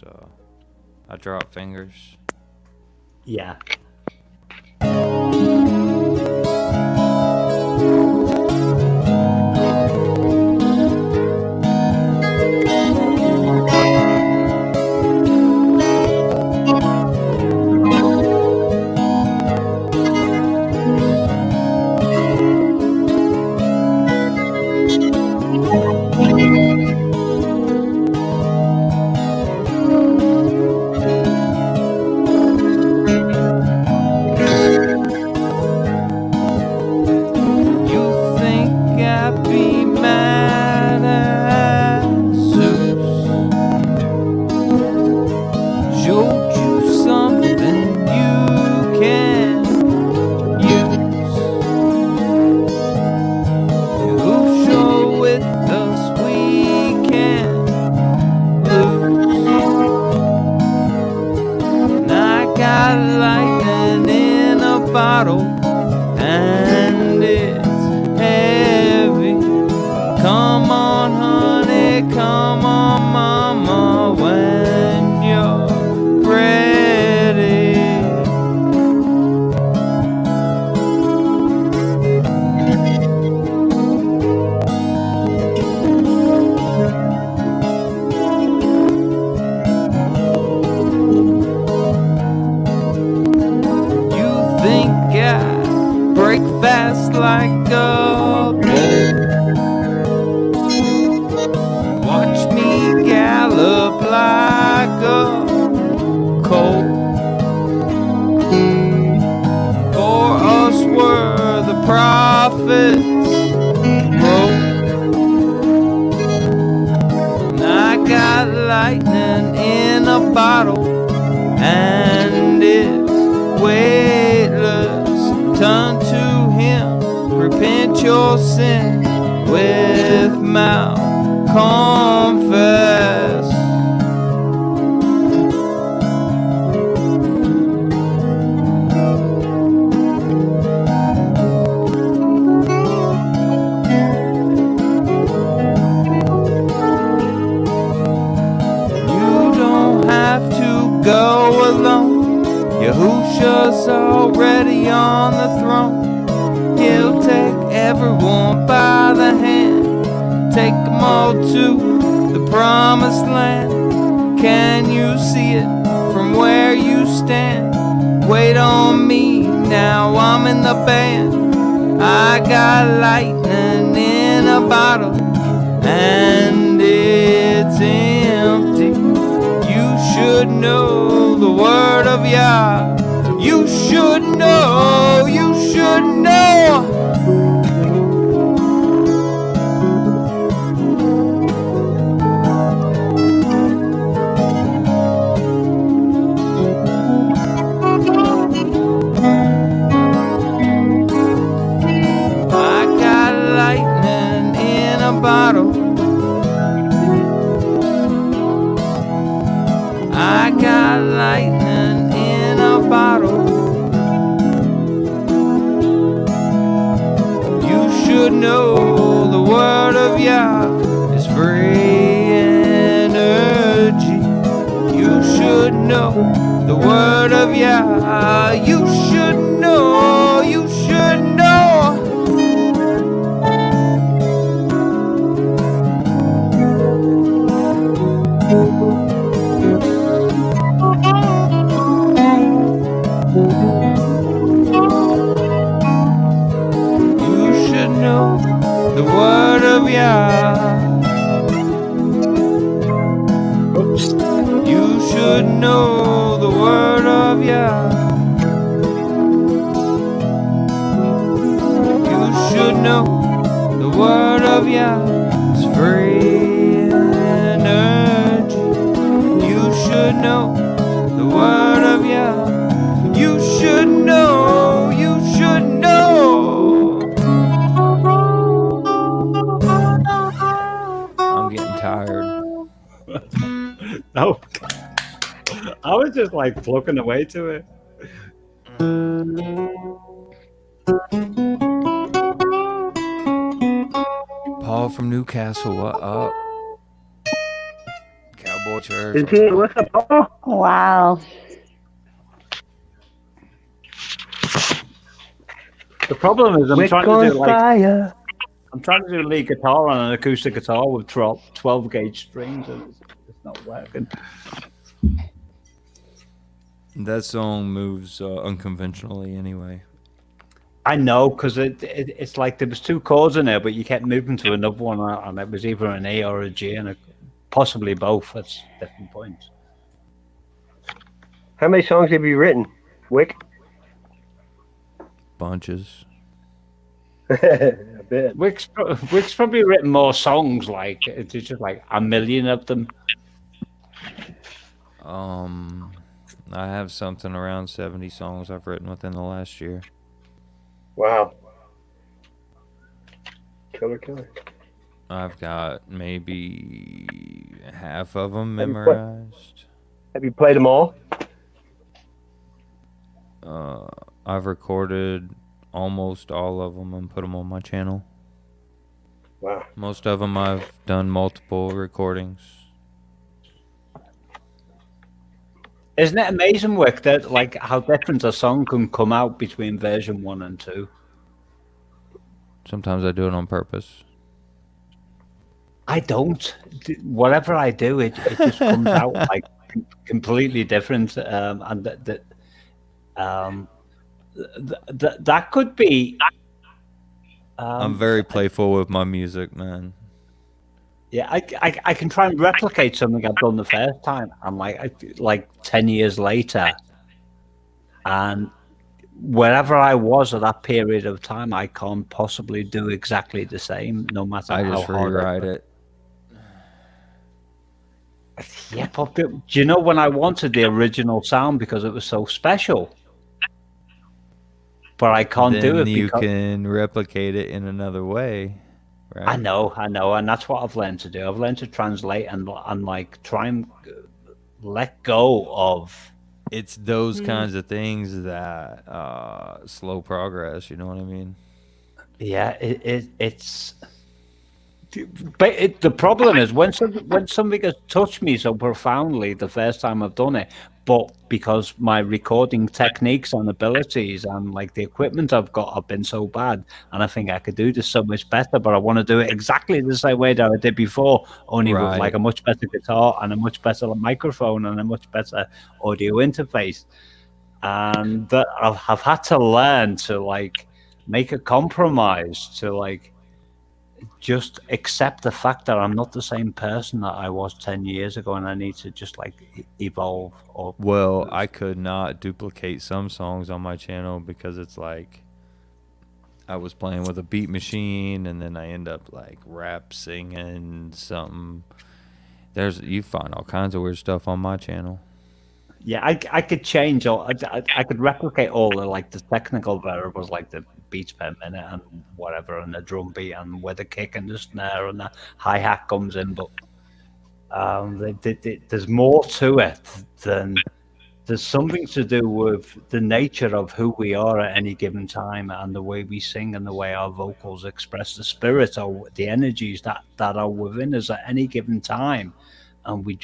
S8: I drop fingers.
S7: Yeah.
S4: bottle and it's heavy. Come on, honey, come on, mama, when you're ready. You think I break fast like a bull? Watch me gallop like a colt. For us were the prophets wrote. And I got lightning in a bottle and it's weightless. Turn to him, repent your sin with mouth. Confess. You don't have to go alone. Yahusha's already on the throne. He'll take everyone by the hand. Take them all to the promised land. Can you see it from where you stand? Wait on me, now I'm in the band. I got lightning in a bottle and it's empty. You should know the word of Yah. You should know, you should know. I got lightning in a bottle. I got lightning in a bottle.
S8: know the word of Yah is free energy. You should know the word of Yah. You should know. You should know. You should know the word of Yah.
S7: Oops.
S8: You should know the word of Yah. You should know the word of Yah is free energy. You should know the word of Yah. You should know. You should know. I'm getting tired.
S7: No. I was just like plucking away to it.
S8: Paul from Newcastle, what up? Cowboy Church.
S1: Is he? What's up, Paul?
S5: Wow.
S7: The problem is I'm
S1: Wick
S7: trying to
S1: on
S7: do like
S1: fire.
S7: I'm trying to do lead guitar on an acoustic guitar with 12 gauge strings, and it's not working.
S8: That song moves unconventionally anyway.
S7: I know, because it's like there was 2 chords in there, but you kept moving to another one, and it was either an A or a G, and possibly both. That's different points.
S1: How many songs have you written, Wick?
S8: Bunches.
S1: I bet.
S7: Wick's probably written more songs, like it's just like a million of them.
S8: I have something around 70 songs I've written within the last year.
S1: Wow. Killer.
S8: I've got maybe half of them
S1: Have you put-
S8: memorized.
S1: Have you played them all?
S8: I've recorded almost all of them and put them on my channel.
S1: Wow.
S8: Most of them I've done multiple recordings.
S7: Isn't it amazing, Wick, that like how different a song can come out between version 1 and 2?
S8: Sometimes I do it on purpose.
S7: I don't. Whatever I do, it just comes out like completely different, and that could be.
S8: I'm very playful with my music, man.
S7: Yeah, I can try and replicate something I've done the first time, and like 10 years later, and wherever I was at that period of time, I can't possibly do exactly the same, no matter
S8: I
S7: how
S8: just
S7: hard
S8: rewrite it.
S7: Yeah, but do you know when I wanted the original sound because it was so special? But I can't do
S8: Then
S7: it
S8: you
S7: because
S8: can replicate it in another way, right?
S7: I know, and that's what I've learned to do. I've learned to translate and like try and let go of.
S8: It's those kinds of things that slow progress. You know what I mean?
S7: Yeah, it's. But the problem is when something has touched me so profoundly the first time I've done it, but because my recording techniques and abilities and like the equipment I've got have been so bad, and I think I could do this so much better, but I want to do it exactly the same way that I did before, only with
S8: Right.
S7: like a much better guitar and a much better microphone and a much better audio interface, and that I've had to learn to like make a compromise to like just accept the fact that I'm not the same person that I was 10 years ago, and I need to just like evolve. Or
S8: Well, I could not duplicate some songs on my channel because it's like I was playing with a beat machine and then I end up like rap singing something. You find all kinds of weird stuff on my channel.
S7: yeah, I could change all. I could replicate all the like the technical variables, like the beats per minute and whatever, and the drum beat and where the kick and the snare and the hi hat comes in. But there's more to it than there's something to do with the nature of who we are at any given time and the way we sing and the way our vocals express the spirit or the energies that are within us at any given time. And we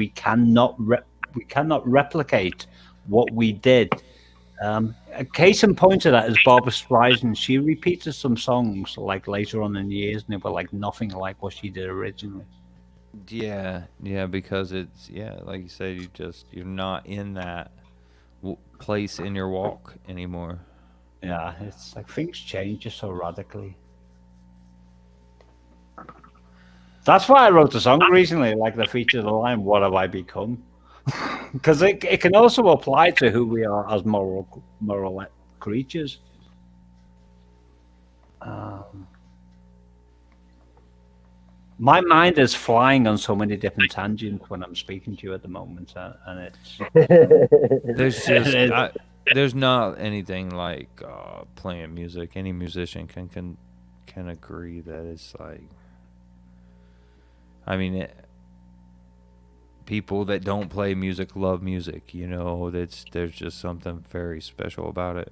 S7: cannot replicate what we did. A case in point of that is Barbara Streisand. She repeated some songs like later on in the years, and they were like nothing like what she did originally.
S8: Yeah, because it's like you said, you're not in that place in your walk anymore.
S7: Yeah, it's like things change just so radically. That's why I wrote the song recently, like the feature of the line, "What have I become?" Because it can also apply to who we are as moral creatures. My mind is flying on so many different tangents when I'm speaking to you at the moment, and it's
S8: there's not anything like playing music. Any musician can agree that it's like, I mean, people that don't play music love music. There's just something very special about it.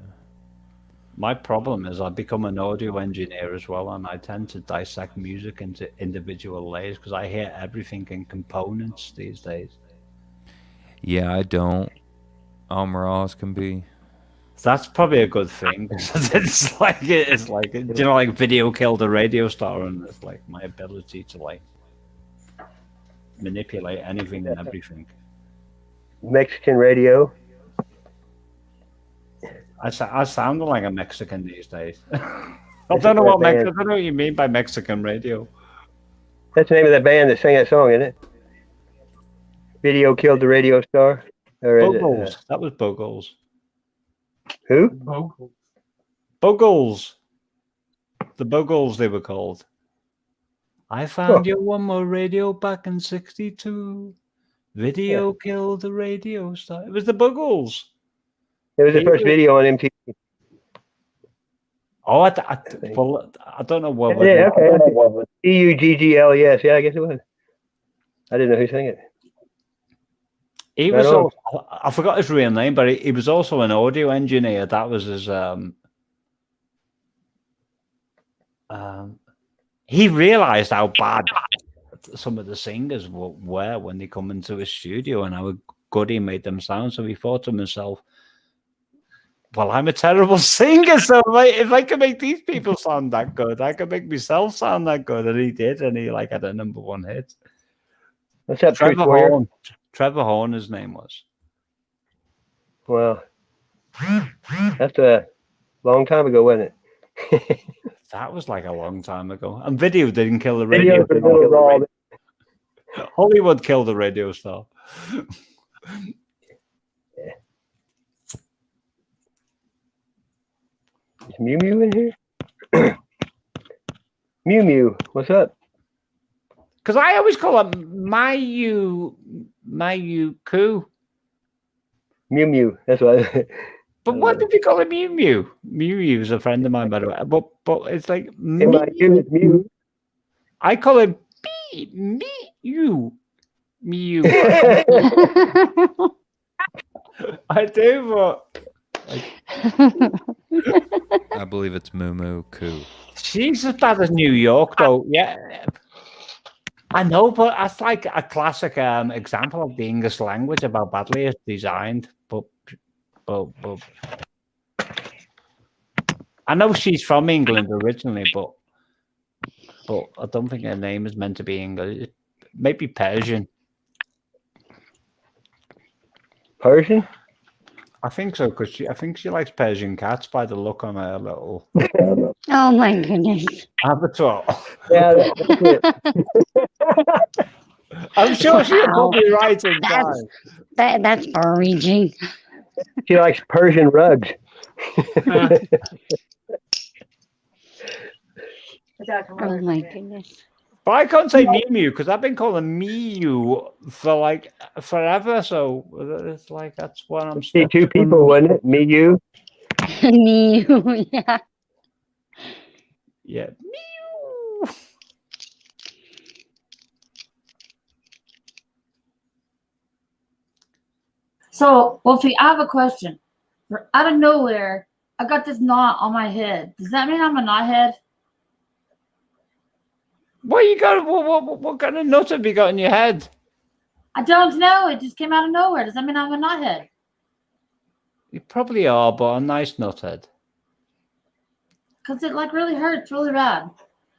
S7: My problem is I've become an audio engineer as well, and I tend to dissect music into individual layers because I hear everything in components these days.
S8: Yeah, I don't. Humorous can be.
S7: That's probably a good thing. it's like like video killed the radio star, and it's like my ability to like manipulate anything and everything.
S1: Mexican radio.
S7: I sound like a Mexican these days. I don't know what you mean by Mexican radio.
S1: That's the name of that band that sang that song, isn't it? Video killed the radio star. Or
S7: Buggles. That was Buggles.
S1: Who?
S7: Buggles. The Buggles they were called. I found you one more radio back in '62. Video killed the radio star. It was the Buggles.
S1: It was the first video on MTV.
S7: Oh, I don't know what.
S1: Yeah, okay. Buggles. Yeah, I guess it was. I didn't know who sang it.
S7: He was. I forgot his real name, but he was also an audio engineer. That was his. He realized how bad some of the singers were when they come into his studio, and how good he made them sound. So he thought to himself, well, I'm a terrible singer, so if I can make these people sound that good, I can make myself sound that good. And he did, and he had a #1 hit.
S1: What's up,
S7: Trevor Horn? Trevor Horn, his name was.
S1: Well, that's a long time ago, wasn't it?
S7: That was like a long time ago. And video didn't kill the radio. Hollywood killed the radio star.
S1: Is Mew Mew in here? Mew Mew, what's up?
S7: Because I always call it Mayu Ku.
S1: Mew Mew, that's what.
S7: But what did you call it Mew Mew? Mew Mew is a friend of mine, by the way. But it's like
S1: Mew.
S7: I call it Mew. Mew. I do, but
S8: I believe it's Moo Moo Coo.
S7: She's as bad as New York, though. Yeah, I know, but that's like a classic example of the English language of how badly it's designed. But I know she's from England originally, but I don't think her name is meant to be English. Maybe Persian.
S1: Persian?
S7: I think so, because I think she likes Persian cats by the look on her little
S5: Oh my goodness.
S7: avatar.
S1: Yeah, that's it.
S7: I'm sure she'll probably right in
S5: That's
S7: time.
S5: that's far-reaching.
S1: She likes Persian rugs.
S5: Oh my goodness.
S7: But I can't say Mew Mew because I've been calling Mew for like forever. So it's like that's what I'm
S1: See, two people, wasn't it? Me, you.
S5: Mew, yeah.
S7: Yeah. Mew.
S2: So, Wolfie, I have a question. Out of nowhere, I got this knot on my head. Does that mean I'm a knothead?
S7: What you got? What kind of nut have you got in your head?
S2: I don't know. It just came out of nowhere. Does that mean I'm a knothead?
S7: You probably are, but a nice nuthead.
S2: Because it like really hurts really bad.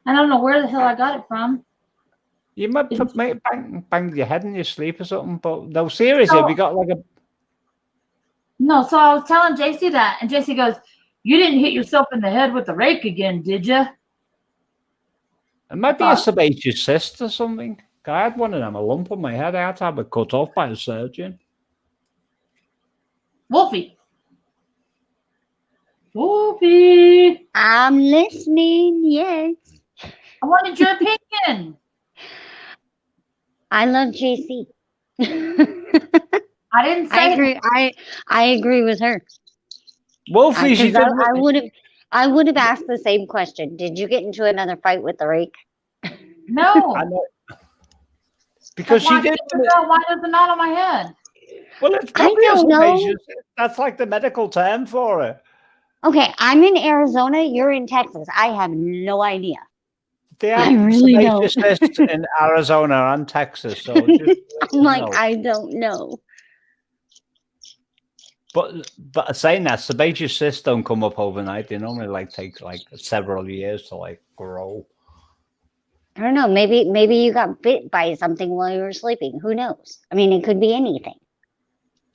S2: I don't know where the hell I got it from.
S7: You might bang your head in your sleep or something, but no, seriously, have you got like a...
S2: No, so I was telling JC that, and JC goes, "You didn't hit yourself in the head with the rake again, did you?"
S7: It might be a sebaceous cyst or something. I had one of them, a lump on my head. I had to have it cut off by a surgeon.
S2: Wolfie. Wolfie.
S5: I'm listening. Yes.
S2: I wanted your opinion.
S5: I love JC.
S2: I didn't say
S5: I agree. I agree with her.
S7: Wolfie,
S5: I would have asked the same question. Did you get into another fight with the rake?
S2: No.
S7: I know. Because she did.
S2: Why does the knot on my head?
S7: Well, it's probably a sebaceous cyst. That's like the medical term for it.
S5: Okay, I'm in Arizona. You're in Texas. I have no idea.
S7: They have sebaceous cysts in Arizona and Texas. So
S5: I'm like, I don't know.
S7: But saying that, sebaceous cysts don't come up overnight. They normally take several years to grow.
S5: I don't know. Maybe you got bit by something while you were sleeping. Who knows? I mean, it could be anything.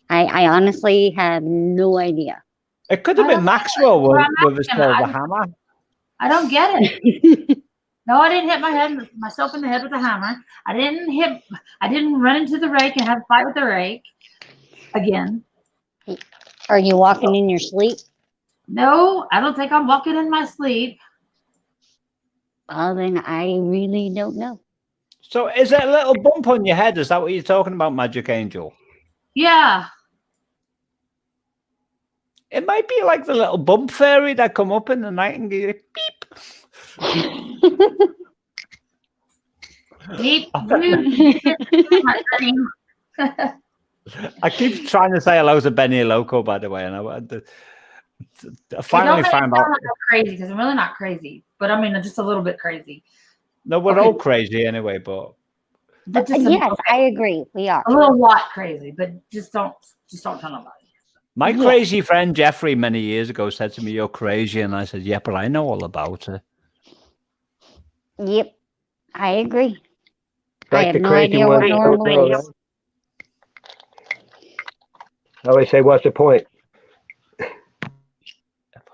S5: I honestly have no idea.
S7: It could have been Maxwell with his hammer.
S2: I don't get it. No, I didn't hit myself in the head with a hammer. I didn't run into the rake and have a fight with the rake again.
S5: Are you walking in your sleep?
S2: No, I don't think I'm walking in my sleep.
S5: Well, then I really don't know.
S7: So is it a little bump on your head? Is that what you're talking about, Magic Angel?
S2: Yeah.
S7: It might be like the little bump fairy that come up in the night and go beep.
S2: Beep.
S7: I keep trying to say hello to Benny Loco, by the way, and I finally found out.
S2: I'm crazy because I'm really not crazy, but I mean, I'm just a little bit crazy.
S7: No, we're all crazy anyway, but
S5: yes, I agree. We are
S2: a little lot crazy, but just don't tell nobody.
S7: My crazy friend Jeffrey many years ago said to me, "You're crazy," and I said, "Yeah, but I know all about it."
S5: Yep, I agree.
S1: Like
S5: I have no idea what normal is.
S1: I always say, what's the point?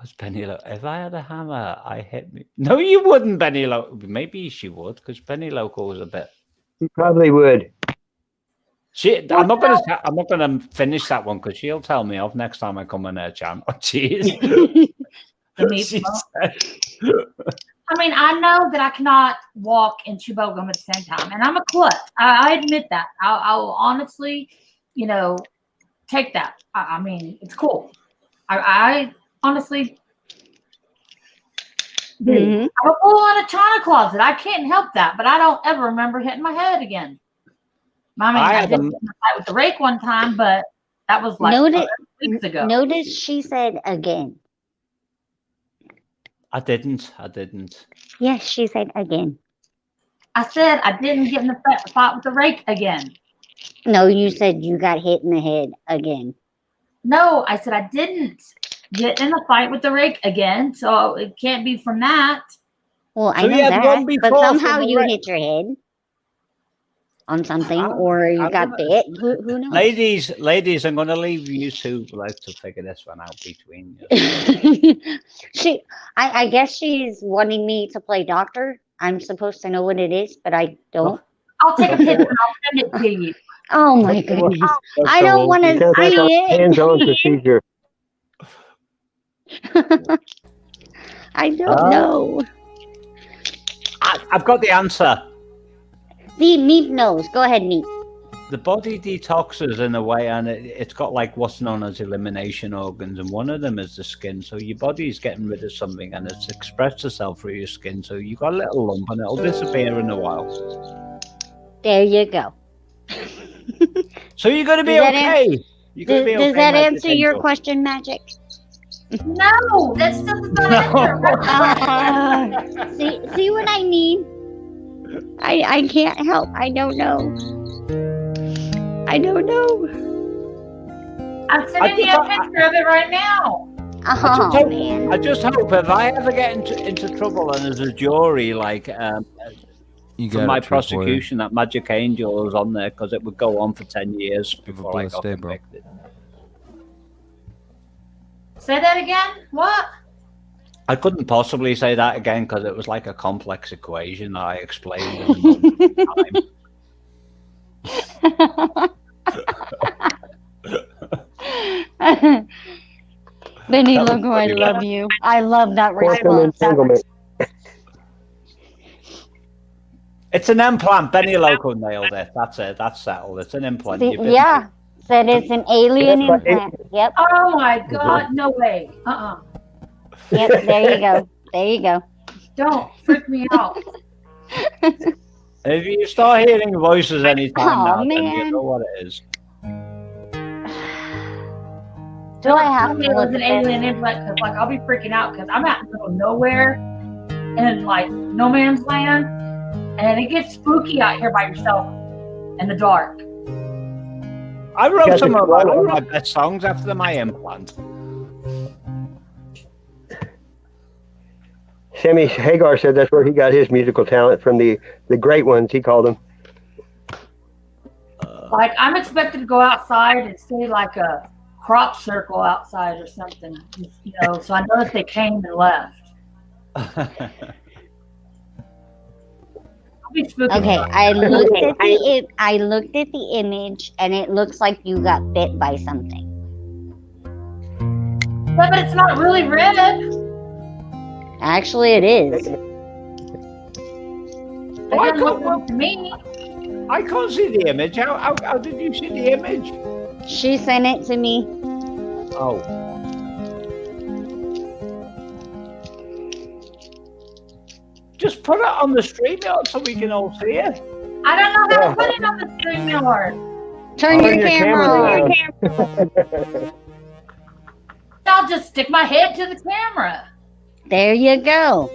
S7: Was Benny Loco? If I had a hammer, I hit me. No, you wouldn't, Benny Loco. Maybe she would, because Benny Loco was a bit.
S1: You probably would.
S7: I'm not gonna finish that one because she'll tell me off next time I come on her channel. Oh, jeez.
S2: I mean, I know that I cannot walk and chew bubble gum at the same time, and I'm a klutz. I admit that. I will honestly, take that. I mean, it's cool. I honestly do. I'm a bull in a china closet. I can't help that, but I don't ever remember hitting my head again. I mean, I did fight with the rake one time, but that was like weeks ago.
S5: Notice she said again.
S7: I didn't.
S5: Yes, she said again.
S2: I said I didn't get in the fight with the rake again.
S5: No, you said you got hit in the head again.
S2: No, I said I didn't get in a fight with the rake again, so it can't be from that.
S5: Well, I know that, but somehow you hit your head on something, or you got bit. Who knows?
S7: Ladies, I'm going to leave you two to figure this one out between you.
S5: I guess she's wanting me to play doctor. I'm supposed to know what it is, but I don't.
S2: I'll take a picture and I'll send it to you.
S5: Oh my goodness! I don't want to see it.
S1: Hands-on procedure.
S5: I don't know.
S7: I've got the answer.
S5: The meat knows. Go ahead, meat.
S7: The body detoxes in a way, and it's got what's known as elimination organs, and one of them is the skin. So your body's getting rid of something, and it's expressed itself through your skin. So you got a little lump, and it'll disappear in a while.
S5: There you go.
S7: So you're going to be okay. You're gonna be
S5: Does
S7: okay,
S5: that
S7: Magic
S5: answer your
S7: Angel.
S5: question, Magic?
S2: No, that still does not answer.
S5: See what I mean? I can't help. I don't know.
S2: I'm sending you a picture of it right now.
S5: Oh man.
S7: I just hope if I ever get into trouble and there's a jury, like
S8: You
S7: for
S8: got
S7: my
S8: it, Tripwire.
S7: prosecution, that Magic Angel is on there because it would go on for 10 years
S8: Have a
S7: before I
S8: blessed
S7: got
S8: day, bro.
S7: convicted.
S2: Say that again. What?
S7: I couldn't possibly say that again because it was like a complex equation I explained in a moment of time.
S5: Benny
S7: That was
S5: Logo, I
S7: pretty
S5: love you. I love that
S1: Quantum
S5: response.
S1: entanglement.
S7: It's an implant. Benny Loco nailed it. That's it. That's settled. It's an implant.
S5: See,
S7: You've been-
S5: yeah, said it's an alien
S1: Yes, but
S5: implant. Yep,
S2: Oh my God! No way.
S5: yep. There you go. There you go.
S2: Don't freak me out.
S7: If you start hearing voices anytime
S5: Aw,
S7: now, then
S5: man.
S7: you know what it is.
S5: Do I have
S2: It
S5: to
S2: was
S5: look
S2: an
S5: at
S2: alien implant because, like, I'll be freaking out because I'm out in the middle of nowhere in like no man's land, and it gets spooky out here by yourself in the dark.
S7: I wrote
S1: Got
S7: some
S1: the
S7: of my
S1: corona.
S7: best songs after my implant.
S1: Sammy Hagar said that's where he got his musical talent from, the great ones, he called them.
S2: Like, I'm expected to go outside and see like a crop circle outside or something, you know. So I know that they came and left. I'll be spooky.
S5: Okay, I looked at I looked at the image, and it looks like you got bit by something.
S2: Yeah, but it's not really red.
S5: Actually, it is.
S2: It doesn't look red to me.
S7: I can't see the image. How did you see the image?
S5: She sent it to me.
S7: Oh. Just put it on the stream yard so we can all see it.
S2: I don't know how to put it on the stream yard.
S5: Turn your camera on.
S2: I'll just stick my head to the camera.
S5: There you go.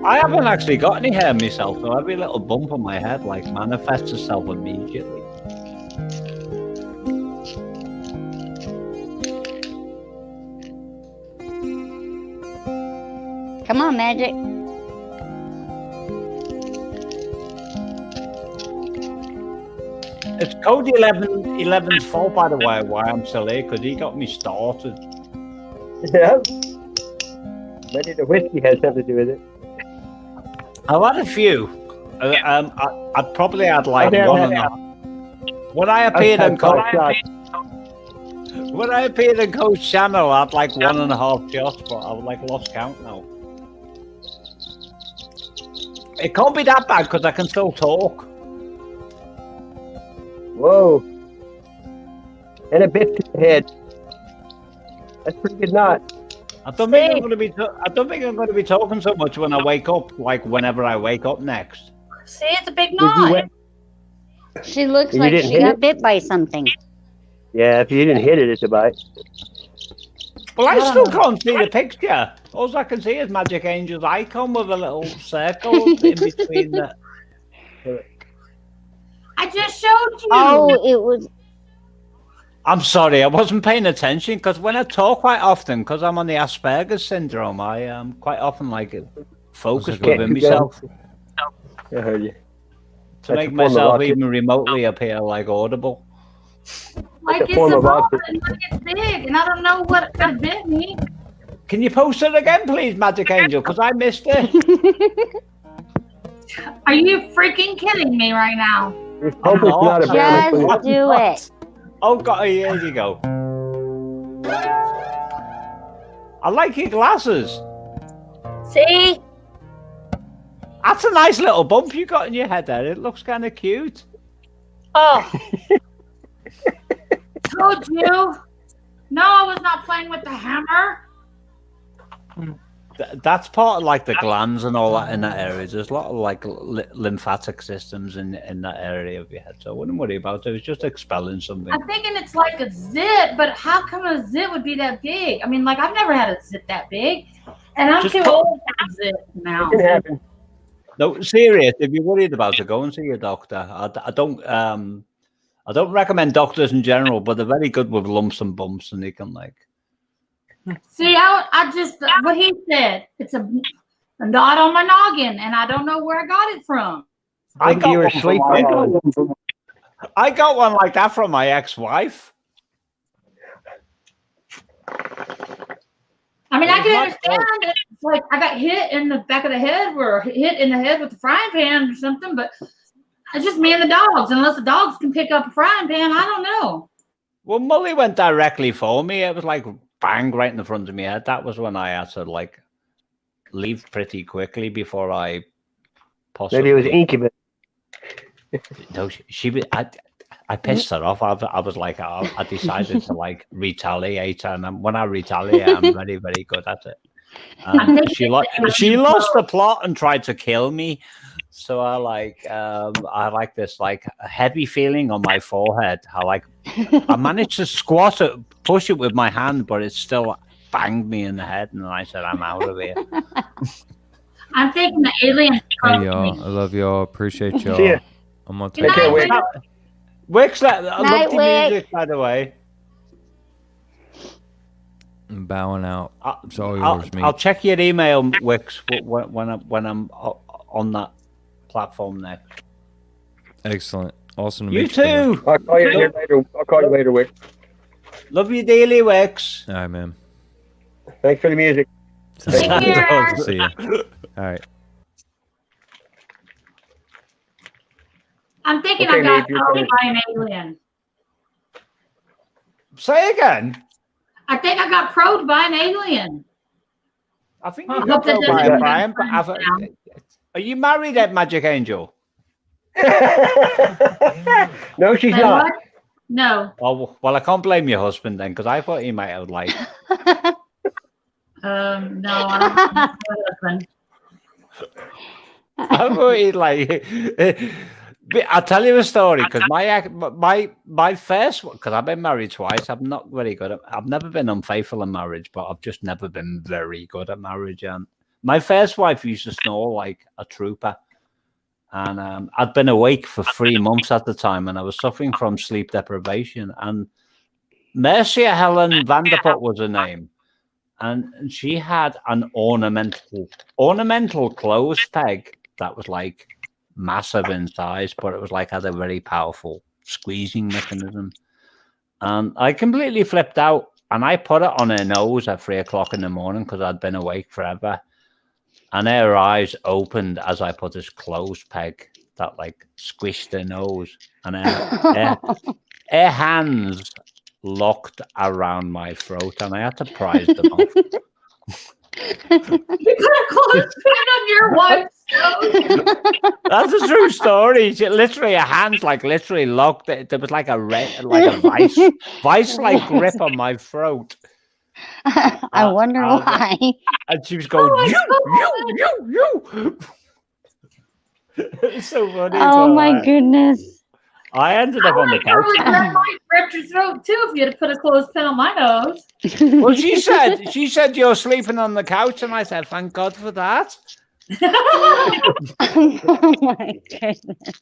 S7: I haven't actually got any hair myself, so every little bump on my head like manifests itself immediately.
S5: Come on, Magic.
S7: It's Cody 11's fault, by the way, why I'm still here, because he got me started.
S1: Yeah. Maybe the whiskey had something to do with it.
S7: I've had a few. I probably had like
S1: Okay,
S7: one
S1: okay.
S7: and a half. When I appeared on Coach channel, I had like 1.5 shots, but I like lost count now. It can't be that bad because I can still talk.
S1: Whoa. And a bit to the head. That's pretty good knot.
S7: I don't think I'm going to be talking so much when I wake up, like whenever I wake up next.
S2: See, it's a big
S1: Did you
S2: knot.
S1: wet?
S5: She looks
S1: You
S5: like
S1: didn't
S5: she
S1: hit
S5: got
S1: it?
S5: bit by something.
S1: Yeah, if you didn't hit it, it's a bite.
S7: Well, I still can't see the picture. All I can see is Magic Angel's icon with a little circle in between the...
S2: I just showed you.
S5: Oh, it was.
S7: I'm sorry, I wasn't paying attention because when I talk quite often, because I'm on the Asperger's syndrome, I quite often like focus
S8: Can't
S7: within
S1: do that.
S7: myself
S1: I heard you.
S7: to
S1: That's
S7: make
S1: a form of
S7: myself
S1: autism.
S7: even remotely appear like audible.
S2: Like,
S1: a
S2: it's
S1: form
S2: a
S1: of
S2: knot,
S1: autism.
S2: and look, it's big, and I don't know what bit me.
S7: Can you post it again, please, Magic Angel? Because I missed it.
S2: Are you freaking kidding me right now?
S1: Just hope it's not a
S5: Just
S1: bad
S5: do it.
S7: Oh, God, here you go. I like your glasses.
S2: See?
S7: That's a nice little bump you got in your head there. It looks kind of cute.
S2: Oh. Told you. No, I was not playing with the hammer.
S7: that's part of like the glands and all that in that area. There's a lot of like lymphatic systems in that area of your head, so I wouldn't worry about it. It's just expelling something.
S2: I'm thinking it's like a zit, but how come a zit would be that big? I mean, like I've never had a zit that big, and I'm too old for a zit now.
S1: It can happen.
S7: No, serious. If you're worried about it, go and see your doctor. I don't recommend doctors in general, but they're very good with lumps and bumps, and they can like.
S2: See, I just what he said. It's a knot on my noggin, and I don't know where I got it from.
S7: I got
S1: you were
S7: one from
S1: sleeping.
S7: I got one like that from my ex-wife.
S2: I mean, I can understand it. It's like I got hit in the back of the head, or hit in the head with a frying pan or something. But it's just me and the dogs. Unless the dogs can pick up a frying pan, I don't know.
S7: Well, Mully went directly for me. It was like bang right in the front of my head. That was when I had to like leave pretty quickly before I possibly.
S1: Maybe it was incubus.
S7: No, she I pissed her off. I was like, I decided to like retaliate, and when I retaliate, I'm very, very good at it. She lost the plot and tried to kill me. So I like this like heavy feeling on my forehead. I managed to squat it, push it with my hand, but it still banged me in the head, and I said, I'm out of here.
S2: I'm thinking the alien.
S8: Hey y'all, I love y'all. Appreciate y'all.
S1: See ya.
S8: I'm gonna
S2: Good
S8: take
S2: night,
S8: it.
S2: Wick.
S7: Wick's I love
S5: Night,
S7: the
S5: Wick.
S7: music, by the way.
S8: I'm bowing out. It's all yours, me.
S7: I'll check your email, Wicks, when I'm on that platform next.
S8: Excellent. Awesome to
S7: You
S8: meet you.
S7: too.
S1: I'll call you later. I'll call you later, Wick.
S7: Love you daily, Wicks.
S8: All right, man.
S1: Thanks for the music.
S2: Take care.
S8: See ya. All right.
S2: I'm thinking
S1: Okay,
S2: I got
S1: Nate, you're
S2: probed
S1: finished.
S2: by an alien.
S7: Say again.
S2: I think I got probed by an alien.
S7: I think
S2: I
S7: you
S2: hope
S7: got
S2: that
S7: told
S2: doesn't
S7: by
S2: mean
S7: Brian. But
S2: I'm friends
S7: are you married, Ed Magic Angel?
S1: No, she's
S2: Say
S1: not.
S2: what? No.
S7: Oh, well, I can't blame your husband then, because I thought he might have like.
S2: No, I don't have a husband.
S7: I thought he'd like. I'll tell you a story because my first, because I've been married twice. I'm not very good at. I've never been unfaithful in marriage, but I've just never been very good at marriage. And my first wife used to snore like a trooper, and I'd been awake for 3 months at the time, and I was suffering from sleep deprivation. And Mercia Helen Vanderput was her name, and she had an ornamental clothes peg that was like massive in size, but it was like had a very powerful squeezing mechanism. And I completely flipped out, and I put it on her nose at 3 o'clock in the morning because I'd been awake forever. And her eyes opened as I put this clothes peg that like squished her nose, and her hands locked around my throat, and I had to prise them off.
S2: You put a clothespin on your wife's nose.
S7: That's a true story. She, literally, her hands like literally locked. There was like a vice like grip on my throat.
S5: I wonder why.
S7: And she was going, you. It's so funny.
S5: Oh my goodness.
S7: I ended up on the couch.
S2: That might rip your throat too if you had to put a clothespin on my nose.
S7: Well, she said you're sleeping on the couch, and I said, thank God for that.
S5: Oh my goodness.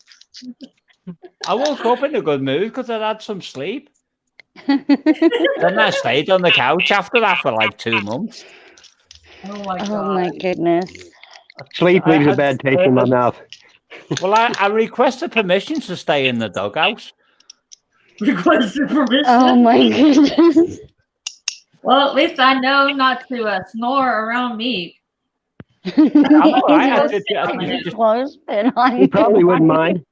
S7: I woke up in a good mood because I'd had some sleep. Then I stayed on the couch after that for like 2 months.
S2: Oh my God.
S5: Oh my goodness.
S1: Sleep leaves a bad taste in my mouth.
S7: Well, I requested permission to stay in the doghouse.
S2: Requested permission.
S5: Oh my goodness.
S2: Well, at least I know not to snore around me.
S7: I'm all right.
S5: Clothespin on
S1: You probably wouldn't mind.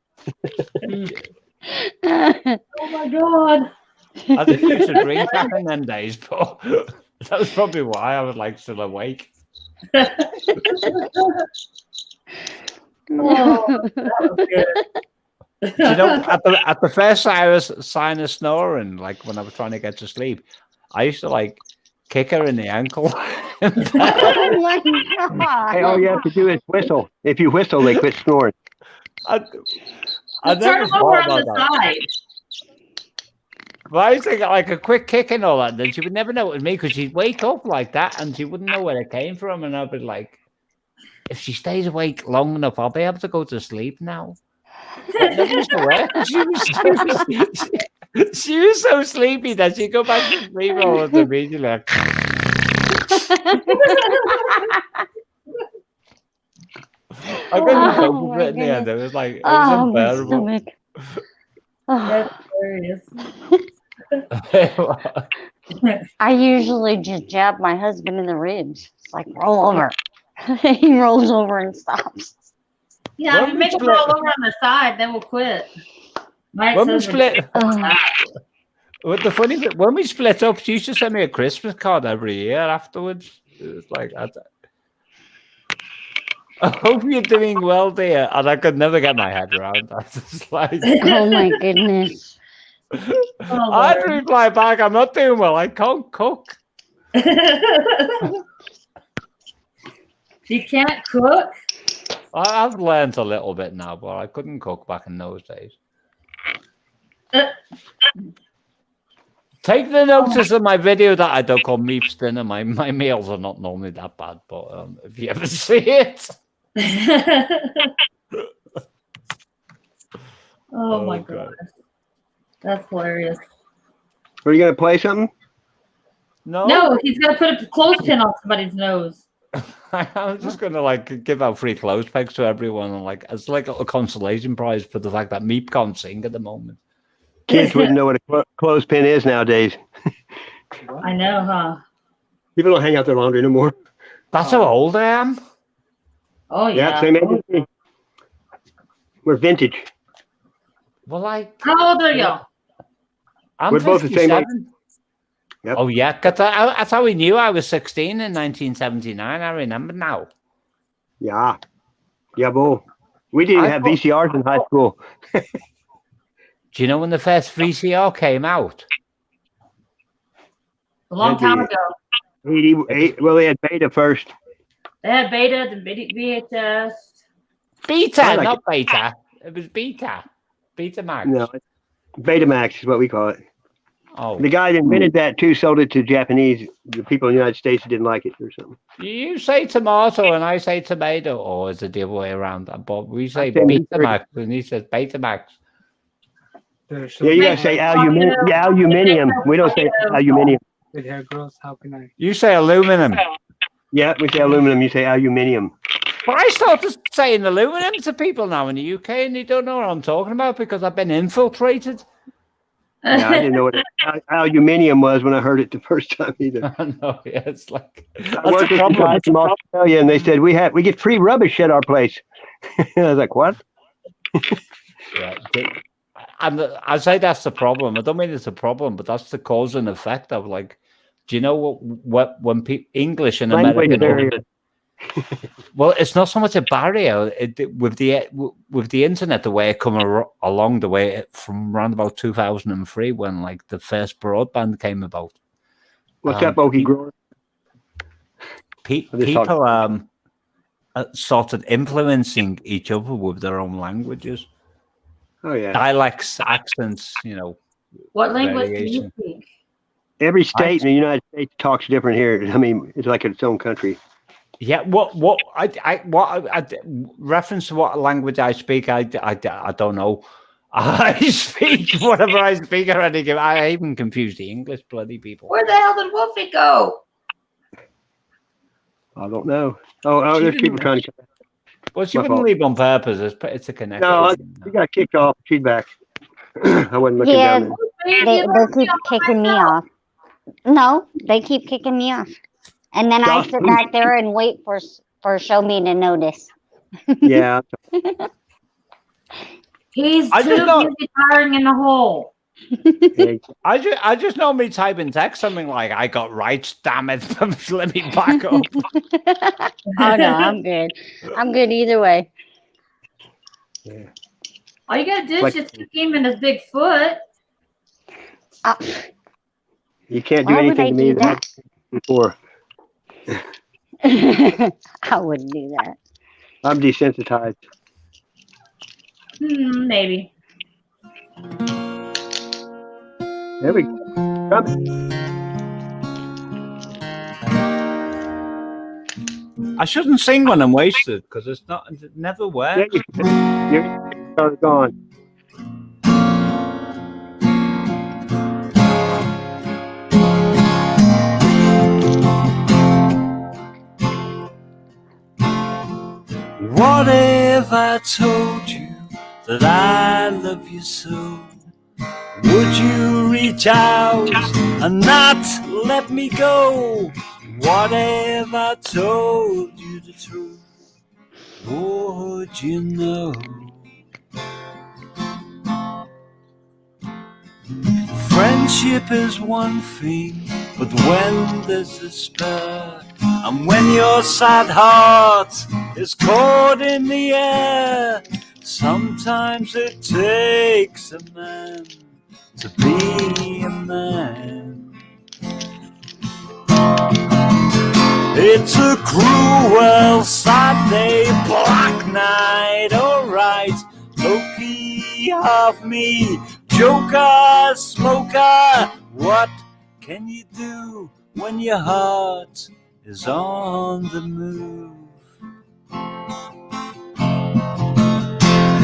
S2: Oh my God.
S7: I didn't used to drink back in them days, but that was probably why I was like still awake.
S2: Oh, that was good.
S7: You know, at the first sign of snoring, like when I was trying to get to sleep, I used to like kick her in the ankle.
S5: Oh my god.
S1: Hey, all you have to do is whistle. If you whistle, they quit snoring.
S7: I
S2: Just turn
S7: never
S2: them over
S7: thought
S2: on
S7: about
S2: the
S7: that.
S2: side.
S7: Well, I used to get like a quick kick and all that. Then she would never know it was me because she'd wake up like that and she wouldn't know where it came from. And I'd be like, if she stays awake long enough, I'll be able to go to sleep now. But it never used to work. She was so sleepy that she'd go back to sleep all the immediately. Like, I couldn't
S5: Oh,
S7: cope with
S5: my
S7: it in the end. It was like, it was
S5: Oh, my
S7: unbearable.
S5: stomach. Oh,
S2: That's hilarious.
S5: I usually just jab my husband in the ribs. It's like, roll over. He rolls over and stops.
S2: Yeah, if
S7: When
S2: you
S7: we
S2: make them
S7: split-
S2: roll over on the side, they will quit. My
S7: When we
S2: ex-husband-
S7: split,
S5: Oh,
S7: What the funny bit, when we split up, she used to send me a Christmas card every year afterwards. It was like, I hope you're doing well, dear. And I could never get my head around that. It's like,
S5: oh my goodness.
S2: Oh,
S7: I'd
S2: Lord.
S7: reply back, I'm not doing well. I can't cook.
S2: You can't cook?
S7: I've learned a little bit now, but I couldn't cook back in those days. Take the notice of my video that I do called Meep's Dinner. My meals are not normally that bad, but if you ever see it.
S2: Oh my god. That's hilarious.
S1: Are you gonna play something?
S2: No, he's gonna put a clothespin on somebody's nose.
S7: I'm just gonna like give out free clothes pegs to everyone, and like it's like a consolation prize for the fact that Meep can't sing at the moment.
S1: Kids wouldn't know what a clothespin is nowadays.
S2: I know, huh?
S1: People don't hang out their laundry no more.
S7: That's how old I am.
S2: Oh
S1: Yeah,
S2: yeah.
S1: same age as me. We're vintage.
S7: Well, like
S2: How old are you?
S7: I'm
S1: We're both the same age.
S7: 57.
S1: Yep.
S7: Oh yeah, because that's how we knew I was 16 in 1979. I remember now.
S1: Yeah. Yeah, bull. We didn't
S7: I
S1: have
S7: thought-
S1: VCRs in high school.
S7: Do you know when the first VCR came out?
S2: A long time ago.
S1: 88. Well, they had beta first.
S2: They had beta, the VHS.
S7: Beta,
S1: I like
S7: not beta. It was beta. Betamax.
S1: No, Betamax is what we call it.
S7: Oh,
S1: The guy that invented that too sold it to Japanese. The people in the United States didn't like it or something.
S7: you say tomato and I say tomato, or is it the other way around? But we say
S1: I say
S7: Betamax and he says Betamax.
S1: Yeah, you gotta say aluminium. We don't say aluminium.
S9: With hair girls, how can I?
S7: You say aluminum.
S1: Yeah, we say aluminum. You say aluminium.
S7: But I started saying aluminum to people now in the UK, and they don't know what I'm talking about because I've been infiltrated.
S1: Yeah, I didn't know what aluminium was when I heard it the first time either.
S7: I know, yeah, it's like
S1: I
S7: that's
S1: worked
S7: the
S1: with some
S7: problem.
S1: guys from Australia, and they said we get free rubbish at our place. I was like, what?
S7: Yeah, and I say that's the problem. I don't mean it's a problem, but that's the cause and effect of like, do you know what when English and
S1: Language
S7: American
S1: barrier.
S7: well, it's not so much a barrier with the internet, the way it come along, the way from around about 2003 when like the first broadband came about.
S1: What's up, Okie Grower?
S7: People started influencing each other with their own languages,
S1: Oh yeah.
S7: dialects, accents. You know,
S2: What language do
S7: variation.
S2: you speak?
S1: Every state in the United States talks different here. I mean, it's like its own country.
S7: Yeah, reference to what language I speak, I don't know. I speak whatever I speak already. I even confuse the English bloody people.
S2: Where the hell did Wolfie go?
S1: I don't know. Oh, there's people trying to.
S7: Well, she
S1: My
S7: wouldn't
S1: fault.
S7: leave on purpose. It's a connection.
S1: No, she got kicked off. She's back. I wasn't looking
S5: Yeah,
S1: down
S5: they keep kicking me off. No, they keep kicking me off. And then I sit back there and wait for show me to notice.
S1: there. Yeah.
S2: He's
S7: I
S2: too
S7: did not-
S2: busy tiring in the hole.
S7: I just know me type in text something like, I got rights, damn it. Let me back up.
S5: Oh no, I'm good. I'm good either way.
S1: Yeah.
S2: All you gotta do is
S1: Like-
S2: just kick him in his big foot.
S1: You can't do
S5: Why would
S1: anything
S5: I
S1: to me
S5: do
S1: that before.
S5: I wouldn't do that.
S1: I'm desensitized.
S2: Maybe.
S1: There we go. Coming.
S7: I shouldn't sing when I'm wasted because it never
S1: Yeah,
S7: works.
S1: you're gone.
S4: What if I told you that I love you so? Would you reach out and not let me go? What if I told you the truth? Would you know? Friendship is one thing, but when there's despair, and when your sad heart is caught in the air, sometimes it takes a man to be a man. It's a cruel, sad day, black night, alright. Low-key, half me, joker, smoker. What can you do when your heart is on the move?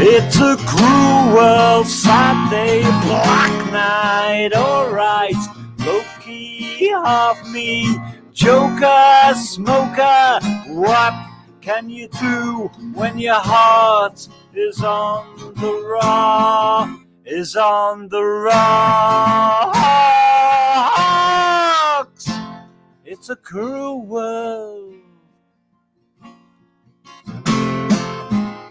S4: It's a cruel, sad day, black night, alright. Low-key, half me, joker, smoker. What can you do when your heart is on the rocks? It's a cruel world.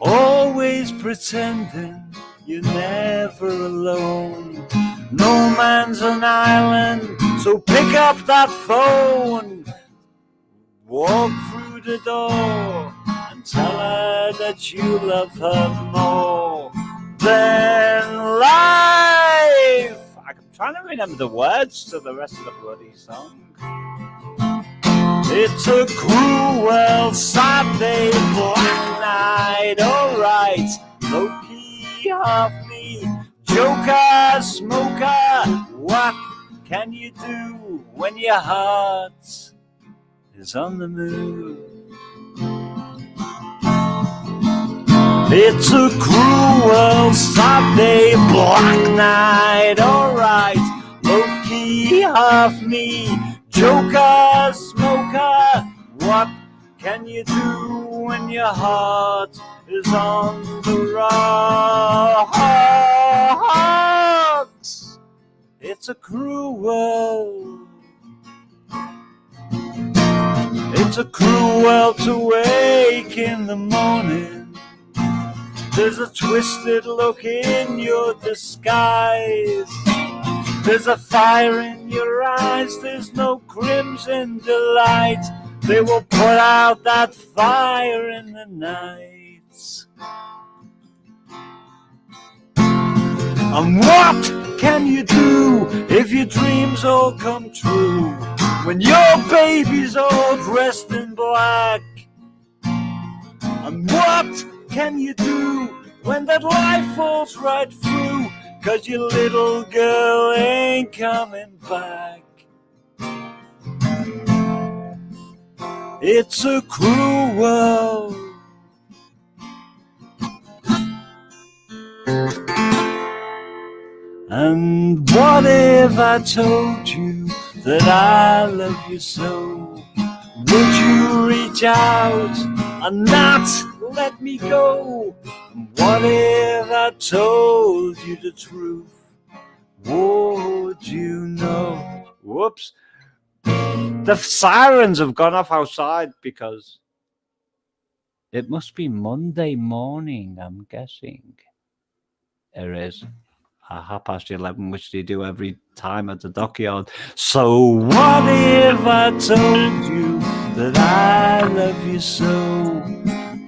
S4: Always pretending you're never alone. No man's an island, so pick up that phone. Walk through the door and tell her that you love her more than life. I'm trying to remember the words to the rest of the bloody song. It's a cruel, sad day, black night, alright. Low-key, half me, joker, smoker. What can you do when your heart is on the move? It's a cruel, sad day, black night, alright. Low-key, half me, joker, smoker. What can you do when your heart is on the rocks? It's a cruel world. It's a cruel world to wake in the morning. There's a twisted look in your disguise. There's a fire in your eyes. There's no crimson delight. They will put out that fire in the night. And what can you do if your dreams all come true? When your baby's all dressed in black? And what can you do when that life falls right through? 'Cause your little girl ain't coming back. It's a cruel world. And what if I told you that I love you so? Would you reach out and not let me go? And what if I told you the truth? Would you know? Whoops. The sirens have gone off outside because it must be Monday morning, I'm guessing. It is 11:30, which they do every time at the dockyard. So what if I told you that I love you so?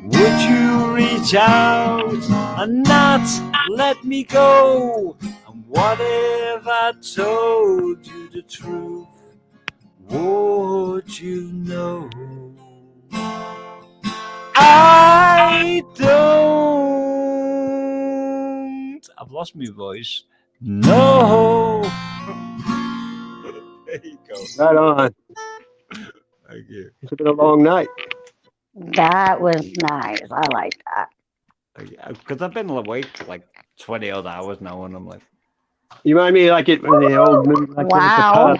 S4: Would you reach out and not let me go? And what if I told you the truth? Would you know? I don't. I've lost my voice. No. There you go.
S1: Right on.
S4: Thank you.
S1: It's been a long night.
S5: That was nice. I like that.
S7: Because I've been awake like 20 odd hours now, and I'm like,
S1: You remind me like it when the old movie like
S5: Wow.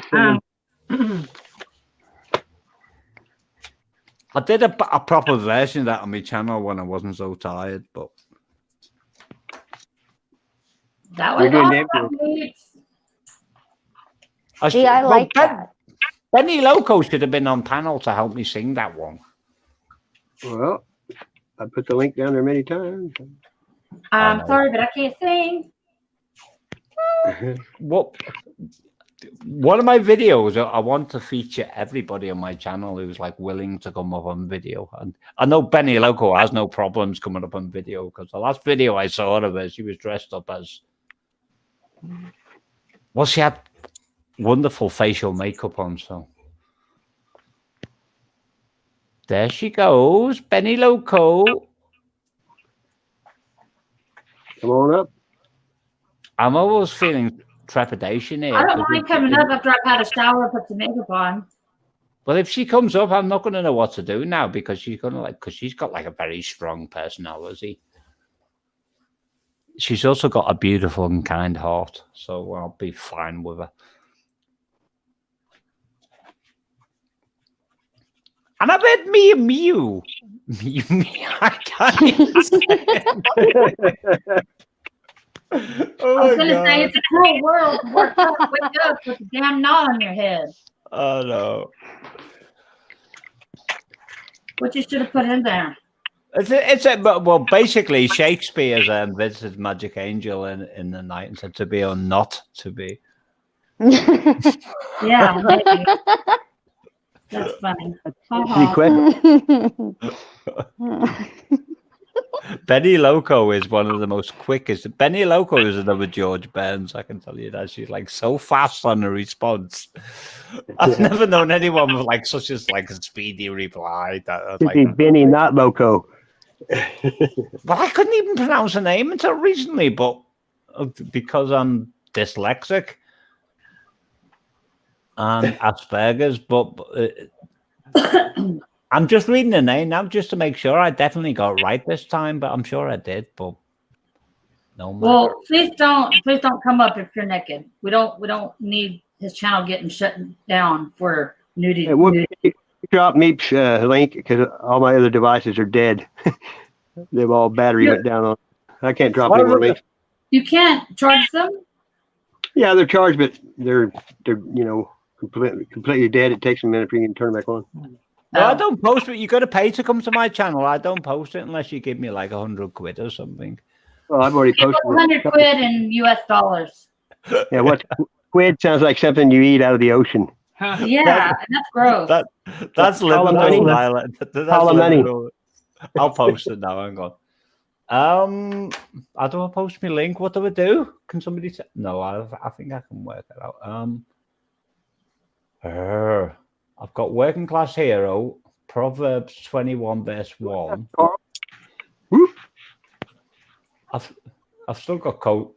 S7: I did a proper version of that on my channel when I wasn't so tired, but
S2: That
S1: You're
S2: was
S1: doing
S2: awesome.
S5: See, I like that.
S7: Benny Loco should have been on panel to help me sing that one.
S1: Well, I put the link down there many times.
S2: I'm sorry, but I can't sing.
S7: What? One of my videos, I want to feature everybody on my channel who's like willing to come up on video. And I know Benny Loco has no problems coming up on video because the last video I saw of her, she was dressed up as. Well, she had wonderful facial makeup on, so. There she goes, Benny Loco.
S1: Come on up.
S7: I'm always feeling trepidation here.
S2: I don't mind coming up after I've had a shower and put some makeup on.
S7: Well, if she comes up, I'm not going to know what to do now because she's going to because she's got like a very strong personality. She's also got a beautiful and kind heart, so I'll be fine with her. And I bet me and Mew. I can't even say it. Oh
S2: I was going to
S7: God.
S2: say, it's a cruel world. Wake up with a damn knot on your head.
S7: Oh no.
S2: What you should have put in there.
S7: Well, basically, Shakespeare's visited Magic Angel in the night and said to be or not to be.
S2: Yeah, maybe. That's funny.
S7: Benny Loco is one of the most quickest. Benny Loco is another George Burns, I can tell you that. She's like so fast on the response. I've never known anyone with like such as like a speedy reply. Like,
S1: Benny, not Loco.
S7: well, I couldn't even pronounce her name until recently, but because I'm dyslexic and Asperger's, but I'm just reading the name now just to make sure I definitely got it right this time, but I'm sure I did, but no matter.
S2: Well, please don't come up if you're naked. We don't need his channel getting shut down for nudity.
S1: Hey, drop Meep's link because all my other devices are dead. They've all battery went down on. I can't drop any more links.
S2: You can't charge them?
S1: Yeah, they're charged, but they're completely dead. It takes a minute for you to turn them back on.
S7: No, I don't post it. You got to pay to come to my channel. I don't post it unless you give me like 100 quid or something.
S1: Well, I've already posted
S2: 100 quid in US dollars.
S1: Yeah, what quid sounds like something you eat out of the ocean.
S2: Yeah, that's gross.
S7: That's Liverpool Island.
S1: Call money.
S7: I'll post it now. Hang on. How do I post my link? What do I do? Can somebody say? No, I think I can work it out. I've got Working Class Hero, Proverbs 21 verse 1. I've still got code.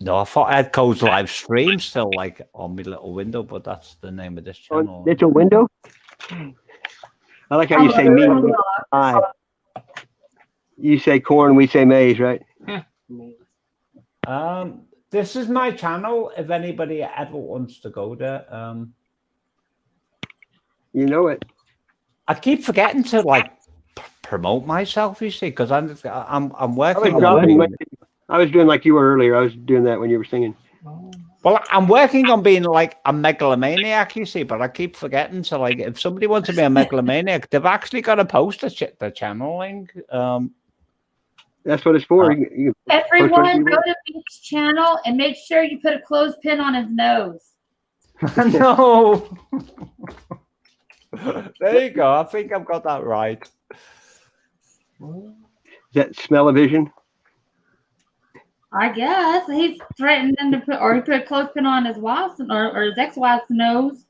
S7: No, I thought I had Code's live stream still like on my little window, but that's the name of this channel.
S1: Little window? I like how you say me. You say corn, we say maize, right?
S7: This is my channel. If anybody ever wants to go there,
S1: you know it.
S7: I keep forgetting to like promote myself. You see, because I'm working.
S1: I was doing like you were earlier. I was doing that when you were singing.
S7: Well, I'm working on being like a megalomaniac, you see, but I keep forgetting. So, like, if somebody wants to be a megalomaniac, they've actually got to post the channel link.
S1: That's what it's for.
S2: Everyone, go to Beach's channel and make sure you put a clothespin on his nose.
S7: No. There you go. I think I've got that right.
S1: Is that smell-o-vision?
S2: I guess he's threatening to put, or he put a clothespin on his wife's or his ex-wife's nose.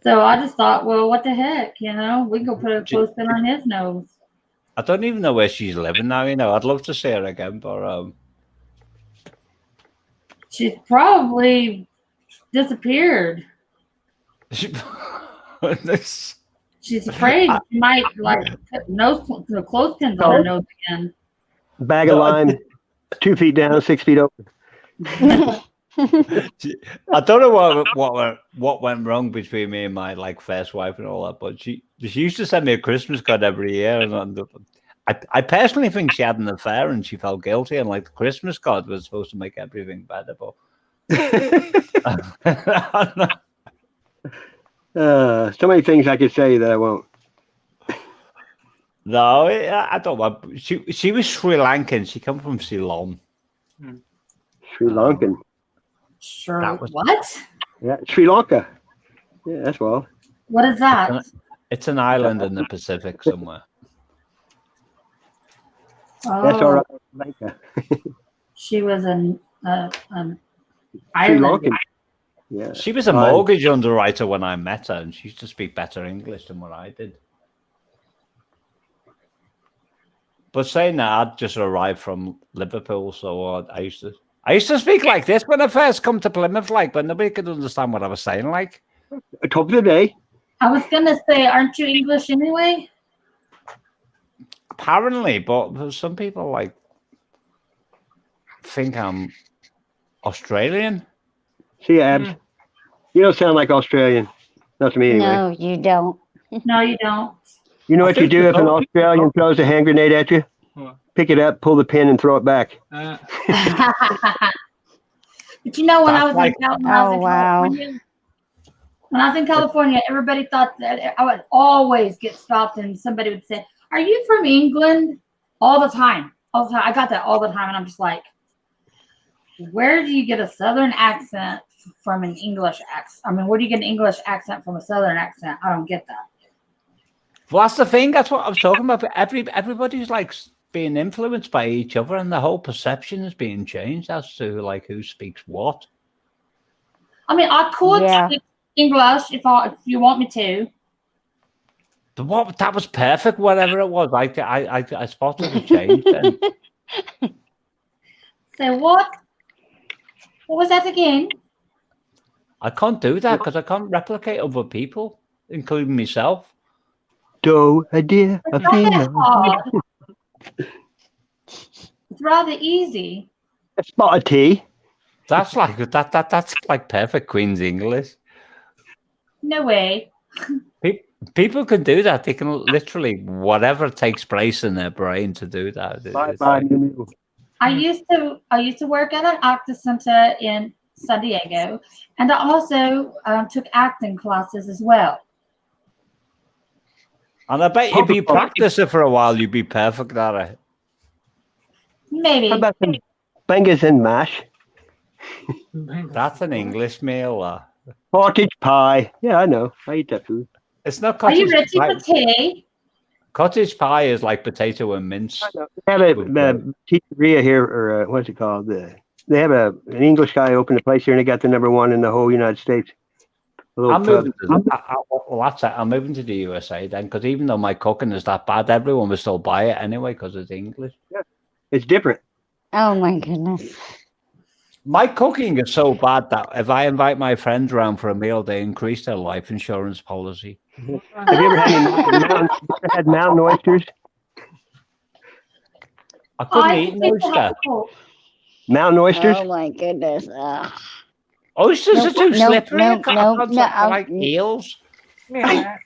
S2: So I just thought, well, what the heck, we can go put a clothespin on his nose.
S7: I don't even know where she's living now. I'd love to see her again, but
S2: She's probably disappeared.
S7: she-
S2: She's afraid she might put the clothespins on her nose again.
S1: Bag of lime, 2 feet down, 6 feet open.
S7: I don't know what went wrong between me and my first wife and all that, but she used to send me a Christmas card every year, and I personally think she had an affair and she felt guilty, and the Christmas card was supposed to make everything better, but
S1: so many things I could say that I won't.
S7: No, I don't want. She was Sri Lankan. She come from Ceylon.
S1: Sri Lankan.
S2: Sure. What?
S1: Yeah, Sri Lanka. Yeah, that's well.
S2: What is that?
S7: It's an island in the Pacific somewhere.
S1: That's all right. Lanka.
S2: She was an
S1: Sri
S2: Ireland.
S1: Lankan. Yeah.
S7: She was a mortgage underwriter when I met her, and she used to speak better English than what I did. But saying that, I'd just arrived from Liverpool, so I used to speak like this when I first come to Plymouth, but nobody could understand what I was saying,
S1: Top of the day.
S2: I was gonna say, aren't you English anyway?
S7: Apparently, but some people think I'm Australian.
S1: See you, Abs. You don't sound like Australian. Not to me anyway.
S5: No, you don't.
S2: No, you don't.
S1: You know what you do if an Australian throws a hand grenade at you?
S9: What?
S1: Pick it up, pull the pin, and throw it back.
S2: But when I was in California, when I was in California, everybody thought that I would always get stopped, and somebody would say, "Are you from England?" All the time. I got that all the time, and I'm just like, where do you get a Southern accent from an English accent? I mean, where do you get an English accent from a Southern accent? I don't get that.
S7: Well, that's the thing. That's what I was talking about. Everybody's being influenced by each other, and the whole perception is being changed as to who speaks what.
S2: I mean, I could speak English if you want me to.
S7: That was perfect. Whatever it was, I spotted the change. Then.
S2: Say what? What was that again?
S7: I can't do that because I can't replicate other people, including myself.
S1: Do a dear, a
S2: It's not that
S1: female.
S2: hard. It's rather easy.
S1: A spot of tea.
S7: That's that's perfect Queen's English.
S2: No way.
S7: People can do that. They can literally whatever takes place in their brain to do that.
S1: Bye.
S2: I used to work at an acting center in San Diego, and I also took acting classes as well.
S7: And I bet if you practice it for a while, you'd be perfect at it.
S2: Maybe.
S1: How about some bangers and mash?
S7: That's an English meal.
S1: Cottage pie. Yeah, I know. I eat that food.
S7: It's not
S2: Are
S7: cottage
S2: you ready
S7: pie.
S2: for tea?
S7: Cottage pie is like potato and mince.
S1: They have a pizzeria here, or what's it called? They have an English guy opened a place here, and they got the #1 in the whole United States.
S7: I'm moving to the USA then, because even though my cooking is that bad, everyone will still buy it anyway because it's English.
S1: Yeah, it's different.
S5: Oh my goodness.
S7: My cooking is so bad that if I invite my friends around for a meal, they increase their life insurance policy.
S1: Have you ever had mountain oysters?
S7: I couldn't eat an oyster.
S1: Mountain oysters?
S5: Oh my goodness. Ugh.
S7: Oysters are too slippery. I like
S5: no.
S7: eels.
S9: Yeah.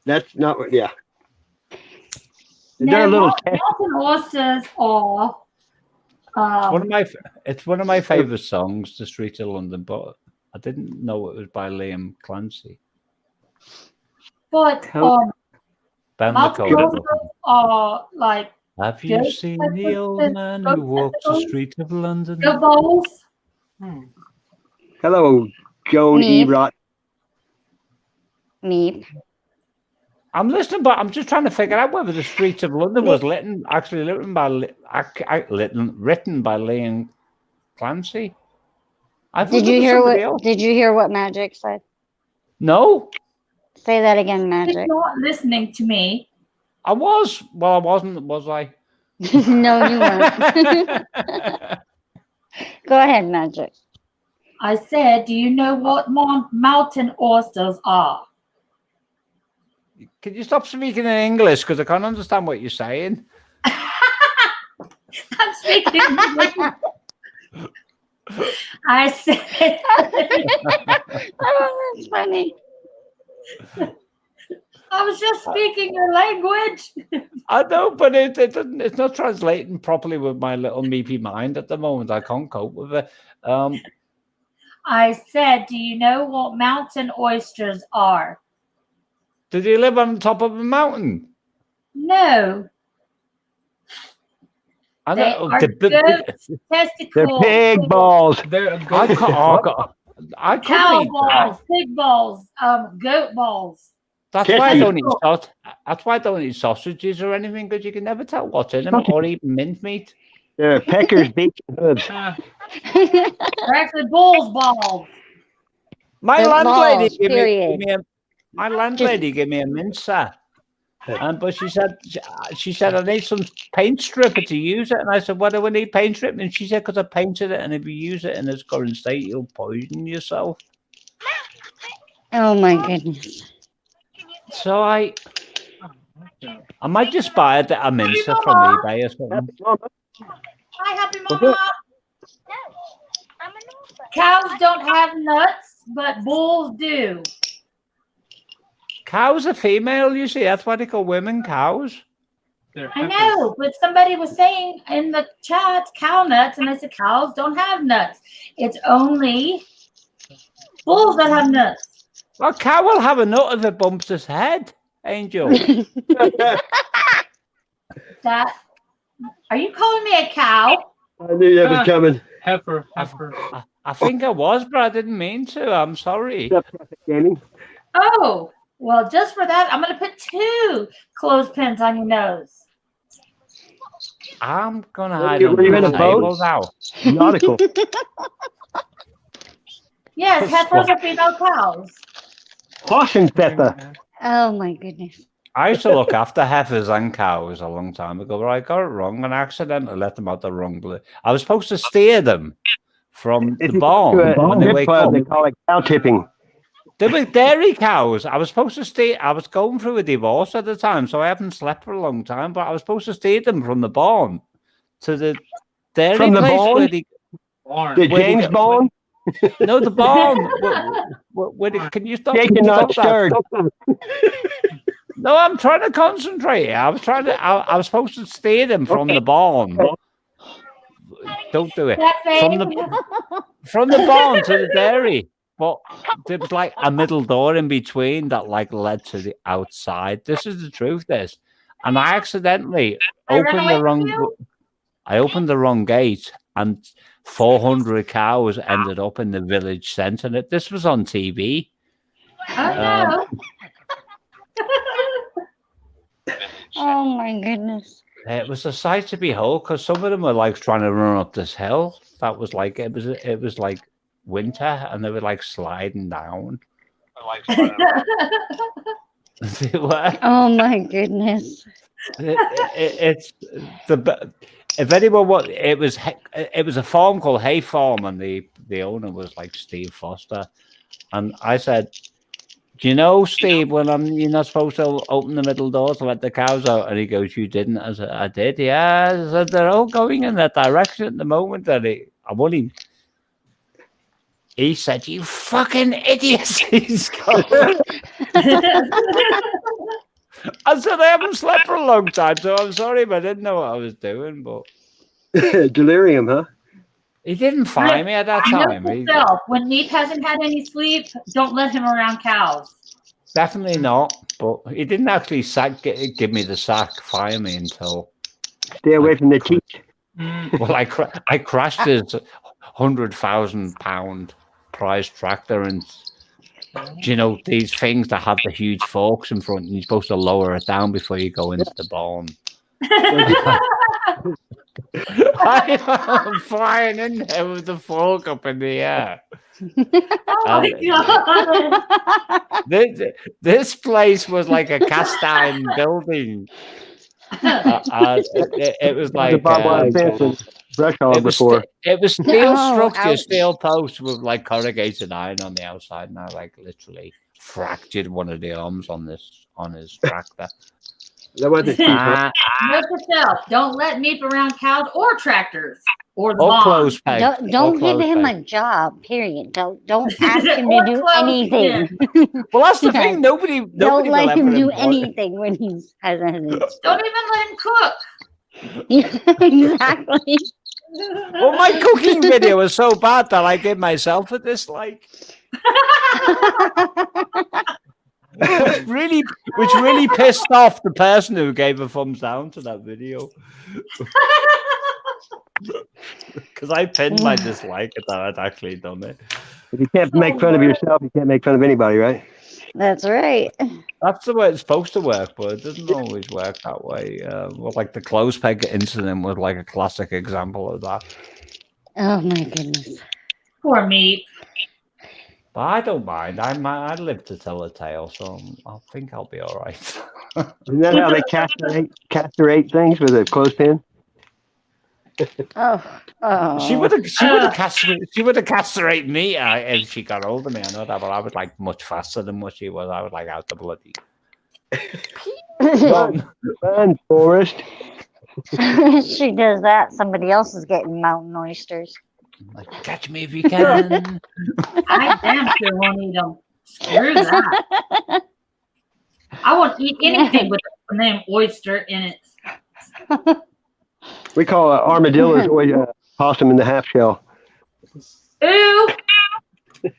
S1: That's not what. Yeah.
S2: No,
S1: They're a little.
S2: mountain oysters are.
S7: It's one of my favorite songs, "The Streets of London," but I didn't know it was by Liam Clancy.
S2: But
S7: Ben
S2: mountain
S7: Lakota.
S2: oysters are like.
S7: Have you seen the old man who walks the streets of London?
S2: Go bowls.
S1: Hello, Joan E. Rott.
S5: Meep.
S7: I'm listening, but I'm just trying to figure out whether the Streets of London was written by Liam Clancy.
S5: Did you hear what Magic said?
S7: No,
S5: Say that again,
S2: You're
S5: Magic.
S2: not listening to me.
S7: I was. Well, I wasn't, was I?
S5: No, you weren't. Go ahead, Magic.
S2: I said, do you know what mountain oysters are?
S7: Can you stop speaking in English? Because I can't understand what you're saying.
S2: I'm speaking. I said.
S5: Oh, that's funny.
S2: I was just speaking your language.
S7: I know, but it doesn't. It's not translating properly with my little meepy mind at the moment. I can't cope with it.
S2: I said, do you know what mountain oysters are?
S7: Did you live on the top of a mountain?
S2: No.
S7: I
S2: They
S7: know.
S2: are goats' testicles.
S1: They're pig balls.
S9: They're a
S7: I
S9: goat.
S7: can't. I
S2: Cow
S7: couldn't eat that.
S2: balls, pig balls, goat balls.
S7: That's why I don't eat
S2: Testicles.
S7: sausage. That's why I don't eat sausages or anything, because you can never tell what's in them, or even mint meat.
S1: They're peckers, beaks, and hooves.
S2: They're actually bull's balls.
S7: My
S5: They're
S7: landlady
S5: balls, period.
S7: gave me a mincer, but she said I need some paint stripper to use it, and I said, "Why do we need paint stripper?" And she said, "Because I painted it, and if you use it in its current state, you'll poison yourself."
S5: Oh my goodness.
S7: So I might just buy a mincer from eBay or something.
S2: Hi, happy mama. Cows don't have nuts, but bulls do.
S7: Cows are female, you see. That's why they call women cows.
S9: They're
S2: I
S9: peppers.
S2: know, but somebody was saying in the chat cow nuts, and I said cows don't have nuts. It's only bulls that have nuts.
S7: Well, cow will have a nut if it bumps its head, Angel.
S2: That are you calling me a cow?
S1: I knew that was coming.
S9: Heifer.
S7: I think I was, but I didn't mean to. I'm sorry.
S1: Gaming.
S2: Oh, well, just for that, I'm gonna put 2 clothespins on your nose.
S7: I'm gonna
S1: Were
S7: hide
S1: you
S7: under
S1: in
S7: the
S1: a
S7: table
S1: boat?
S7: now.
S1: Nautical.
S2: Yes, heifers are female cows.
S1: Horse and pepper.
S5: Oh my goodness.
S7: I used to look after heifers and cows a long time ago, but I got it wrong and accidentally let them out the wrong place. I was supposed to steer them from the barn when they wake up.
S1: They call it cow tipping.
S7: They were dairy cows. I was supposed to steer. I was going through a divorce at the time, so I haven't slept for a long time. But I was supposed to steer them from the barn to the dairy
S1: From the
S7: place
S1: barn?
S7: where they.
S9: Barn.
S1: The James Bone?
S7: No, the barn. Can you stop?
S1: Shaken, not
S7: stop
S1: stirred.
S7: No, I'm trying to concentrate. I was supposed to steer them from the barn. Don't do it. From the barn to the dairy. But there was like a middle door in between that like led to the outside. This is the truth, this. And I accidentally opened the wrong gate, and 400 cows ended up in the village centre. This was on TV.
S2: Oh no.
S5: Oh my goodness.
S7: It was a sight to behold, because some of them were like trying to run up this hill. That was like it was like winter, and they were like sliding down. They were.
S5: Oh my goodness.
S7: It's the if anyone it was a farm called Hay Farm, and the owner was like Steve Foster, and I said, "Do you know, Steve, when you're not supposed to open the middle door to let the cows out?" And he goes, "You didn't?" I said, "I did, yeah." I said, "They're all going in that direction at the moment." And he said, "You fucking idiots!" He's gone. I said, "I haven't slept for a long time, so I'm sorry, but I didn't know what I was doing." But
S1: delirium, huh?
S7: he didn't find me at that time.
S2: When Neat hasn't had any sleep, don't let him around cows.
S7: Definitely not. But he didn't actually give me the sack, fire me until.
S1: Stay away from the teeth.
S7: Well, I crashed his £100,000 prize tractor, and you know these things that have the huge forks in front, and you're supposed to lower it down before you go into the barn. I'm flying in there with the fork up in the air.
S2: Oh my god!
S7: This place was like a cast iron building. It was
S1: The
S7: like
S1: barbed wire fence and brush hog before.
S7: it was steel
S5: Oh,
S7: structure,
S5: ouch.
S7: steel posts with like corrugated iron on the outside, and I like literally fractured one of the arms on his tractor.
S1: That wasn't Steve.
S7: Ah,
S2: Note to self: don't let meat around cows or tractors or the
S7: or
S2: barn.
S7: clothes peg.
S5: Don't
S7: or
S5: give
S7: clothes
S5: him
S7: peg.
S5: a job. Period. Don't ask him to
S2: Or
S5: do
S2: clothes,
S5: anything.
S7: Well, that's the
S5: Yeah.
S7: thing. Nobody
S5: Don't
S7: will
S5: let him
S7: ever
S5: do
S7: employ-
S5: anything when he's has a
S2: Don't even let him cook.
S5: exactly.
S7: Well, my cooking video was so bad that I gave myself a dislike, which really pissed off the person who gave a thumbs down to that video. Because I pinned my dislike at that I'd actually done it.
S1: If you can't make fun of yourself, you can't make fun of anybody, right?
S5: That's right.
S7: That's the way it's supposed to work, but it doesn't always work that way. Well, like the clothes peg incident was like a classic example of that.
S5: Oh my goodness.
S2: Poor meat.
S7: But I don't mind. I live to tell a tale, so I think I'll be all right.
S1: Isn't that how they castrate things with a clothespin?
S5: Oh.
S7: She would have castrated me if she got hold of me. I know that, but I was like much faster than what she was. I was like out the bloody.
S1: Run, Forrest.
S5: She does that. Somebody else is getting mountain oysters.
S7: Like, catch me if you can.
S2: I damn sure won't eat them. Screw that. I won't eat anything with the name oyster in it.
S1: We call armadillos possum in the half shell.
S2: Ew.
S7: Do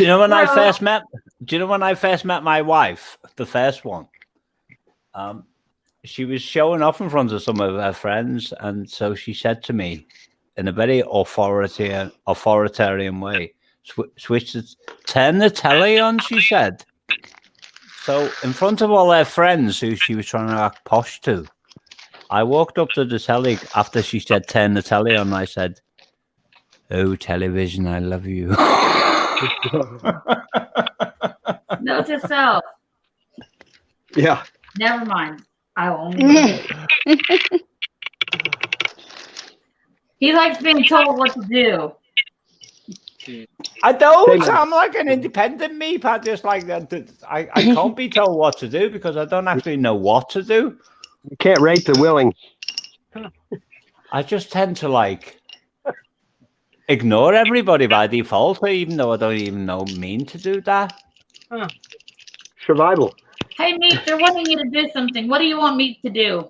S7: you know when I first met? Do you know when I first met my wife, the first one? She was showing off in front of some of her friends, and so she said to me, in a very authoritarian way, "Switch it, turn the telly on." She said. So in front of all her friends, who she was trying to act posh to, I walked up to the telly after she said, "Turn the telly on." And I said, "Oh, television, I love you."
S2: Note to self.
S1: Yeah.
S2: Never mind. I will only. He likes being told what to do.
S7: I don't. I'm like an independent me. I just like that. I can't be told what to do because I don't actually know what to do.
S1: You can't rate the willing.
S7: I just tend to like ignore everybody by default, even though I don't even mean to do that.
S1: Survival.
S2: Hey, Meat, they're wanting you to do something. What do you want Meat to do?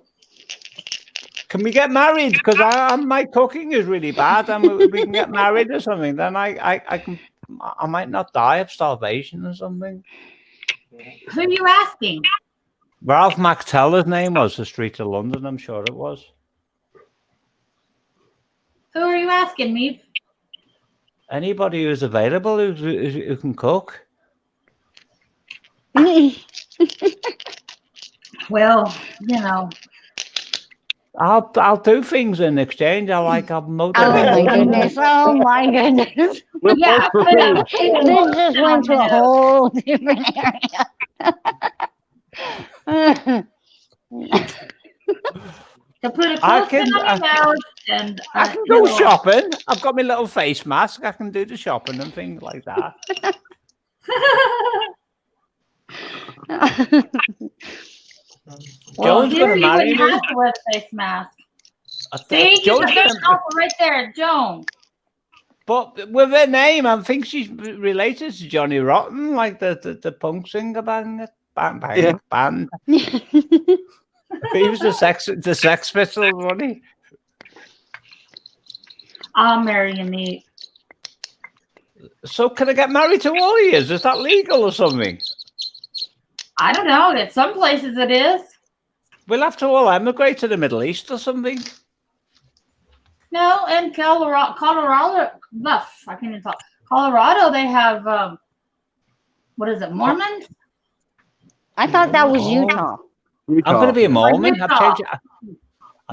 S7: Can we get married? Because my cooking is really bad, and we can get married or something. Then I might not die of starvation or something.
S2: Who are you asking?
S7: Ralph McTeller's name was the street of London. I'm sure it was.
S2: Who are you asking, Meat?
S7: Anybody who's available who can cook.
S2: Well, you know.
S7: I'll do things in exchange. I'll motivate.
S5: Oh my goodness! Oh my goodness!
S2: Yeah,
S5: this just went to a whole different area.
S2: To put a
S7: I
S2: close
S7: can
S2: and
S7: I can go shopping. I've got my little face mask. I can do the shopping and things like that.
S2: Well,
S7: Joan's
S2: here
S7: gonna
S2: you
S7: marry
S2: wouldn't
S7: me.
S2: have to wear a face mask. See, you
S7: Joan's
S2: got that
S7: gonna-
S2: offer right there, Joan.
S7: But with her name, I think she's related to Johnny Rotten, like the punk singer band.
S1: Yeah.
S7: Band. He was the Sex Pistols, wasn't he?
S2: I'll marry you, Meat.
S7: So can I get married to all of you? Is that legal or something?
S2: I don't know. At some places it is.
S7: We'll have to all emigrate to the Middle East or something.
S2: No, in Colorado, I can't even talk. Colorado, they have what is it, Mormons?
S5: I thought that was Utah.
S1: Utah.
S7: I'm going to be a Mormon.
S2: Utah.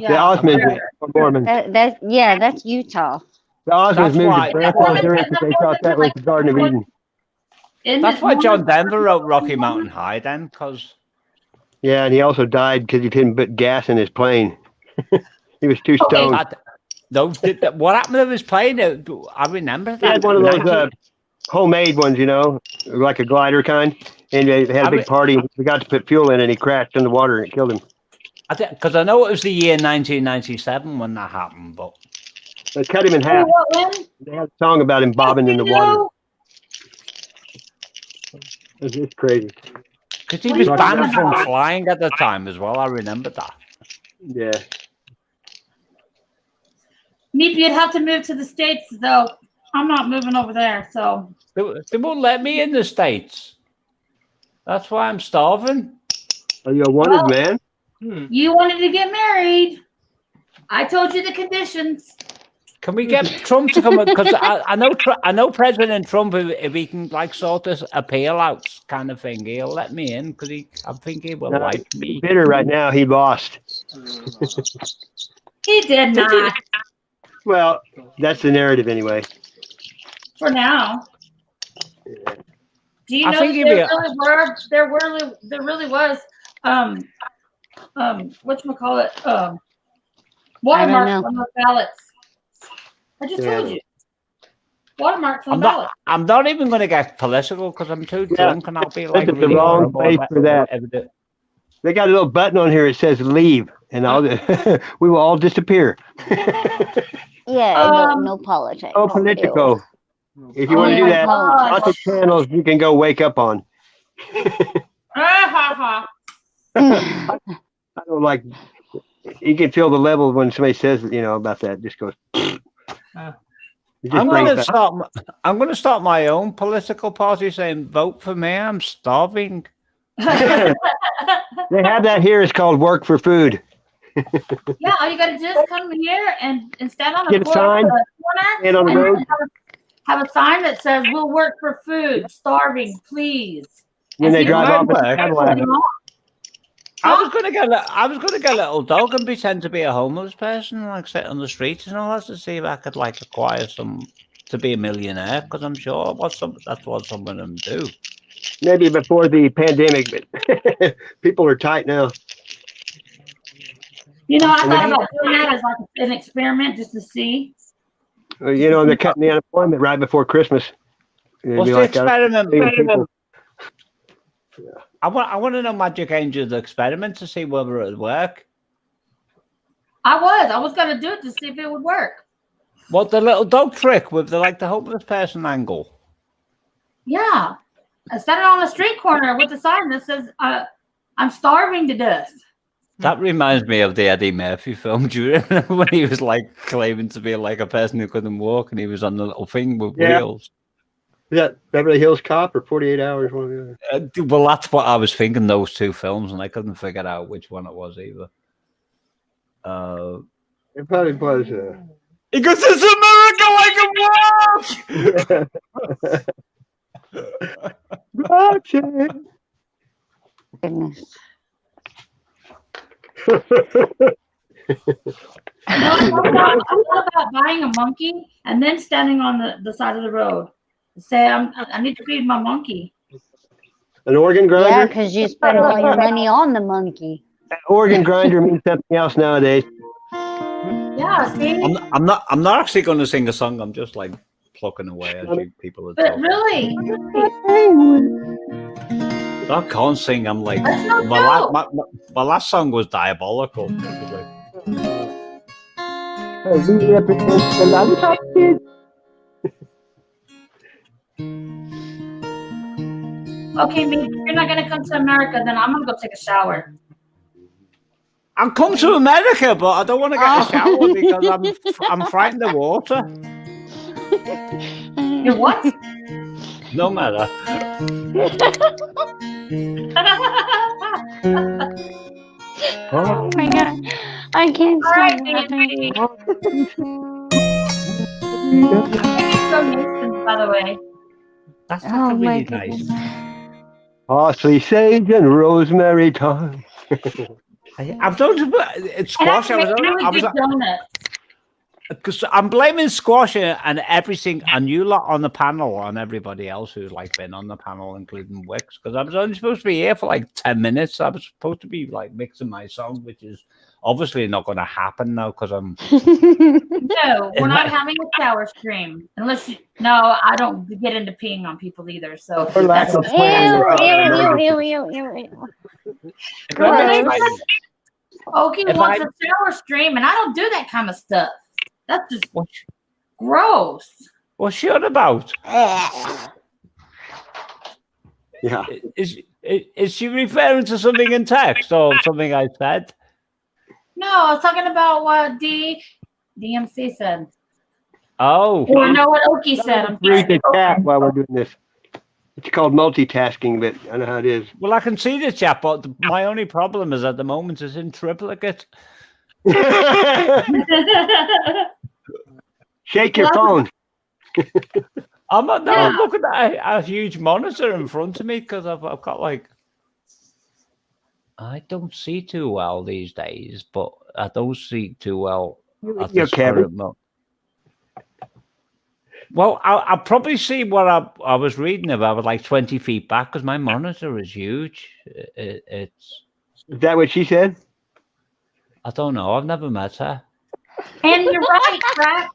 S1: The Osmonds were Mormons.
S5: That's Utah.
S1: The Osmonds
S7: That's
S1: moved
S7: why-
S1: to Branson, Missouri because they thought that was the Garden of Eden.
S7: That's why John Denver wrote Rocky Mountain High then, because
S1: Yeah, and he also died because he couldn't put gas in his plane. He was too stoned.
S7: what happened to his plane? I remember that.
S1: He had one of those homemade ones, you know, like a glider kind. And they had a big party. And we got to put fuel in, and he crashed in the water, and it killed him.
S7: Because I know it was the year 1997 when that happened, but
S1: they cut him in half. They had a song about him bobbing in the water. It's just crazy.
S7: Because he was banned from flying at the time as well. I remember that.
S1: Yeah.
S2: Meep, you'd have to move to the States, though. I'm not moving over there, so.
S7: They won't let me in the States. That's why I'm starving.
S1: Are you a wanted man?
S2: You wanted to get married. I told you the conditions.
S7: Can we get Trump to come? Because I know President Trump, if he can like sort this appeal out kind of thing, he'll let me in because I think he will like me.
S1: He's bitter right now. He lost.
S2: He did not.
S1: Well, that's the narrative anyway.
S2: For now. Do you know there really was whatchamacallit, watermarks on the ballots. I just told you. Watermarks on ballots.
S7: I'm not even going to get political because I'm too drunk and I'll be like
S1: the wrong place for that. They got a little button on here that says leave, and we will all disappear.
S5: No politics.
S1: No political. If you want to do that, lots of channels you can go wake up on. I don't like. You can feel the level when somebody says, about that. It just goes.
S7: I'm going to start my own political party saying, "Vote for me. I'm starving."
S1: They have that here. It's called Work for Food.
S2: Yeah, all you got to do is come here and stand on the
S1: corner, stand on the road.
S2: Have a sign that says, "We'll work for food. Starving, please."
S1: When they drive off,
S7: I was going to get a little dog and pretend to be a homeless person, like sit on the streets and all that, to see if I could like acquire to be a millionaire. Because I'm sure that's what some of them do.
S1: Maybe before the pandemic, but people are tight now.
S2: I thought about doing that as like an experiment just to see.
S1: They're cutting the unemployment right before Christmas.
S7: What's the experiment? I want to know Magic Angel's experiment to see whether it would work.
S2: I was going to do it to see if it would work.
S7: What, the little dog trick with the homeless person angle?
S2: Yeah. I started on a street corner with a sign that says, "I'm starving to death."
S7: That reminds me of the Eddie Murphy film. Do you remember when he was claiming to be a person who couldn't walk and he was on the little thing with wheels?
S1: Is that Beverly Hills Cop or 48 Hours? One or the other?
S7: Well, that's what I was thinking, those two films, and I couldn't figure out which one it was either.
S1: It probably was.
S7: He goes, "It's America, I can walk!"
S5: Goodness.
S2: I thought about buying a monkey and then standing on the side of the road. Say, I need to feed my monkey.
S1: An organ grinder?
S5: Yeah, because you spend all your money on the monkey.
S1: An organ grinder means something else nowadays.
S2: Yeah, see?
S7: I'm not actually going to sing a song. I'm just plucking away as you people are talking.
S2: But really?
S7: I can't sing. I'm my last song was diabolical.
S2: Okay, if you're not going to come to America, then I'm going to go take a shower.
S7: I'll come to America, but I don't want to get a shower because I'm frightened of water.
S2: You're what?
S7: No matter.
S5: Oh my God. I can't
S2: stop
S5: laughing.
S2: Donations, by the way.
S7: That's really nice.
S1: Parsley, sage, and rosemary thyme.
S7: I'm talking about it's
S2: And I
S7: squash.
S2: make really good donuts.
S7: Because I'm blaming squash and everything, and you lot on the panel, and everybody else who's like been on the panel, including Wicks. Because I was only supposed to be here for like 10 minutes. I was supposed to be like mixing my song, which is obviously not going to happen now because I'm.
S2: No, we're not having a shower stream unless you. No, I don't get into peeing on people either. So
S1: Or lack
S2: that's
S1: of
S5: Ew,
S1: planning.
S5: ew, ew, ew, ew, ew.
S7: If I mix my-
S2: Okie
S7: If
S2: wants
S7: I-
S2: a shower stream, and I don't do that kind of stuff. That's just
S7: What?
S2: gross.
S7: What's she on about?
S1: Yeah.
S7: Is she referring to something in text or something I said?
S2: No, I was talking about what DMC said.
S7: Oh,
S2: Or no, what Okie said. I'm
S1: Read the
S2: sorry.
S1: chat while we're doing this. It's called multitasking, but I know how it is.
S7: well, I can see the chat, but my only problem is at the moment it's in triplicate.
S1: Shake your phone.
S7: I'm not now.
S2: Yeah.
S7: I'm looking at a huge monitor in front of me because I've got like. I don't see too well these days, but I don't see too well at
S1: You're
S7: this
S1: Kevin.
S7: current moment. Well, I'll probably see what I was reading about like 20 feet back because my monitor is huge. It's.
S1: Is that what she said?
S7: I don't know. I've never met her.
S2: And you're right, Frack.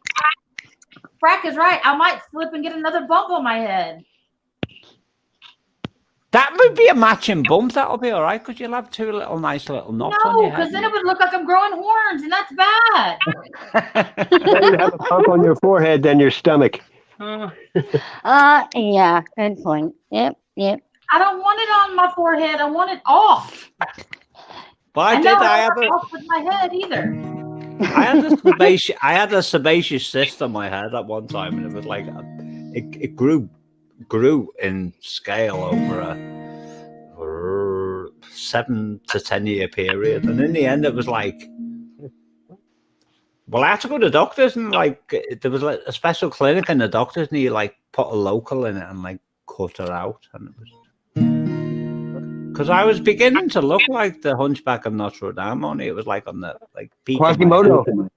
S2: Frack is right. I might slip and get another bump on my head.
S7: That would be a matching bump. That'll be all right because you'll have two nice little knots on
S2: No,
S7: your
S2: because
S7: head.
S2: then it would look like I'm growing horns, and that's bad.
S1: Better to have a bump on your forehead than your stomach.
S5: Yeah, good point. Yep, yep.
S2: I don't want it on my forehead. I want it off.
S7: But
S2: I
S7: I
S2: know
S7: did.
S2: I
S7: I
S2: don't
S7: had a.
S2: want it off with my head either.
S7: I had a sebaceous cyst on my head at one time, and it was like it grew in scale over a 7 to 10 year period, and in the end, it was like, well, I had to go to the doctors, and like there was like a special clinic in the doctors, and he like put a local in it and like cut her out, and it was. Because I was beginning to look like the Hunchback of Notre Dame, only it was like on the like peak. of my
S1: Quasimodo.
S7: head.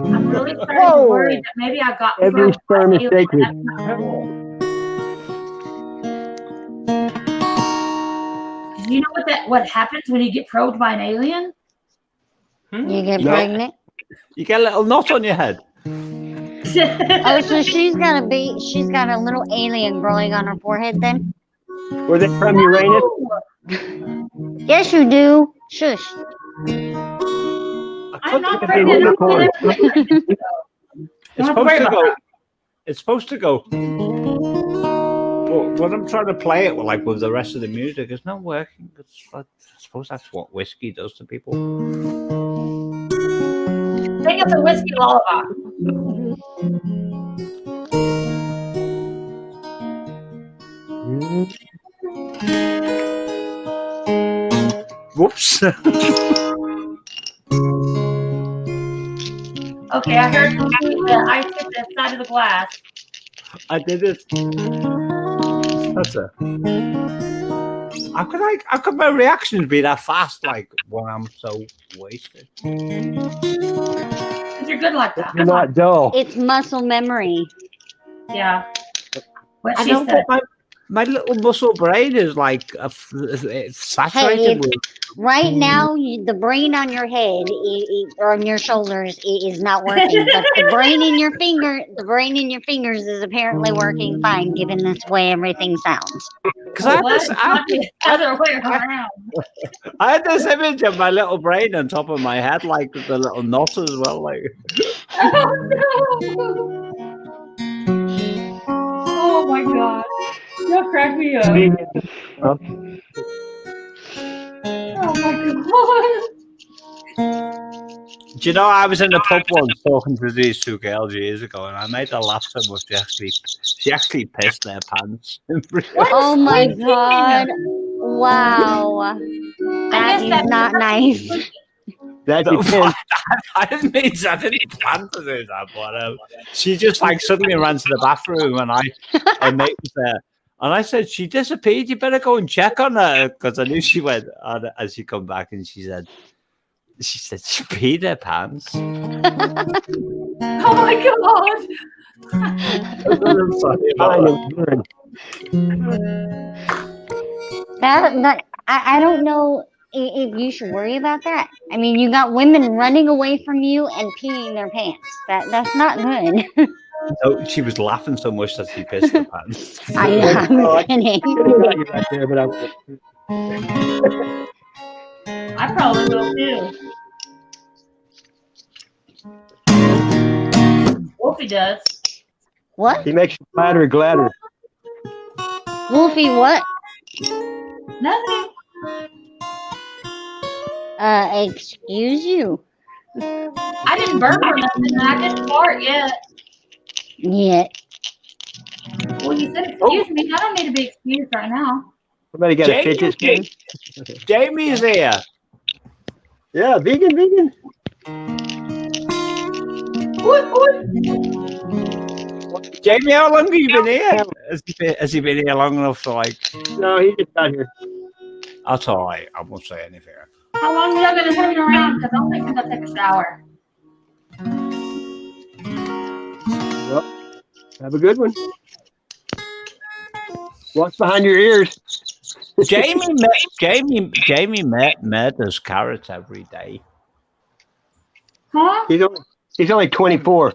S2: I'm really starting to
S1: Whoa.
S2: worry that maybe I got
S1: Every
S2: probed by
S1: sperm is
S2: aliens.
S1: sacred.
S2: That's not cool. Do you know what happens when you get probed by an alien?
S5: You get
S1: No.
S5: pregnant?
S7: You get a little knot on your head.
S5: Oh, so she's got a little alien growing on her forehead then?
S1: Were they from Uranus?
S5: Yes, you do. Shush.
S2: I'm not
S1: It's a
S2: pregnant. I'm
S1: unicorn.
S2: pregnant.
S7: It's
S2: Don't worry
S7: supposed to
S2: about
S7: go.
S2: that.
S7: It's supposed to go. But when I'm trying to play it with the rest of the music, it's not working. It's like, I suppose that's what whiskey does to people.
S2: I think it's a whiskey lullaby.
S7: Whoops.
S2: Okay, I heard the ice hit the side of the glass.
S7: I did it. That's it. How could my reactions be that fast? Like when I'm so wasted.
S2: Because you're good like that.
S1: You're not dull.
S5: It's muscle memory.
S2: Yeah. What
S7: I
S2: she
S7: know,
S2: said.
S7: but my little muscle brain is like it's saturated with.
S5: Right now, the brain on your head or on your shoulders is not working, but the brain in your fingers is apparently working fine, given this way everything sounds.
S7: Because I had
S2: Well,
S7: this,
S2: it's not the other way around.
S7: I had this image of my little brain on top of my head, like the little knot as well. Like,
S2: Oh my god. You'll crack me up. Oh my god.
S7: do you know, I was in the pub once talking to these two girls years ago, and I made her laugh so much she actually pissed their pants.
S5: Oh my god! Wow, that is not nice.
S1: That
S7: No,
S1: depends.
S7: I didn't plan to do that, but she just like suddenly ran to the bathroom, and her mate was there. And I said, she disappeared. You better go and check on her, because I knew she went. And as she come back, and she said she peed her pants.
S2: Oh my god!
S7: I'm sorry about
S5: That I don't know if you should worry about that. I mean, you got women running away from you and peeing their pants. That's not good.
S7: No, she was laughing so much that she pissed her pants.
S5: I'm kidding.
S1: Right there, but
S2: I probably will too. Wolfie does.
S5: What?
S1: he makes you gladder, gladder.
S5: Wolfie, what?
S2: Nothing.
S5: Excuse you.
S2: I didn't burp or nothing, and I didn't fart yet.
S5: Yeah.
S2: Well, you said excuse me. I don't need to be excused right now.
S1: Somebody got a fidget spinner?
S7: Jamie's here.
S1: Yeah, vegan.
S7: Jamie, how long have you been here? Has he been here long enough to like?
S1: No, he just got here.
S7: That's all right. I won't say anything.
S2: How long are y'all gonna hang around? Because I'm thinking I'll take a shower.
S1: Well, have a good one. What's behind your ears?
S7: Jamie met his carrots every day.
S2: Huh?
S1: He's only 24.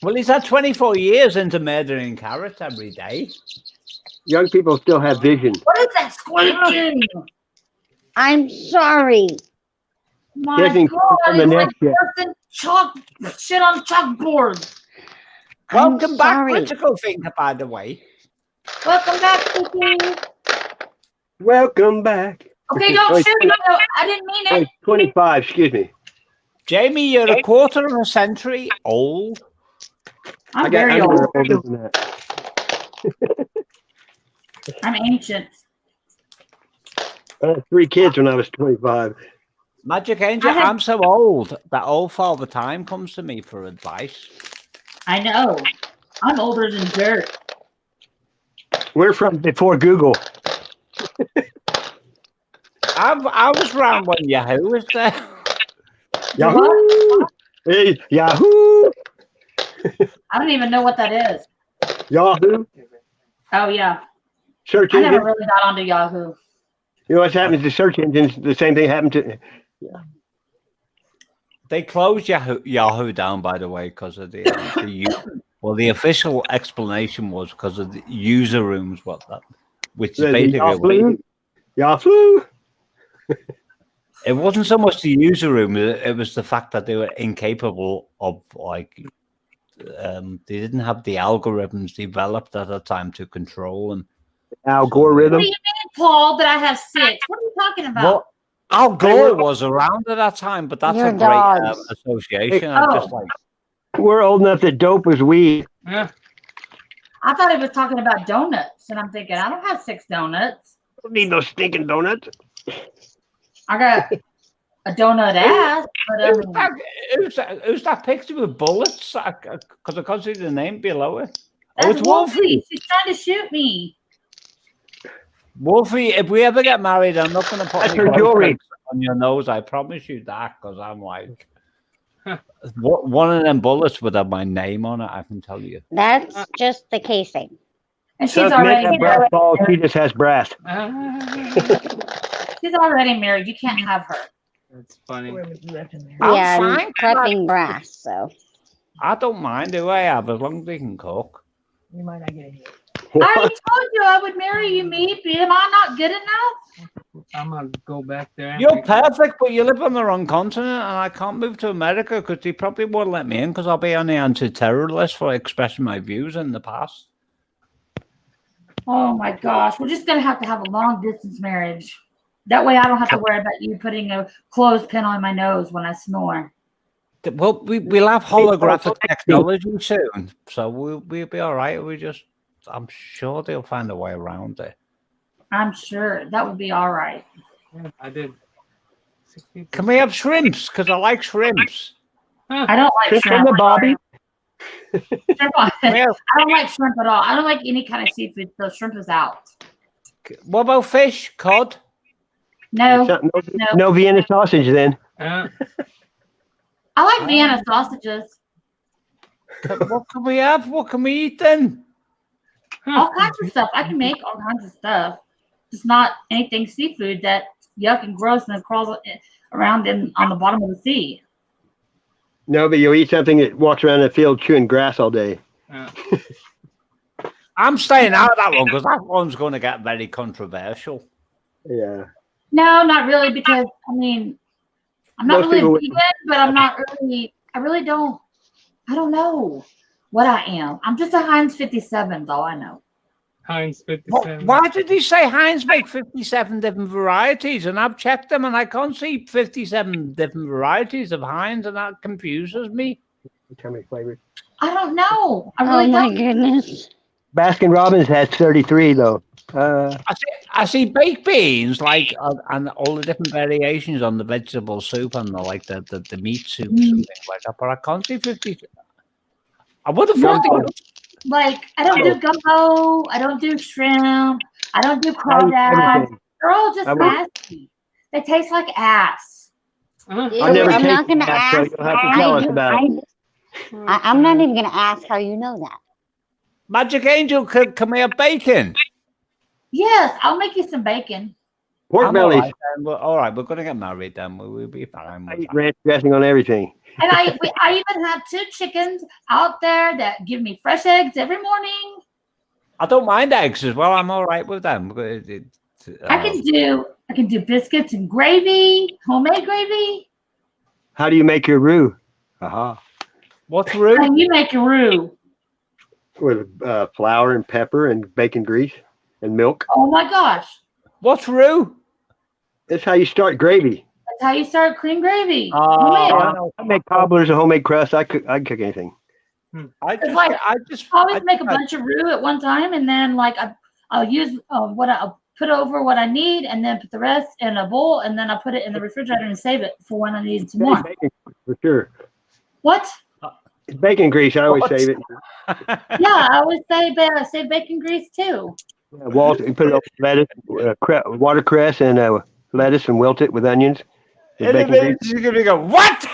S7: Well, he's had 24 years into murdering carrots every day.
S1: Young people still have vision.
S2: What is that squeaking?
S5: I'm sorry.
S2: My
S1: Hasn't
S2: God,
S1: come from the
S2: it's like
S1: nest yet.
S2: person chalk shit on chalkboard.
S7: Welcome back,
S5: sorry.
S7: Critical Thinker, by the way.
S2: Welcome back, Cookie.
S1: Welcome back.
S2: Okay, don't shoot me. No, I didn't mean it.
S1: 25, excuse me.
S7: Jamie, you're a quarter of a century old.
S2: I'm very old.
S1: older than that.
S2: I'm ancient.
S1: I had 3 kids when I was 25.
S7: Magic Angel, I'm so old that old Father Time comes to me for advice.
S2: I know. I'm older than dirt.
S1: We're from before Google.
S7: I was around when Yahoo was there.
S1: Yahoo! Hey, Yahoo!
S2: I don't even know what that is.
S1: Yahoo!
S2: Oh, yeah.
S1: Search
S2: I never
S1: engine.
S2: really got onto Yahoo.
S1: You know what's happened to search engines? The same thing happened to.
S7: They closed Yahoo down, by the way, because of the well, the official explanation was because of the user rooms, which is basically
S1: Yahoo!
S7: It wasn't so much the user room; it was the fact that they were incapable of they didn't have the algorithms developed at the time to control them.
S1: Algorithm.
S2: What do you mean, Paul, that I have 6? What are you talking about?
S7: Well, Al Gore was around at that time, but that's
S5: Your
S7: a great
S5: dogs.
S7: association.
S2: Oh.
S7: Just like
S1: We're old enough that dope was weed.
S2: I thought he was talking about donuts, and I'm thinking, I don't have 6 donuts.
S1: Don't need no stinking donuts.
S2: I got a donut ass, but I mean,
S7: who's that picture with bullets? Because I can't see the name below it.
S2: that's
S7: it's Wolfie.
S2: Wolfie. She's trying to shoot me.
S7: Wolfie, if we ever get married, I'm not going to put
S1: That's
S7: any
S1: her jewelry.
S7: on your nose. I promise you that, because I'm like, one of them bullets would have my name on it. I can tell you.
S5: That's just the casing.
S2: And she's
S1: Does
S2: already
S1: Nick have brass
S2: married.
S1: balls? She just has brass.
S2: She's already married. You can't have her.
S9: That's funny.
S5: Yeah,
S7: fine.
S5: I'm prepping brass, so.
S7: I don't mind who I have as long as they can cook.
S9: You might not get it.
S2: I already told you I would marry you, Meep. Am I not good enough?
S9: I'm gonna go back there. and
S7: You're
S9: pick it up.
S7: perfect, but you live on the wrong continent, and I can't move to America because they probably won't let me in because I'll be on the anti-terror list for expressing my views in the past.
S2: Oh my gosh, we're just gonna have to have a long distance marriage. That way I don't have to worry about you putting a clothespin on my nose when I snore.
S7: Well, we'll have holographic technology soon, so we'll be all right. I'm sure they'll find a way around it.
S2: I'm sure that would be all right.
S9: Yeah, I did.
S7: Can we have shrimps? Because I like shrimps.
S2: I don't like
S1: Shrimp
S2: shrimp.
S1: on the bobby.
S2: Shrimp on it. I don't like shrimp at all. I don't like any kind of seafood, so shrimp is out.
S7: What about fish? Cod?
S2: No,
S1: No Vienna sausage then.
S2: I like Vienna sausages.
S7: What can we have? What can we eat then?
S2: All kinds of stuff. I can make all kinds of stuff. Just not anything seafood that's yuck and gross and crawls around on the bottom of the sea.
S1: No, but you'll eat something that walks around the field chewing grass all day.
S7: I'm staying out of that one because that one's going to get very controversial.
S1: Yeah.
S2: No, not really, because I mean, I'm not
S1: Most
S2: really
S1: people
S2: vegan, but I'm not really. I really don't. I don't know what I am. I'm just a Heinz 57. All I know.
S9: Heinz 57.
S7: Why did he say Heinz make 57 different varieties? And I've checked them and I can't see 57 different varieties of Heinz, and that confuses me.
S1: How many flavors?
S2: I don't know. I
S5: Oh
S2: really
S5: my
S2: don't.
S5: goodness.
S1: Baskin Robbins has 33 though.
S7: I see baked beans and all the different variations on the vegetable soup and the meat soups and things like that, but I can't see 50. I would have thought they would.
S2: Like, I don't do gumbo. I don't do shrimp. I don't do crawdads. They're all just nasty. They taste like ass.
S1: I've never
S5: I'm not
S1: tasted
S5: going to
S1: that, so
S5: ask.
S1: you'll have to tell us about it.
S5: I'm not even going to ask how you know that.
S7: Magic Angel, can we have bacon?
S2: Yes, I'll make you some bacon.
S1: Pork bellies.
S7: All right, we're going to get married then. We'll be fine.
S1: I eat ranch dressing on everything.
S2: And I even have 2 chickens out there that give me fresh eggs every morning.
S7: I don't mind eggs as well. I'm all right with them.
S2: I can do biscuits and gravy, homemade gravy.
S1: How do you make your roux? Aha.
S7: What's roux?
S2: How do you make a roux?
S1: With flour and pepper and bacon grease and milk.
S2: Oh my gosh.
S7: What's roux?
S1: That's how you start gravy.
S2: That's how you start cream gravy.
S1: I make cobblers and homemade crust. I cook anything.
S7: I just
S2: always make a bunch of roux at one time, and then I'll use I'll put over what I need, and then put the rest in a bowl, and then I'll put it in the refrigerator and save it for when I need some more.
S1: Bacon, for sure.
S2: What?
S1: It's bacon grease. I always save it.
S2: Yeah, I always save bacon grease too.
S1: Yeah, you put it over lettuce, watercress, and lettuce, and wilt it with onions. With bacon grease.
S7: You're gonna go, what?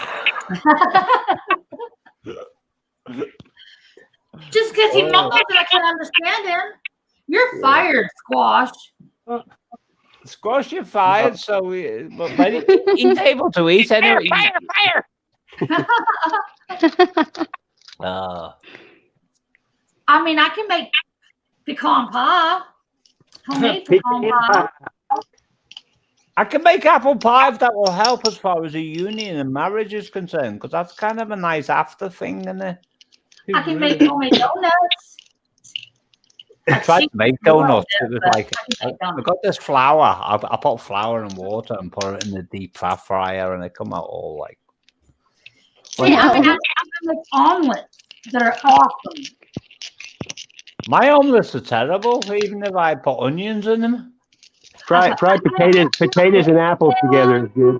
S2: Just because he mumbles and I can't understand him. You're fired, Squash.
S7: Squash, you're fired. So he's able to eat anyway.
S2: Fire! I mean, I can make pecan pie. Homemade pecan pie.
S7: I can make apple pie if that will help as far as a union and marriage is concerned, because that's kind of a nice after thing, isn't it?
S2: I can make homemade donuts.
S7: I tried to make donuts. It was like I got this flour. I put flour and water and put it in the deep fat fryer, and it come out all like.
S2: See, I can make omelets that are awesome.
S7: My omelets are terrible, even if I put onions in them.
S1: Fried potatoes and apples together is good.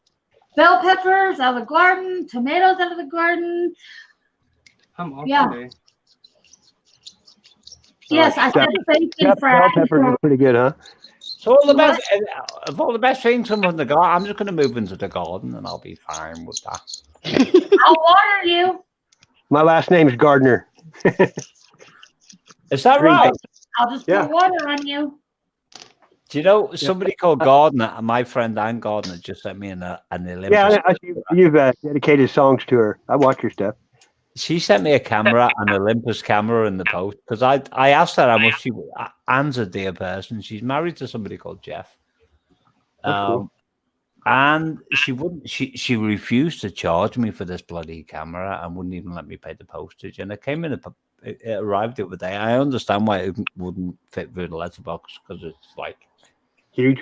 S2: Bell peppers out of the garden, tomatoes out of the garden.
S9: I'm off
S2: Yeah.
S9: today.
S2: Yes, I said bacon fried.
S1: Bell peppers are pretty good, huh?
S7: So all the best things come from the garden. I'm just going to move into the garden, and I'll be fine with that.
S2: I'll water you.
S1: My last name is Gardner.
S7: Is that right?
S2: I'll just put water on you.
S7: Do you know somebody called Gardner? My friend Ann Gardner just sent me an Olympus.
S1: Yeah, you've dedicated songs to her. I watch your stuff.
S7: She sent me a camera, an Olympus camera in the post, because I asked her how much she. Ann's a dear person. She's married to somebody called Jeff.
S1: Cool.
S7: And she wouldn't. She refused to charge me for this bloody camera and wouldn't even let me pay the postage. And it came in. It arrived the other day. I understand why it wouldn't fit through the letterbox, because it's like
S1: huge.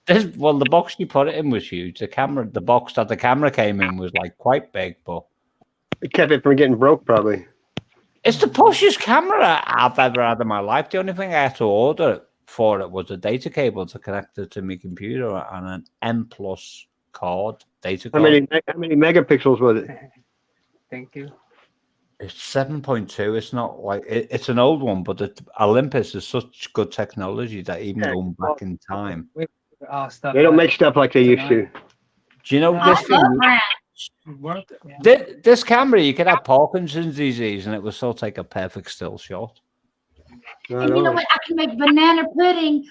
S7: The box you put it in was huge. The box that the camera came in was like quite big, but
S1: it kept it from getting broke, probably.
S7: It's the poshest camera I've ever had in my life. The only thing I had to order for it was a data cable to connect it to my computer and an M+ card data card.
S1: How many megapixels was it?
S9: Thank you.
S7: It's 7.2. It's not like it's an old one, but the Olympus is such good technology that even going back in time,
S1: They don't make stuff like they used to.
S7: do you know
S2: I
S7: this
S2: love
S7: thing?
S2: ranch.
S7: This camera, you could have Parkinson's disease, and it will still take a perfect still shot.
S2: And you know what? I can make banana pudding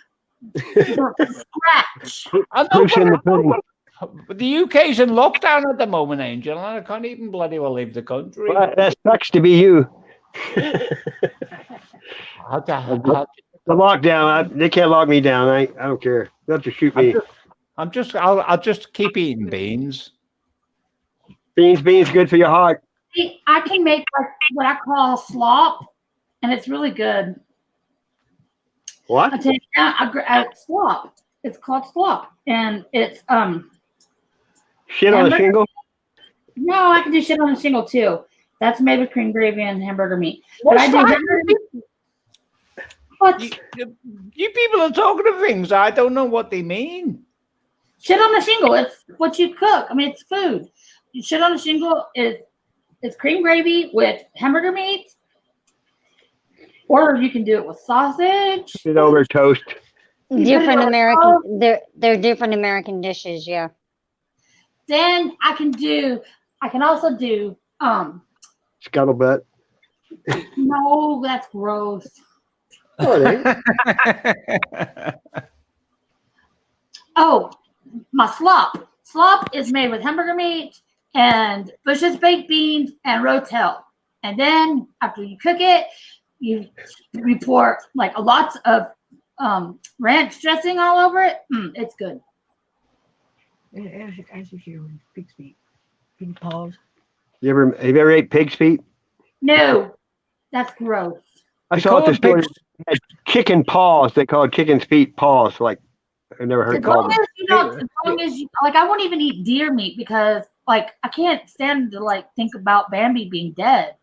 S2: from scratch.
S7: I know,
S1: Proof's in the pudding.
S7: but the UK's in lockdown at the moment, Angel, and I can't even bloody well leave the country.
S1: Well, that sucks to be you.
S7: How-
S1: The lockdown, they can't lock me down. I don't care. They have to shoot me.
S7: I'll just keep eating beans.
S1: Beans, good for your heart.
S2: See, I can make like what I call slop, and it's really good.
S1: What?
S2: I tell you now, slop. It's called slop, and it's
S1: Shit on a shingle?
S2: No, I can do shit on a shingle too. That's made with cream gravy and hamburger meat. But I do hamburger meat. What?
S7: You people are talking of things I don't know what they mean.
S2: Shit on the shingle. It's what you cook. I mean, it's food. Shit on the shingle is cream gravy with hamburger meat, or you can do it with sausage.
S1: It over toast.
S5: Different American, they're different American dishes, yeah.
S2: Then I can also do
S1: Scuttlebutt.
S2: no, that's gross.
S1: Oh, it ain't.
S2: Oh, my slop. Slop is made with hamburger meat and Bush's baked beans and rotel. And then after you cook it, you pour like a lots of ranch dressing all over it. It's good.
S10: As if you're in pig's feet. Can you pause?
S1: Have you ever ate pig's feet?
S2: No, that's gross.
S1: I saw it the story. Chicken paws. They call it chicken's feet paws. Like I never heard it called.
S2: As long as you like, I won't even eat deer meat because like I can't stand to like think about Bambi being dead.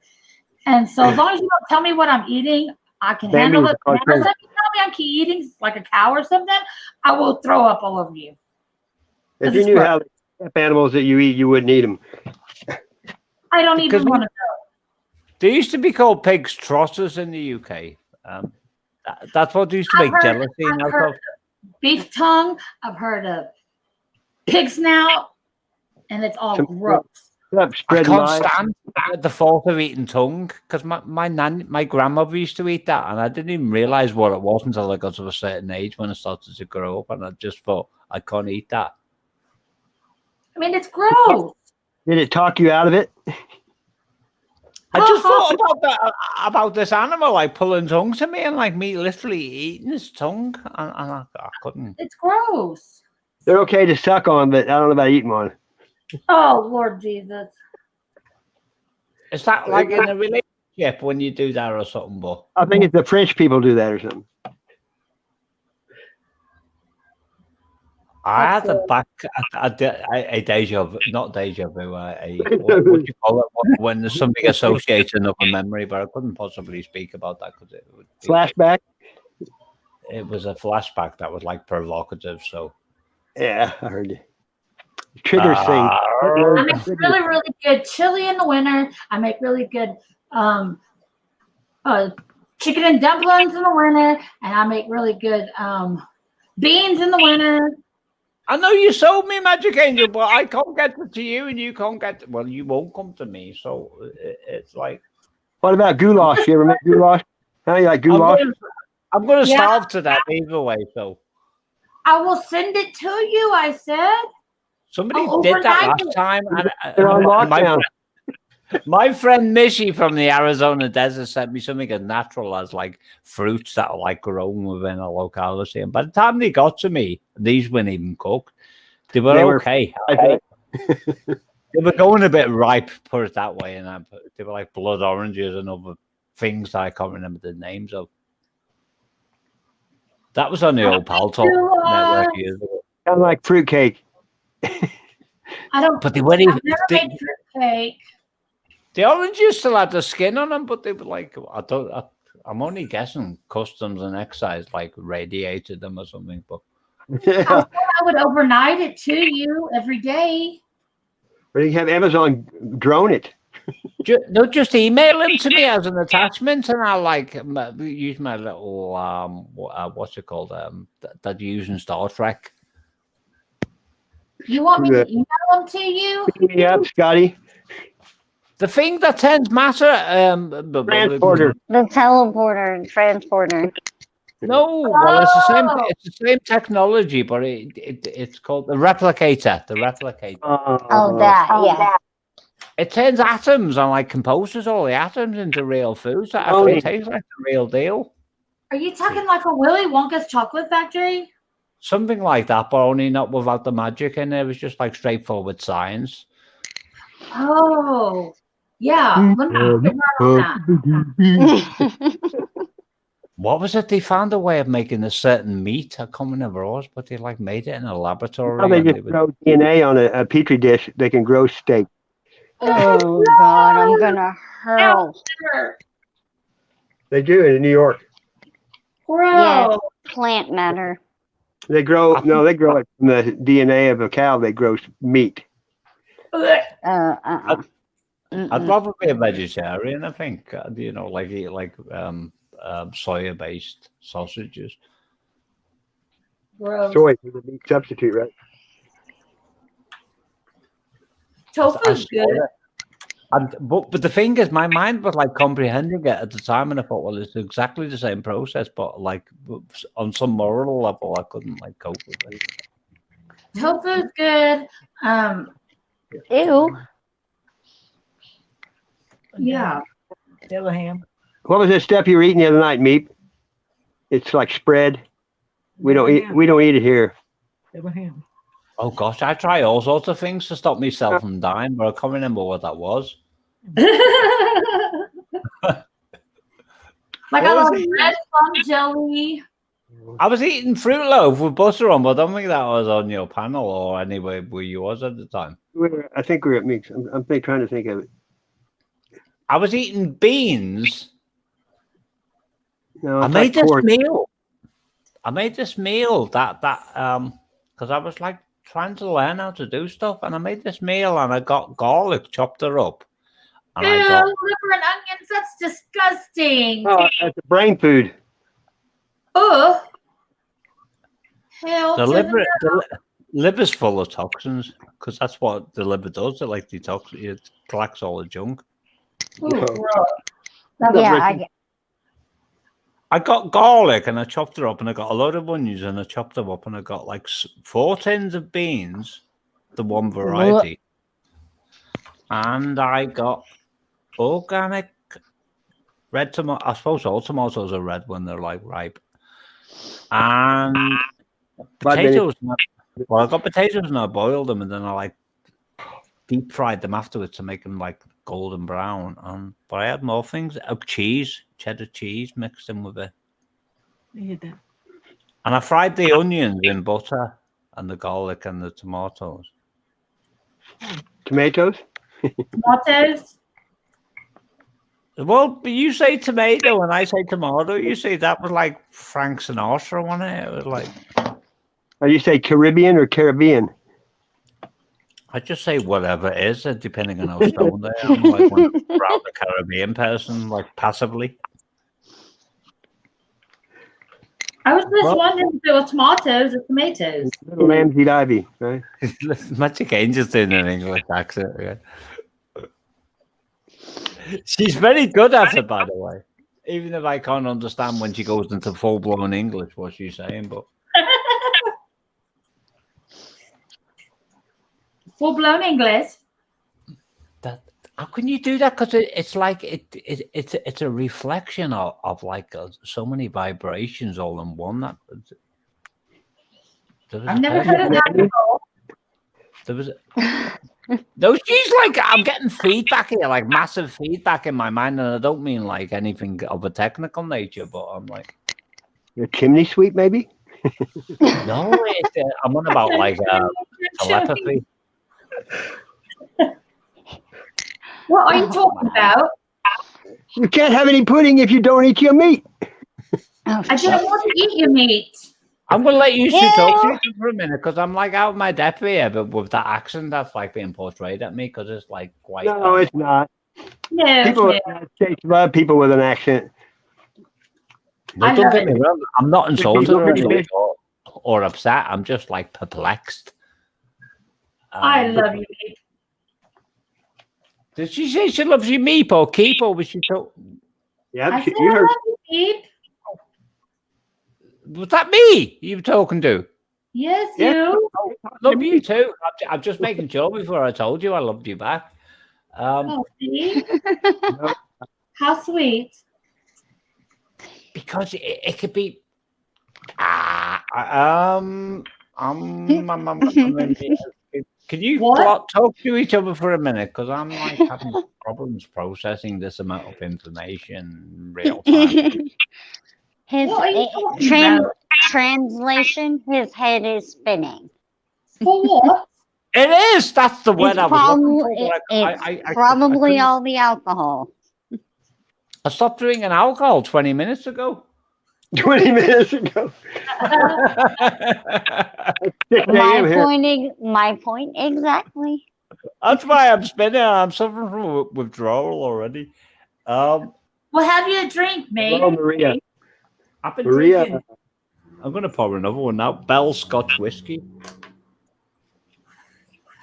S2: And so as long as you don't tell me what I'm eating, I can handle it. If you tell me I'm eating like a cow or something, I will throw up all over you.
S1: If you knew how the animals that you eat, you wouldn't eat them.
S2: I don't even want to know.
S7: They used to be called pigs trotters in the UK. That's what they used to make gelatine out of.
S2: Beef tongue. I've heard of pig snout, and it's all gross.
S7: I can't stand the thought of eating tongue because my grandmother used to eat that, and I didn't even realize what it was until I got to a certain age when I started to grow up, and I just thought I can't eat that.
S2: I mean, it's gross.
S1: Did it talk you out of it?
S7: I just thought about this animal like pulling tongue to me and like me literally eating his tongue, and I couldn't.
S2: It's gross.
S1: They're okay to suck on, but I don't know about eating one.
S2: Oh Lord Jesus!
S7: Is that like in a relationship when you do that or something? But
S1: I think it's the French people do that or something.
S7: I had a deja vu, not deja vu. What do you call it when there's something associated with a memory? But I couldn't possibly speak about that because it would be,
S1: flashback.
S7: It was a flashback that was like provocative. So
S1: yeah, I heard you. Trigger thing.
S2: I make really, really good chili in the winter. I make really good chicken and dumplings in the winter, and I make really good beans in the winter.
S7: I know you sold me Magic Angel, but I can't get to you, and you can't get. Well, you won't come to me, so it's like.
S1: What about goulash? You ever make goulash? How you like goulash?
S7: I'm going to starve to that either way. So.
S2: I will send it to you. I said.
S7: Somebody did that last time. And my friend Missy from the Arizona desert sent me something as natural as like fruits that are like grown within a locality. And by the time they got to me, these weren't even cooked. They were okay. They were going a bit ripe, put it that way. And they were like blood oranges and other things that I can't remember the names of. That was on the old Pal Talk network years ago.
S1: Kind of like fruitcake.
S2: I don't.
S7: But they weren't even.
S2: I've never made fruitcake.
S7: The oranges still had the skin on them, but they were like, I'm only guessing customs and excise like radiated them or something. But
S2: I would overnight it to you every day.
S1: Or you can have Amazon drone it.
S7: No, just email them to me as an attachment, and I'll use my little what's it called that you use in Star Trek.
S2: You want me to email them to you?
S1: Yeah, Scotty.
S7: The thing that turns matter.
S1: Transporter.
S5: The teleporter, transporter.
S7: No, well, it's the same. It's the same technology, but it's called the replicator. The replicator.
S5: Oh, that, yeah.
S7: It turns atoms and like composes all the atoms into real food. So actually it tastes like the real deal.
S2: Are you talking like a Willy Wonka's chocolate factory?
S7: Something like that, but only not without the magic in it. It was just like straightforward science.
S2: Oh, yeah. Let me get that.
S7: What was it? They found a way of making a certain meat. I can't remember what it was, but they like made it in a laboratory.
S1: Now they just grow DNA on a petri dish. They can grow steak.
S5: Oh God, I'm gonna hurl.
S1: They do in New York.
S5: Yeah, plant matter.
S1: They grow it from the DNA of a cow. They grow meat.
S7: I'd rather be a vegetarian. I think eat soya-based sausages.
S2: Gross.
S1: Soy is a meat substitute, right?
S2: Tofu's good.
S7: But the thing is, my mind was like comprehending it at the time, and I thought, well, it's exactly the same process, but like on some moral level, I couldn't like cope with it.
S2: Tofu's good.
S5: Ew.
S2: Yeah.
S10: Devil ham.
S1: What was that stuff you were eating the other night, Meep? It's like spread. We don't eat it here.
S10: Devil ham.
S7: Oh gosh, I try all sorts of things to stop myself from dying, but I can't remember what that was.
S2: Like I love bread, plum jelly.
S7: I was eating Fruit Loaf with butter on, but I don't think that was on your panel or anywhere where you was at the time.
S1: I think we were at Meeks. I'm trying to think of it.
S7: I was eating beans.
S1: No,
S7: I made this meal. I made this meal that because I was like trying to learn how to do stuff, and I made this meal and I got garlic, chopped her up. And
S2: Ew, liver and onions, that's disgusting.
S1: Oh, that's a brain food.
S2: Ugh. Hell,
S7: The liver's full of toxins because that's what the liver does. It like detox, it collects all the junk.
S2: Ooh,
S5: Yeah,
S7: I got garlic and I chopped her up, and I got a load of onions and I chopped them up, and I got like 4 tins of beans, the one variety, and I got organic red tomato. I suppose all tomatoes are red when they're like ripe, and potatoes. Well, I got potatoes and I boiled them, and then I like deep fried them afterwards to make them like golden brown. But I had more things. Cheese, cheddar cheese mixed in with it. And I fried the onions in butter and the garlic and the tomatoes.
S1: Tomatoes?
S2: Tomatoes?
S7: Well, you say tomato and I say tomato. You say that was like Frank Sinatra, wasn't it? It was like.
S1: Or you say Caribbean or Caribbean?
S7: I just say whatever it is, depending on how stoned I am. Like when I'm around a Caribbean person, like passively.
S2: I was just wondering if it was tomatoes or tomatoes.
S1: Little lambs eat ivy, right?
S7: Magic Angel's doing an English accent again. She's very good at it, by the way. Even if I can't understand when she goes into full-blown English what she's saying, but
S2: full-blown English.
S7: How can you do that? Because it's like it's a reflection of like so many vibrations all in one.
S2: I've never heard of that before.
S7: There was. No, she's like, I'm getting feedback here, like massive feedback in my mind, and I don't mean like anything of a technical nature, but I'm like,
S1: your chimney sweep, maybe?
S7: No, I'm on about like telepathy.
S2: What are you talking about?
S1: You can't have any pudding if you don't eat your meat.
S2: I didn't want to eat your meat.
S7: I'm going to let you talk to you for a minute because I'm like out of my depth here, but with that accent that's like being portrayed at me because it's like quite.
S1: No, it's not.
S2: No,
S1: People in
S2: no.
S1: the United States love people with an accent.
S7: No,
S2: I
S7: don't
S2: love
S7: get me
S2: it.
S7: wrong. I'm not insulted or
S1: Look at
S7: anything
S1: this.
S7: or upset. I'm just like perplexed.
S2: I love you, Meep.
S7: Did she say she loves you, Meep, or Keep, or was she talk?
S1: Yep,
S2: I said
S1: you
S2: I
S1: heard.
S2: love you, Meep.
S7: Was that me you were talking to?
S2: Yes,
S1: Yeah.
S2: you.
S7: I love you too. I'm just making sure before I told you I loved you back.
S2: Oh, see?
S1: No,
S2: How sweet.
S7: Because it could be. Um, can you
S2: What?
S7: talk to each other for a minute? Because I'm like having problems processing this amount of information in real time.
S5: His
S2: What are you talking about?
S5: translation, his head is spinning.
S2: For what?
S7: It is. That's the word
S5: It's
S7: I was looking for.
S5: probably,
S7: But
S5: it's probably
S7: couldn't-
S5: all the alcohol.
S7: I stopped drinking alcohol 20 minutes ago.
S1: 20 minutes ago. 6 a.m. here.
S5: My point exactly.
S7: That's why I'm spinning. I'm suffering from withdrawal already.
S2: Well, have you a drink, mate?
S1: Hello, Maria.
S7: I've been
S1: Maria.
S7: drinking. I'm going to pour another one now. Bell Scotch whiskey.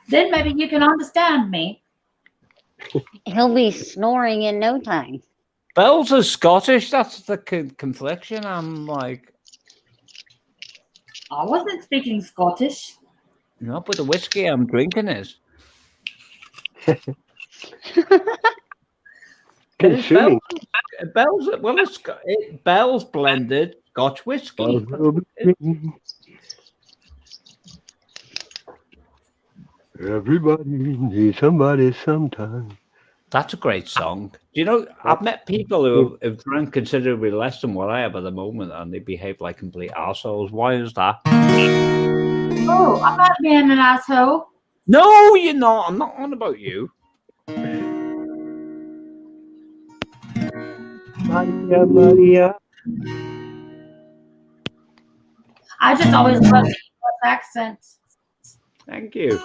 S2: Then maybe you can understand me.
S5: He'll be snoring in no time.
S7: Bell's are Scottish. That's the confliction. I'm like,
S2: I wasn't speaking Scottish.
S7: no, but the whiskey I'm drinking is.
S1: Consuming.
S7: Bell's well, Bell's blended Scotch whiskey.
S1: Everybody needs somebody sometime.
S7: That's a great song. Do you know, I've met people who have drank considerably less than what I have at the moment, and they behave like complete assholes. Why is that?
S2: Oh, I'm not being an asshole.
S7: No, you're not. I'm not on about you.
S1: Maria, Maria.
S2: I just always love the accents.
S7: Thank you.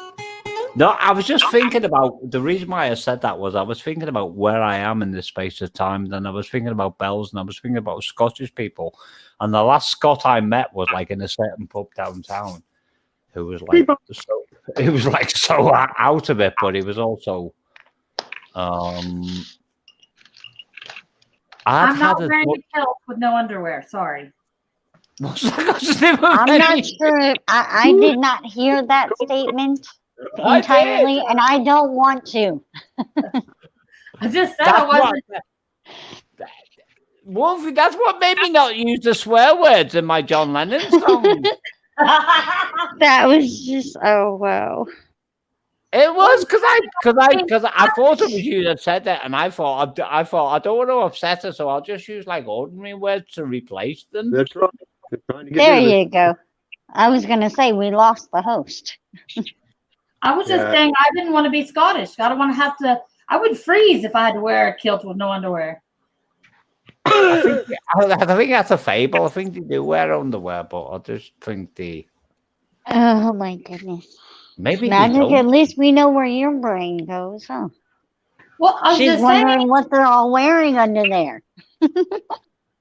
S7: No, I was just thinking about the reason why I said that was I was thinking about where I am in this space of time. Then I was thinking about bells, and I was thinking about Scottish people. And the last Scot I met was like in a certain pub downtown, who was like so. He was like so out of it, but he was also.
S2: I'm not wearing a kilt with no underwear. Sorry.
S5: I'm not sure. I did not hear that statement entirely, and I don't want to.
S2: I just said I wasn't.
S7: Wolfie, that's what made me not use the swear words in my John Lennon song.
S5: That was just, oh wow.
S7: It was because I thought it was you that said that, and I thought I don't want to upset her, so I'll just use like ordinary words to replace them.
S1: That's right.
S5: There you go. I was going to say we lost the host.
S2: I was just saying I didn't want to be Scottish. I don't want to have to. I would freeze if I had to wear a kilt with no underwear.
S7: I think that's a fable. I think they do wear underwear, but I just think the.
S5: Oh my goodness.
S7: Maybe
S5: Magic. At least we know where your brain goes, huh?
S2: Well, I was
S5: She's
S2: just
S5: wondering
S2: saying,
S5: what they're all wearing under there.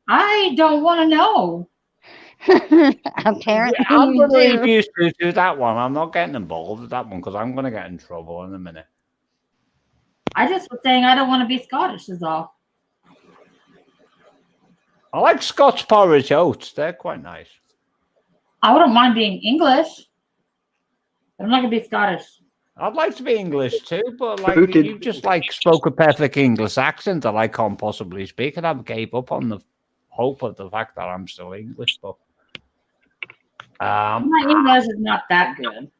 S2: I don't want to know.
S5: Apparently,
S7: I'm
S5: you
S7: going to
S5: do.
S7: refuse to do that one. I'm not getting involved with that one because I'm going to get in trouble in a minute.
S2: I just was saying I don't want to be Scottish, is all.
S7: I like Scotch porridge oats. They're quite nice.
S2: I wouldn't mind being English. But I'm not going to be Scottish.
S7: I'd like to be English too, but like you just like spoke a perfect English accent that I can't possibly speak, and I gave up on the hope of the fact that I'm still English. But
S2: my English is not that good.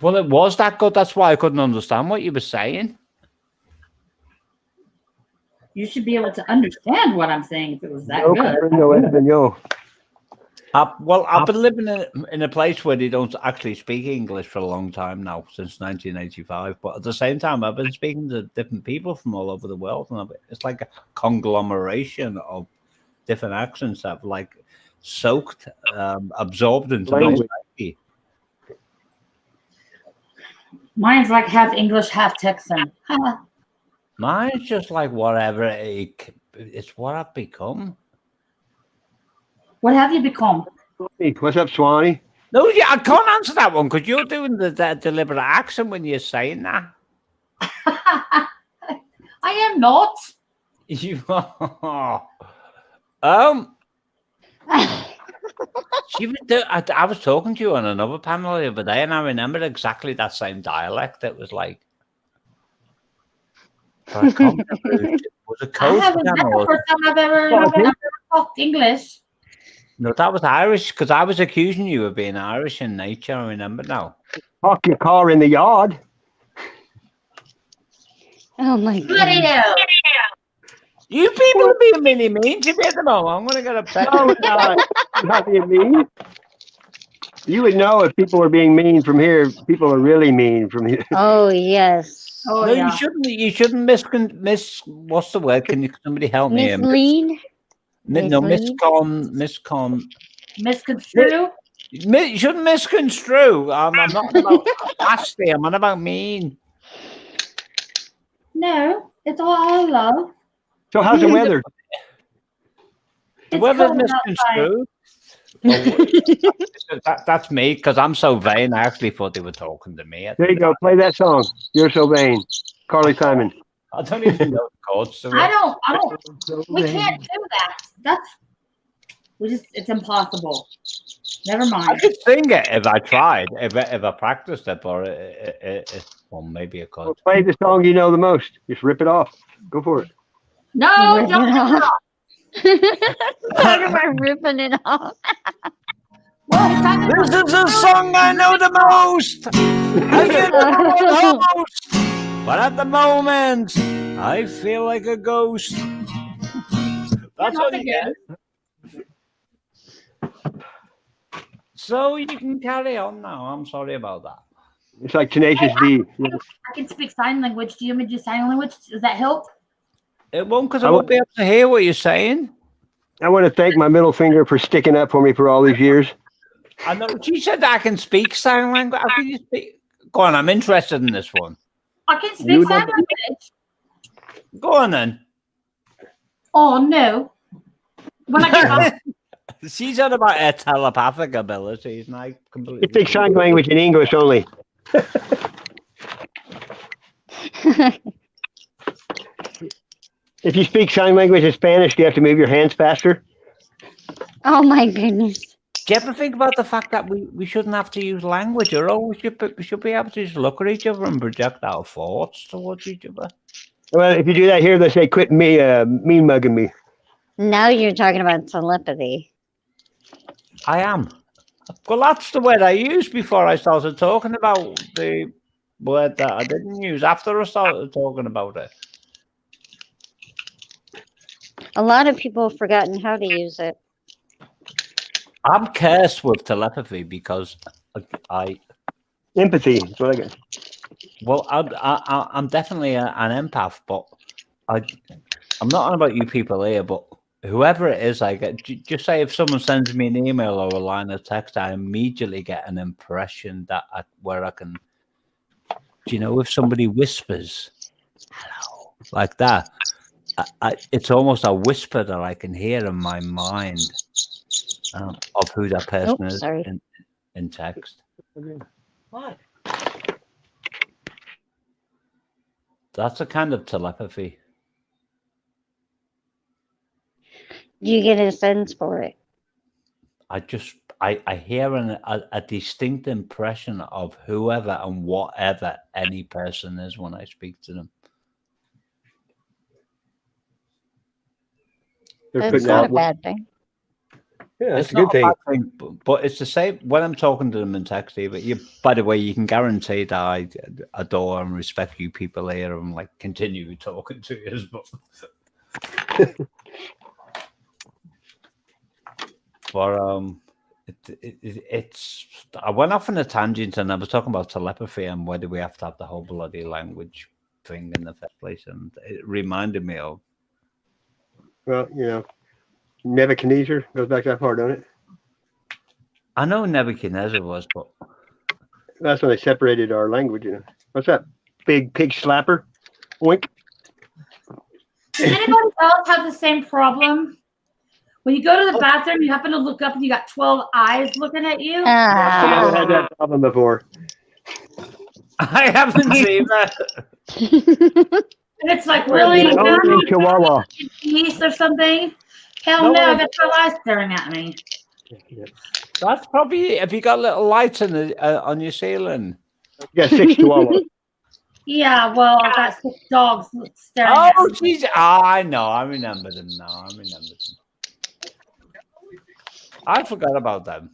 S7: Well, it was that good. That's why I couldn't understand what you were saying.
S2: You should be able to understand what I'm saying if it was that good.
S7: Well, I've been living in a place where they don't actually speak English for a long time now, since 1985. But at the same time, I've been speaking to different people from all over the world, and it's like a conglomeration of different accents that have like soaked, absorbed into my psyche.
S2: Mine's like half English, half Texan.
S7: Mine's just like whatever it's what I've become.
S2: What have you become?
S1: Hey, what's up, Swanee?
S7: No, yeah, I can't answer that one because you're doing the deliberate accent when you're saying that.
S2: I am not.
S7: You are. She was I was talking to you on another panel the other day, and I remember exactly that same dialect. It was like, but I can't remember. Was it
S2: I
S7: Coast
S2: haven't. That's the first time I've ever talked English.
S7: No, that was Irish because I was accusing you of being Irish in nature. I remember now.
S1: Park your car in the yard.
S5: Oh my
S2: Bloody
S5: god.
S2: hell.
S7: You people are being really mean to me at the moment. I'm going to get upset.
S1: No, not being mean. You would know if people were being mean from here. People are really mean from here.
S5: Oh yes.
S2: Oh,
S7: No,
S2: yeah.
S7: you shouldn't miss. What's the word? Can somebody help me? Here?
S5: Mislead.
S7: Miscon.
S2: Misconstrue?
S7: You shouldn't misconstrue. I'm not about nasty. I'm not about mean.
S2: No, it's all love.
S1: So how's the weather?
S7: The
S2: It's
S7: weather's
S2: cold outside.
S7: misconstrued. That's me because I'm so vain. I actually thought they were talking to me.
S1: There you go. Play that song. You're so vain. Carly Simon.
S7: I don't even know the chords to it.
S2: I don't. We can't do that. It's impossible. Never
S7: I
S2: mind.
S7: could sing it if I tried, if I practiced it, or well, maybe I could.
S1: Well, play the song you know the most. Just rip it off. Go for it.
S2: No,
S5: Rip
S2: don't
S5: it
S2: rip it
S5: off.
S2: off.
S5: Talking about ripping it off.
S2: Well, it's time to
S7: This is the song I know the most. I get the most, but at the moment, I feel like a ghost. That's all you get. So you can carry on now. I'm sorry about that.
S1: It's like Tenacious D.
S2: I can speak sign language. Do you want me to do sign language? Does that help?
S7: It won't because I won't be able to hear what you're saying.
S1: I want to thank my middle finger for sticking up for me for all these years.
S7: I know she said that I can speak sign language. How can you speak? Go on, I'm interested in this one.
S2: I can speak sign language.
S7: Go on then.
S2: Oh no. When I get off,
S7: She's on about her telepathic abilities, and I completely.
S1: You speak sign language in English only. If you speak sign language in Spanish, do you have to move your hands faster?
S5: Oh my goodness.
S7: Do you ever think about the fact that we shouldn't have to use language at all? We should be able to just look at each other and project our thoughts towards each other.
S1: Well, if you do that here, they say, quit mean mugging me.
S5: Now you're talking about telepathy.
S7: I am. Well, that's the word I used before I started talking about the word that I didn't use after I started talking about it.
S5: A lot of people have forgotten how to use it.
S7: I'm cursed with telepathy because I
S1: Empathy. That's what I got.
S7: well, I'm definitely an empath, but I'm not on about you people here, but whoever it is, I get. Just say if someone sends me an email or a line of text, I immediately get an impression that where I can, if somebody whispers, "Hello," like that, it's almost a whisper that I can hear in my mind of who that person is in text.
S10: What?
S7: That's a kind of telepathy.
S5: Do you get a sense for it?
S7: I hear a distinct impression of whoever and whatever any person is when I speak to them.
S5: That's not a bad thing.
S1: Yeah,
S7: It's
S1: that's a good
S7: not
S1: thing.
S7: bad thing, but it's the same when I'm talking to them in text. But by the way, you can guarantee that I adore and respect you people here and continue talking to you. But it's I went off on a tangent and I was talking about telepathy and whether we have to have the whole bloody language thing in the first place, and it reminded me of.
S1: Well, Nebuchadnezzar goes back that far, don't it?
S7: I know Nebuchadnezzar was, but
S1: That's when they separated our language. What's that? Big pig slapper? Wink.
S2: anybody else have the same problem? When you go to the bathroom, you happen to look up and you got 12 eyes looking at you.
S1: I've never had that problem before.
S7: I haven't seen that.
S2: And it's like, really? You
S1: Only in Chihuahua.
S2: East or something? Hell
S7: No,
S2: no, I
S7: I-
S2: got 12 eyes staring at me.
S7: That's probably. Have you got little lights on your ceiling?
S1: Yeah, 6 Chihuahuas.
S2: Yeah, well, I got 6 dogs staring at
S7: Oh,
S2: me.
S7: jeez. I know. I remember them now. I remember them. I forgot about them.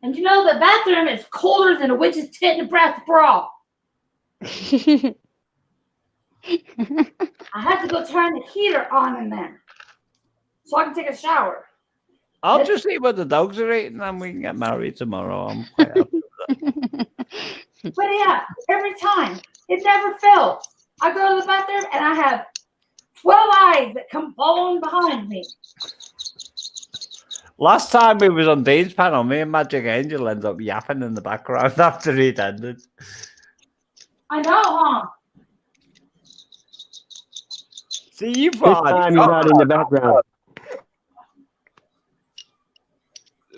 S2: And you know, the bathroom is colder than a witch's tit in a brass bra. I had to go turn the heater on in there so I can take a shower.
S7: I'll just see what the dogs are eating and we can get married tomorrow. I'm quite happy.
S2: But yeah, every time, it never fails. I go to the bathroom and I have 12 eyes that come following behind me.
S7: Last time we was on Dean's panel, me and Magic Angel ended up yapping in the background after he'd ended.
S2: I know, huh?
S7: See, you
S1: This
S7: brought
S1: time you're not in the background.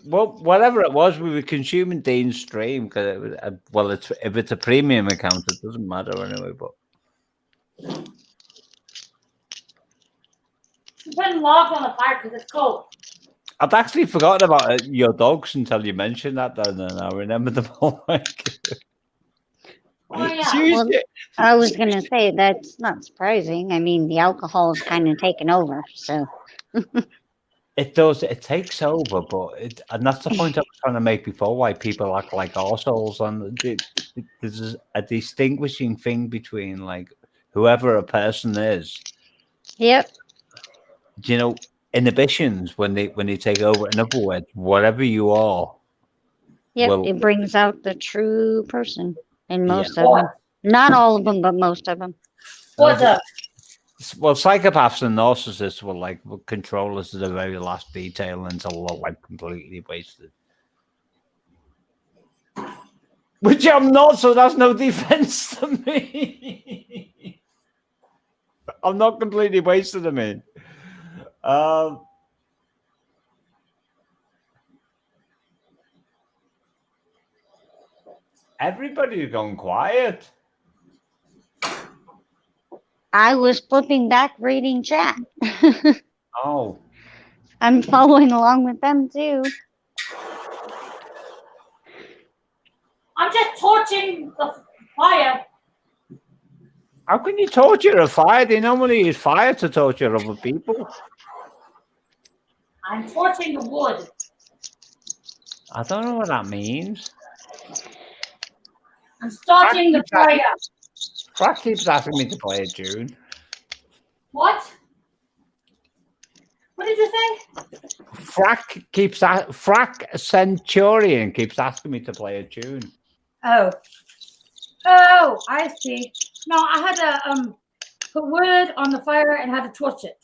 S7: Well, whatever it was, we were consuming Dean's stream because it was, well, if it's a premium account, it doesn't matter anyway. But
S2: Putting logs on the fire because it's cold.
S7: I'd actually forgotten about your dogs until you mentioned that, and then I remember them all.
S2: Oh, yeah.
S5: Well, I was going to say that's not surprising. I mean, the alcohol is kind of taken over, so.
S7: It does. It takes over, but and that's the point I was trying to make before. Why people act like arseholes, and there's a distinguishing thing between like whoever a person is.
S5: Yep.
S7: You know, inhibitions when they take over. In other words, whatever you are.
S5: Yep.
S7: Well,
S5: it brings out the true person in most of them. Not all of them, but most of them.
S2: What's up?
S7: Well, psychopaths and narcissists will control us to the very last detail until they're like completely wasted. Which I'm not, so that's no defense to me. I'm not completely wasted, I mean. Everybody's gone quiet.
S5: I was flipping back reading chat.
S7: Oh.
S5: I'm following along with them too.
S2: I'm just torching the fire.
S7: How can you torture a fire? They normally use fire to torture other people.
S2: I'm torching the wood.
S7: I don't know what that means.
S2: I'm starting the fire.
S7: Frack keeps asking me to play a tune.
S2: What? What did you say?
S7: Frack Centurion keeps asking me to play a tune.
S2: Oh, I see. No, I had to put wood on the fire and had to torch it.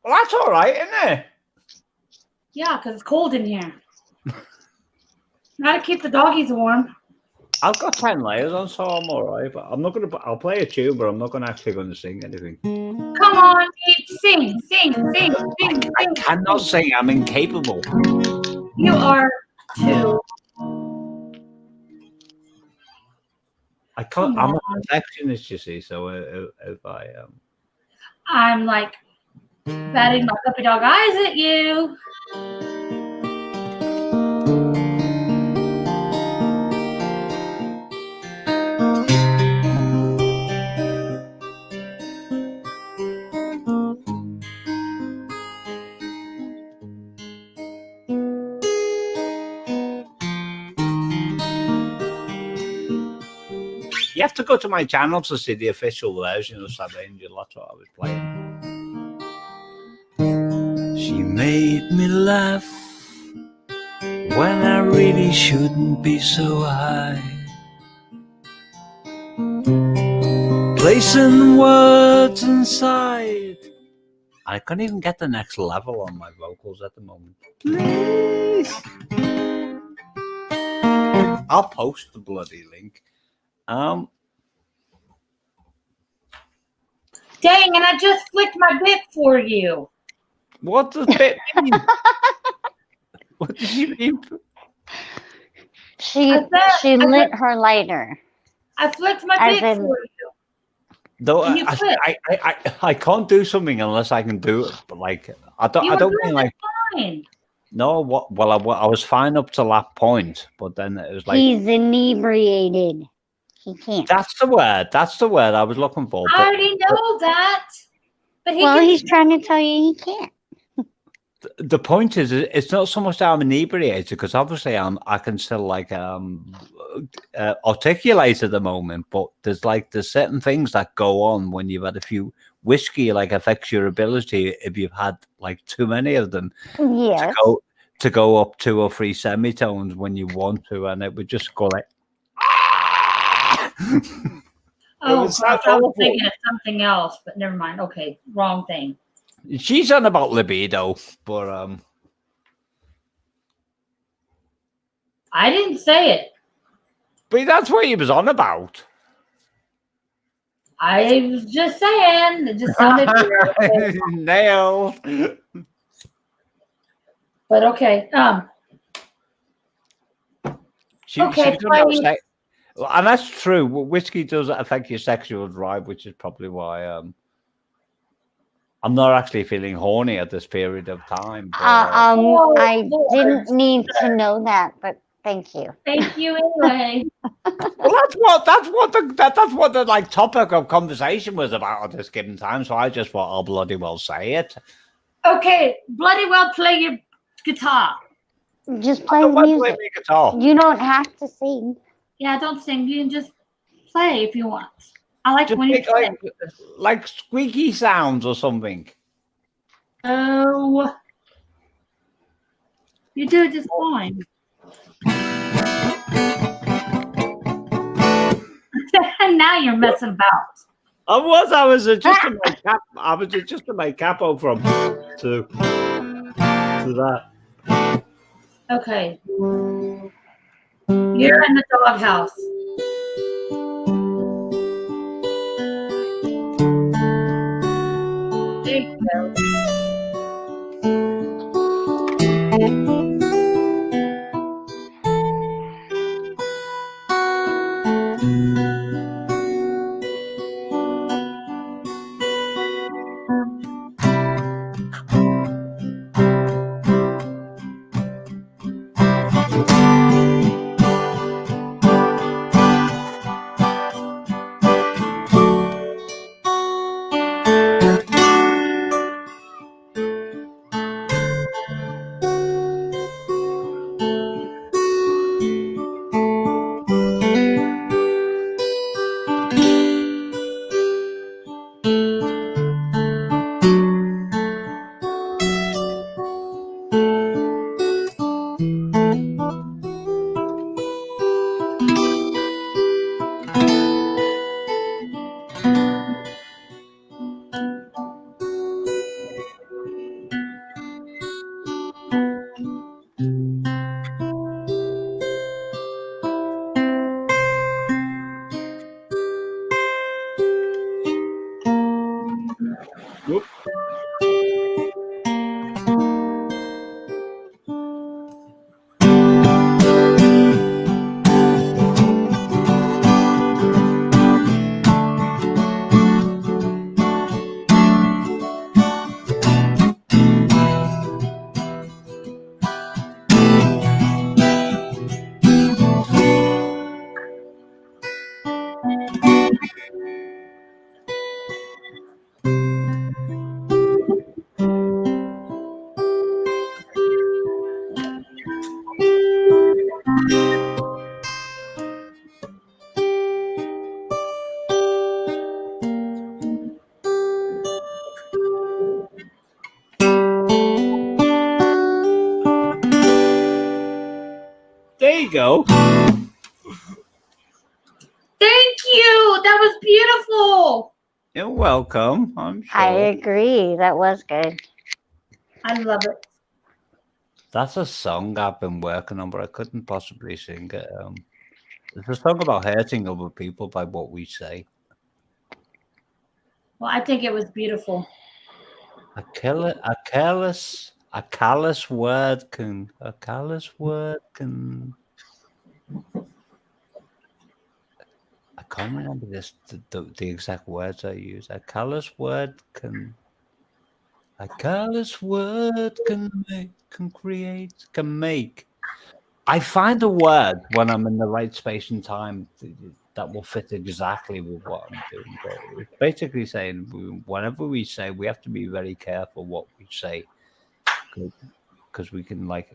S7: Well, that's all right, isn't it?
S2: Yeah, because it's cold in here. Gotta keep the doggies warm.
S7: I've got 10 layers on, so I'm all right. But I'm not gonna. I'll play a tune, but I'm not gonna actually going to sing anything.
S2: Come on, Pete, sing.
S7: I cannot sing. I'm incapable.
S2: You are too.
S7: I can't. I'm a perfectionist, you see. So if I
S2: I'm like batting my puppy dog eyes at you.
S7: you have to go to my channel to see the official version of Sad Angel. That's what I was playing. She made me laugh when I really shouldn't be so high. Placing words inside. I can't even get the next level on my vocals at the moment. Please. I'll post the bloody link.
S2: Dang, and I just flicked my bit for you.
S7: What does bit mean? What does she mean?
S5: She
S2: I
S5: lit
S2: said-
S5: her lighter.
S2: I flicked my
S5: As
S2: bit
S5: in-
S2: for you.
S7: Though
S2: And you quit.
S7: I can't do something unless I can do it. But like I don't
S2: You were
S7: mean
S2: doing
S7: like
S2: fine.
S7: no. Well, I was fine up to that point, but then it was like
S5: He's inebriated. He can't.
S7: that's the word. That's the word I was looking for.
S2: I
S7: But
S2: already know that. But
S5: Well,
S2: can
S5: he's trying to tell you he can't.
S7: the point is, it's not so much that I'm inebriated because obviously I can still like articulate at the moment, but there's certain things that go on when you've had a few whiskey, like affects your ability if you've had like too many of them
S5: Yes.
S7: to go up 2 or 3 semitones when you want to, and it would just go like.
S2: Oh,
S7: was
S2: gosh,
S7: so
S2: I was
S7: awful.
S2: thinking of something else, but never mind. Okay, wrong thing.
S7: She's on about libido, but
S2: I didn't say it.
S7: but that's what he was on about.
S2: I was just saying. It just sounded weird.
S7: Nailed.
S2: But okay.
S7: She
S2: Okay,
S7: don't have
S2: fine.
S7: sex. Well, and that's true. Whiskey does affect your sexual drive, which is probably why I'm not actually feeling horny at this period of time. But,
S5: I
S2: Lord.
S5: didn't need to know that, but thank you.
S2: Thank you anyway.
S7: well, that's what the like topic of conversation was about at this given time. So I just thought I'll bloody well say it.
S2: Okay, bloody well play your guitar.
S5: Just play
S7: I don't want to
S5: music.
S7: play my guitar.
S5: You don't have to sing.
S2: Yeah, don't sing. You can just play if you want. I like
S7: Just
S2: when you
S7: make
S2: play.
S7: like squeaky sounds or something.
S2: Oh, you do just fine. Now you're messing about.
S7: I was adjusting my cap. I was adjusting my capo from to that.
S2: Okay. You're in the doghouse. There you go.
S7: Whoop. There you go.
S2: Thank you. That was beautiful.
S7: You're welcome. I'm sure.
S5: I agree. That was good.
S2: I love it.
S7: That's a song I've been working on, but I couldn't possibly sing it. There's a song about hurting other people by what we say.
S2: Well, I think it was beautiful.
S7: A callous word can. I can't remember the exact words I use. A callous word can make. I find a word when I'm in the right space and time that will fit exactly with what I'm doing. But it's basically saying whenever we say, we have to be very careful what we say, because we can like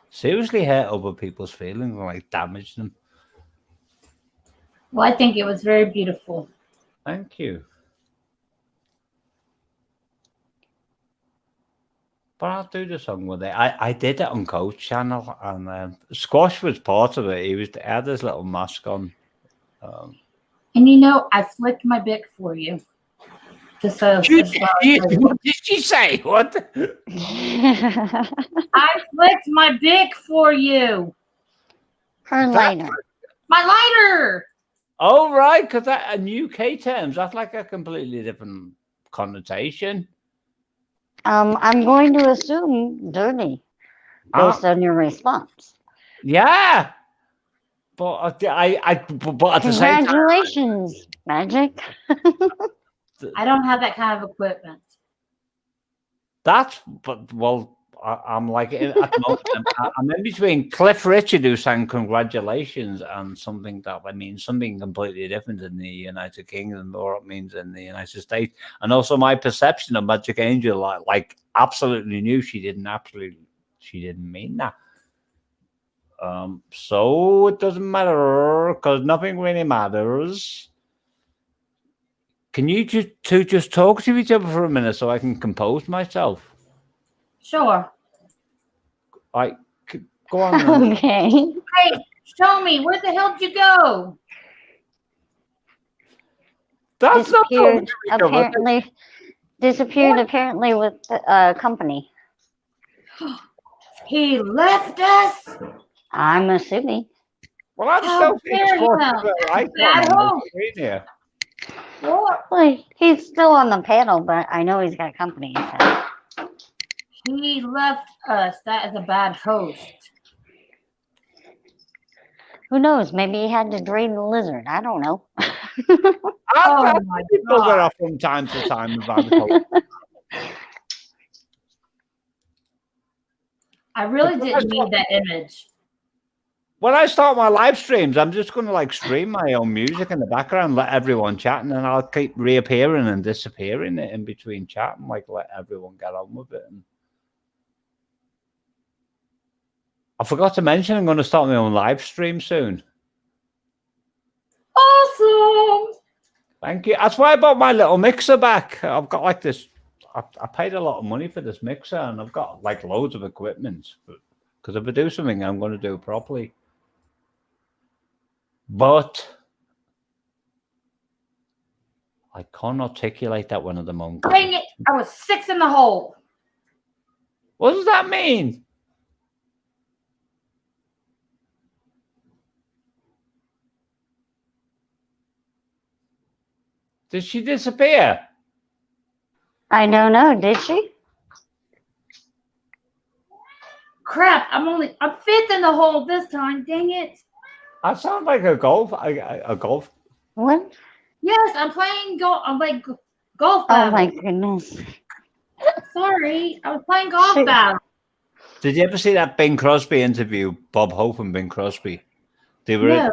S7: seriously hurt other people's feelings and like damage them.
S2: Well, I think it was very beautiful.
S7: Thank you. But I'll do the song with it. I did it on Coach channel, and Squash was part of it. He had his little mask on.
S2: And you know, I flicked my Bic for you. Just so
S7: What did she say? What?
S2: I flicked my Bic for you.
S5: Her lighter.
S2: My lighter.
S7: Oh, right, because that in UK terms, that's like a completely different connotation.
S5: I'm going to assume dirty based on your response.
S7: Yeah. But but at the same time,
S5: Congratulations, Magic.
S2: I don't have that kind of equipment.
S7: I'm like at the moment, I'm in between Cliff Richard, who sang congratulations, and something completely different in the United Kingdom, or it means in the United States. And also my perception of Magic Angel, like absolutely knew she didn't mean that. So it doesn't matter, because nothing really matters. Can you just talk to each other for a minute so I can compose myself?
S2: Sure.
S7: Go on then.
S5: Okay.
S2: Hey, show me. Where the hell did you go?
S7: That's not
S5: Disappeared apparently with company.
S2: He left us.
S5: I'm assuming.
S7: Well, I'm
S2: How
S7: still
S2: dare you?
S5: Well, he's still on the panel, but I know he's got company. So.
S2: He left us. That is a bad host.
S5: Who knows? Maybe he had to drain the lizard. I don't know.
S7: I've people that are from time to time about it.
S2: I really didn't need that image.
S7: When I start my live streams, I'm just going to like stream my own music in the background, let everyone chat, and then I'll keep reappearing and disappearing in between chat and like let everyone get on with it. And I forgot to mention I'm going to start my own live stream soon.
S2: Awesome.
S7: Thank you. That's why I bought my little mixer back. I've got like this. I paid a lot of money for this mixer, and I've got like loads of equipment. Because if I do something, I'm going to do it properly. But I can't articulate that one at the moment.
S2: Dang it! I was 6 in the hole.
S7: What does that mean? Did she disappear?
S5: I don't know. Did she?
S2: Crap! I'm 5th in the hole this time. Dang it!
S7: That sounds like a golf.
S5: What?
S2: Yes, I'm playing golf. I'm like golf
S5: Oh
S2: battle.
S5: my goodness.
S2: Sorry, I was playing golf battle.
S7: Did you ever see that Bing Crosby interview? Bob Hope and Bing Crosby. They were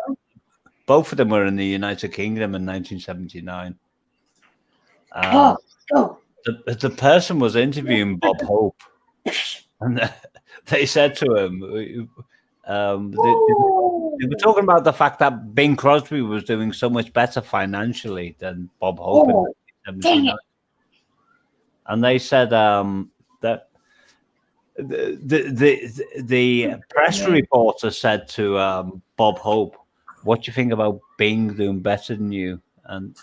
S7: both of them were in the United Kingdom in 1979. The person was interviewing Bob Hope, and they said to him, they were talking about the fact that Bing Crosby was doing so much better financially than Bob Hope in 1979. And they said that the press reporter said to Bob Hope, "What do you think about Bing doing better than you?" And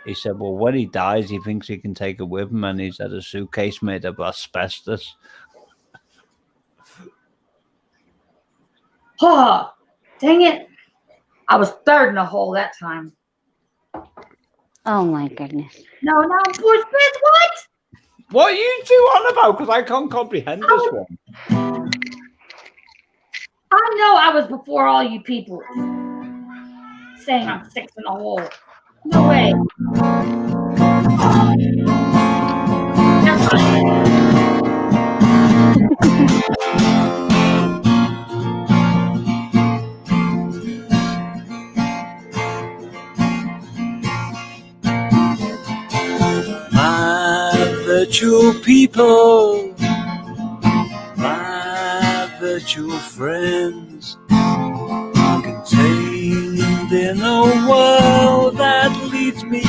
S7: he said, "Well, when he dies, he thinks he can take it with him, and he's had a suitcase made of asbestos."
S2: Oh, dang it! I was third in the hole that time.
S5: Oh my goodness.
S2: No, now I'm fourth, fifth. What?
S7: What are you two on about? Because I can't comprehend this one.
S2: I know I was before all you people saying I'm sixth in the hole. No way. Never mind.
S4: My virtual people, my virtual friends, contained in a world that leads me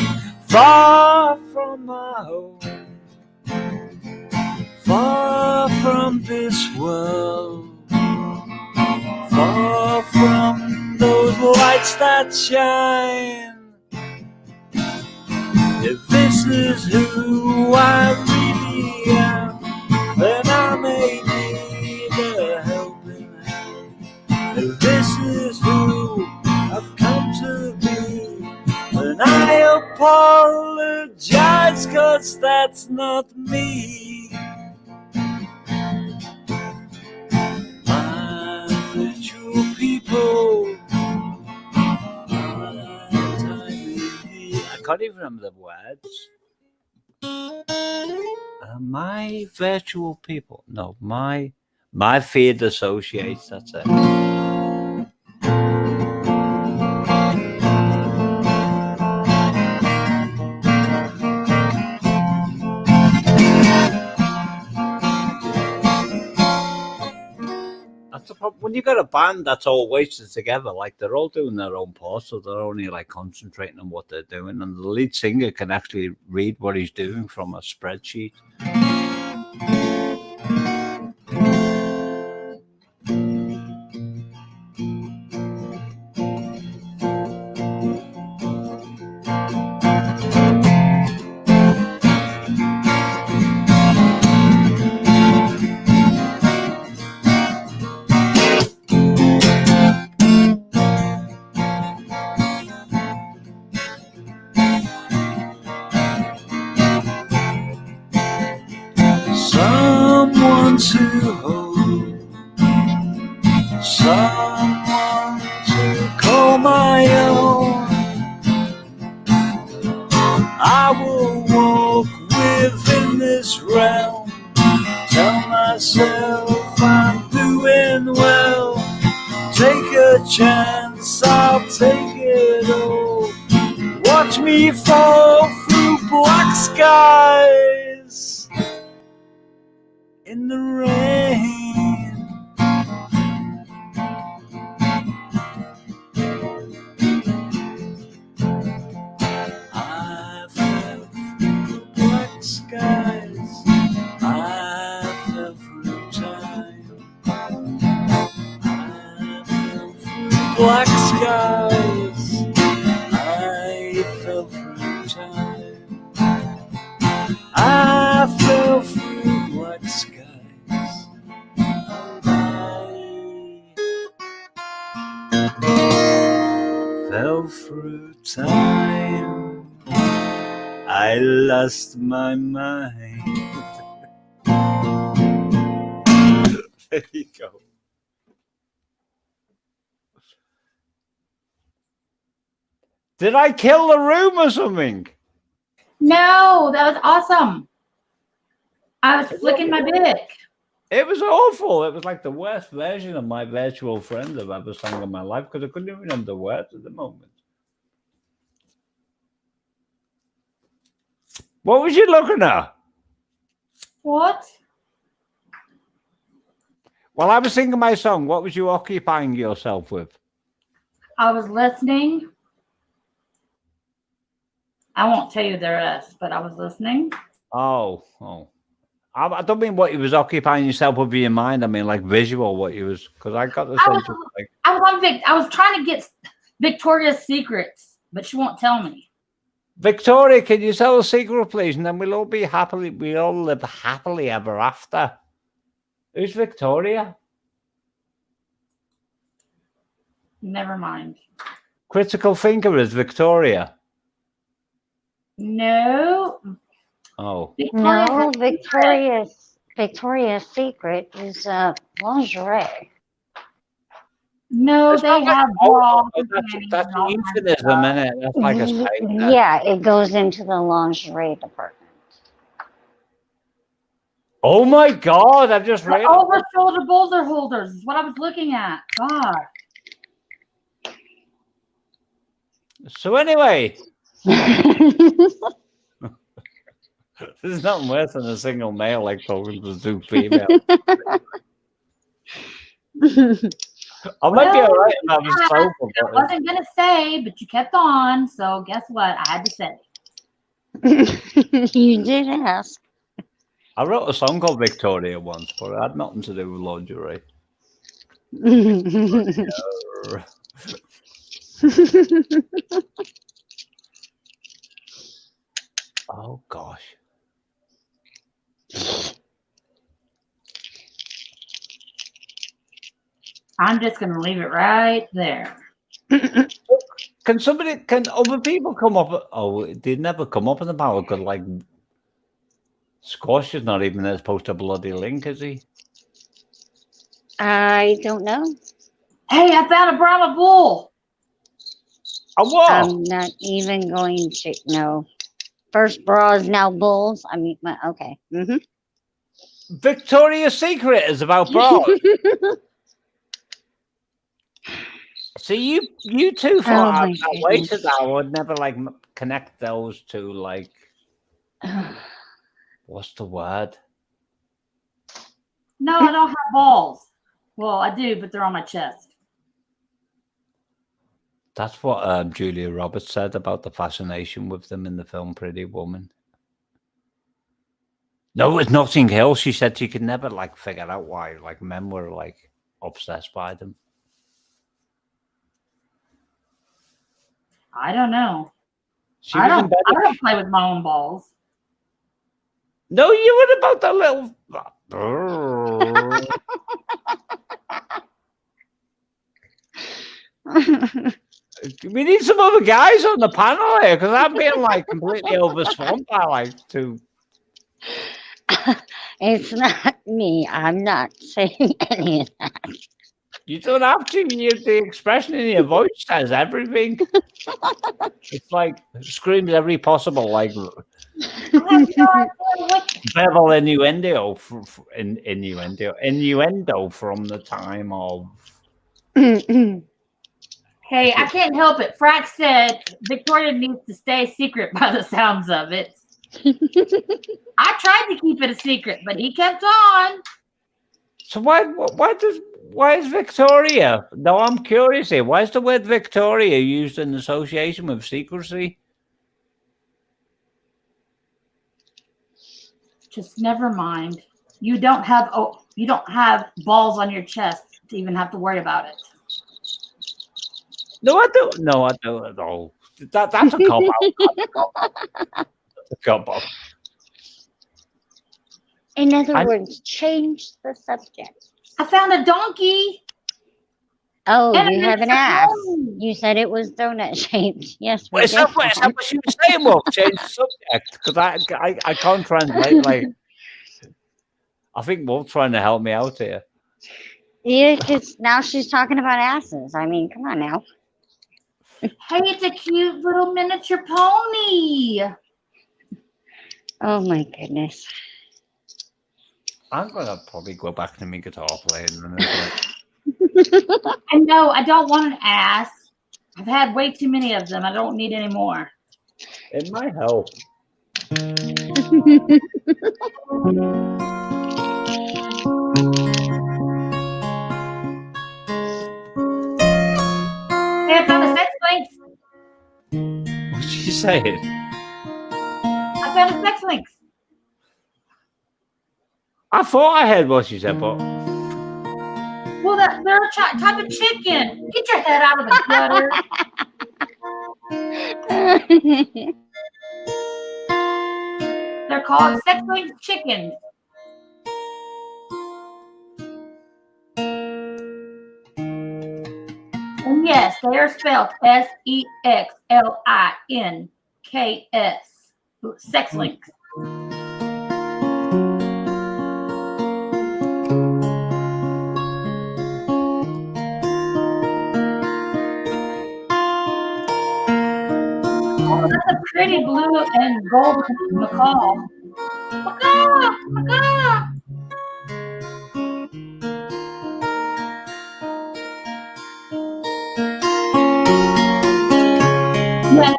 S4: far from my home, far from this world, far from those lights that shine. If this is who I really am, then I may need a helping hand. If this is who I've come to be, then I apologize, 'cause that's not me. My virtual people, I can't even remember the words. My virtual people. No, my feared associates. That's it. That's the problem. When you got a band that's all wasted together, like they're all doing their own parts, so they're only like concentrating on what they're doing, and the lead singer can actually read what he's doing from a spreadsheet. Someone to hold, someone to call my own. I will walk within this realm, tell myself I'm doing well. Take a chance, I'll take it all. Watch me fall through black skies in the rain. I fell through black skies, I fell through time, I fell through black skies, I fell through time, I fell through black skies. Fell through time, I lost my mind. There you go. Did I kill the room or something?
S2: No, that was awesome. I was flicking my dick.
S7: It was awful. It was like the worst version of my virtual friend I've ever sung in my life, because I couldn't even remember the words at the moment. What was you looking at?
S2: What?
S7: While I was singing my song, what was you occupying yourself with?
S2: I was listening. I won't tell you the rest, but I was listening.
S7: Oh. I don't mean what you was occupying yourself with your mind. I mean like visual, what you was, because I got the sense of like.
S2: I was trying to get Victoria's secrets, but she won't tell me.
S7: Victoria, can you tell a secret, please? And then we'll all be happily, we all live happily ever after. Who's Victoria?
S2: Never mind.
S7: Critical thinker is Victoria.
S2: No.
S7: Oh.
S2: Victoria
S5: No,
S2: has
S5: Victoria's Secret is lingerie.
S2: No,
S7: It's
S2: they
S7: not like-
S2: have
S7: oh,
S2: bras and
S7: that's
S2: panties
S7: a
S2: and all kinds of
S7: euphemism,
S2: stuff.
S7: isn't it? That's like a statement.
S5: Yeah, it goes into the lingerie department.
S7: Oh my God! I've just
S2: The
S7: read.
S2: over-shoulder boulder holders is what I was looking at. God.
S7: So anyway, there's nothing worse than a single male like talking to two females. I might be
S2: Well,
S7: alright if I was
S2: I
S7: sober.
S2: I wasn't gonna say, but you kept on, so guess what? I had to say.
S5: You did ask.
S7: I wrote a song called Victoria once, but it had nothing to do with lingerie. Oh gosh.
S2: I'm just gonna leave it right there.
S7: Can other people come up? Oh, they never come up in the power because, like, Squash is not even supposed to bloody link, is he?
S5: I don't know.
S2: Hey, I found a Brahma bull.
S7: A what?
S5: I'm not even going to know. First bras, now bulls. I mean, okay. Mm-hmm.
S7: Victoria's Secret is about bras. See, you too far out that way to that. I would never like connect those two. Like, what's the word?
S2: No, I don't have balls. Well, I do, but they're on my chest.
S7: That's what Julia Roberts said about the fascination with them in the film Pretty Woman. No, it was Notting Hill. She said she could never like figure out why like men were like obsessed by them.
S2: I don't know.
S7: She
S2: I
S7: was in
S2: don't.
S7: bed
S2: I don't play with my own balls.
S7: No, you were about the little. We need some other guys on the panel here because I'm being like completely overswamped by like two.
S5: It's not me. I'm not saying any of that.
S7: You don't have to. The expression in your voice says everything. It's like screams every possible like verbal innuendo innuendo from the time of.
S2: Hey, I can't help it. Frack said Victoria needs to stay secret by the sounds of it. I tried to keep it a secret, but he kept on.
S7: So why is Victoria? No, I'm curious here. Why is the word Victoria used in association with secrecy?
S2: Just never mind. You don't have balls on your chest to even have to worry about it.
S7: No, I don't. No, I don't at all. That's a cop out. That's a cop out.
S5: In other words, change the subject.
S2: I found a donkey.
S5: Oh,
S2: And
S5: you
S2: a
S5: have an
S2: miniature
S5: ass.
S2: pony.
S5: You said it was donut shaped. Yes, we
S7: Is
S5: did.
S7: that what she was saying? Well, change the subject because I can't translate. Like, I think Wolf's trying to help me out here.
S5: Yeah, because now she's talking about asses. I mean, come on now.
S2: Hey, it's a cute little miniature pony.
S5: Oh my goodness.
S7: I'm gonna probably go back to my guitar playing.
S2: And no, I don't want an ass. I've had way too many of them. I don't need any more.
S7: It might help.
S2: Hey, I found a sex link.
S7: What's she saying?
S2: I found a sex link.
S7: I thought I heard what she said, but
S2: Well, they're a type of chicken. Get your head out of the gutter. They're called sex link chickens. And yes, they are spelled SEXLINKS. Sex links. Oh, that's a pretty blue and gold macaw. Macaw! Macaw! Yeah,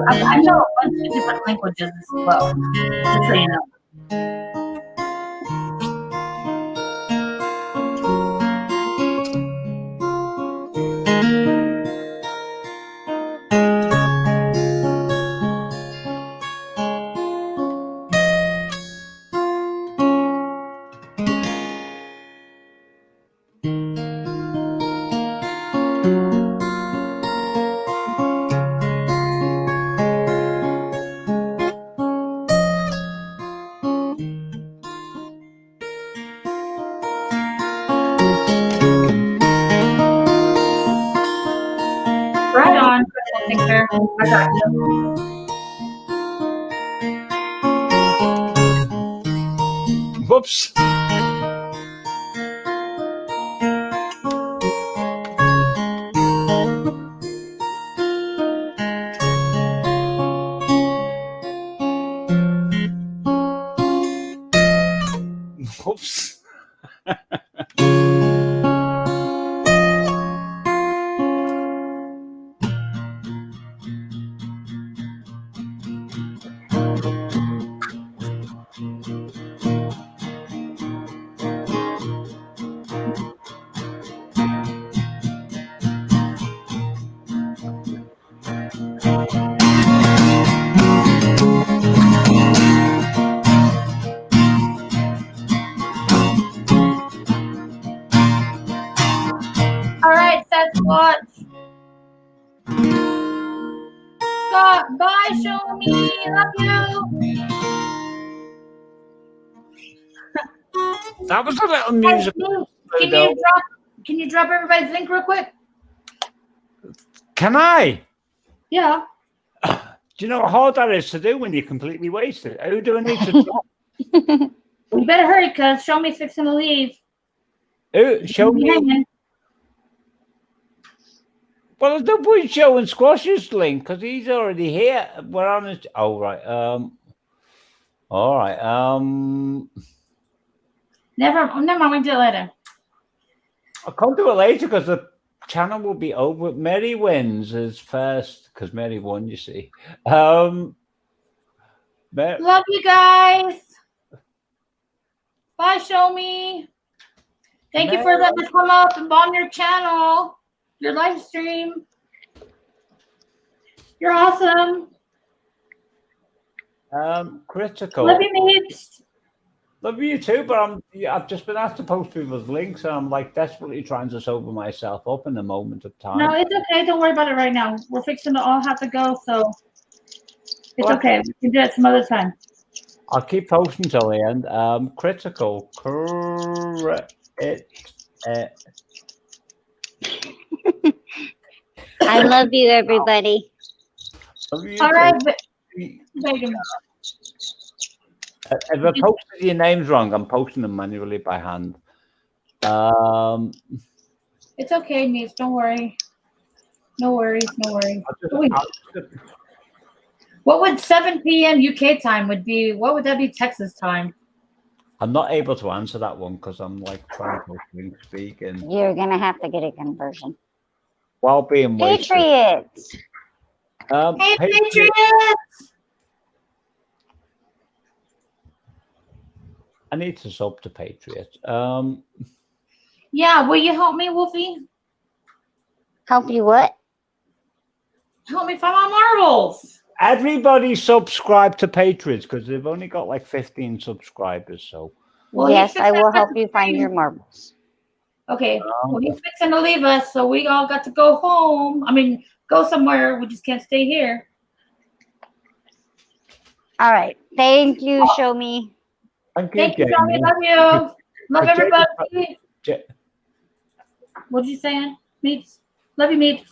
S2: I know a bunch of different languages as well. Just so you know. Right on, critical thinker. I got you.
S7: Whoops. Whoops.
S2: All right, Sasquatch. Bye, show me. Love you.
S7: That was a little
S2: Hey,
S7: music.
S2: can you drop everybody's link real quick?
S7: Can I?
S2: Yeah.
S7: Do you know how hard that is to do when you're completely wasted? Who do I need to drop?
S2: You better hurry, because show me's fixing to leave.
S7: Who? Show me. Well, there's no point showing Squash's link because he's already here. We're on it. Oh, right. All right.
S2: Never mind. We do it later.
S7: I can't do it later because the channel will be over. Mary wins as first because Mary won, you see.
S2: Love you guys. Bye, show me. Thank you for letting us come up and on your channel, your live stream. You're awesome.
S7: Critical.
S2: Love you, mates.
S7: Love you too, but I've just been asked to post people's links, and I'm like desperately trying to sober myself up in a moment of time.
S2: No, it's okay. Don't worry about it right now. We're fixing to all have to go, so it's okay. We can do it some other time.
S7: I'll keep posting till the end. Critical.
S5: I love you, everybody.
S7: Love you
S2: all right.
S7: If I posted your names wrong, I'm posting them manually by hand.
S2: It's okay, Niece. Don't worry. No worries. No worries. What would 7 p.m. UK time would be? What would that be Texas time?
S7: I'm not able to answer that one because I'm like trying to speak and
S5: You're gonna have to get a conversion.
S7: while being wasted.
S5: Patriots.
S2: Hey, Patriots!
S7: I need to sub to Patriots.
S2: Yeah, will you help me, Wolfie?
S5: Help you what?
S2: Help me find my marbles.
S7: Everybody subscribe to Patriots because they've only got like 15 subscribers. So
S2: Well,
S5: yes, I will help you find your marbles.
S2: Okay. Well, he's fixing to leave us, so we all got to go home. I mean, go somewhere. We just can't stay here.
S5: All right. Thank you, show me.
S7: Thank
S2: you, Johnny. Love you. Love everybody. What'd you say, Meets? Love you, Meep.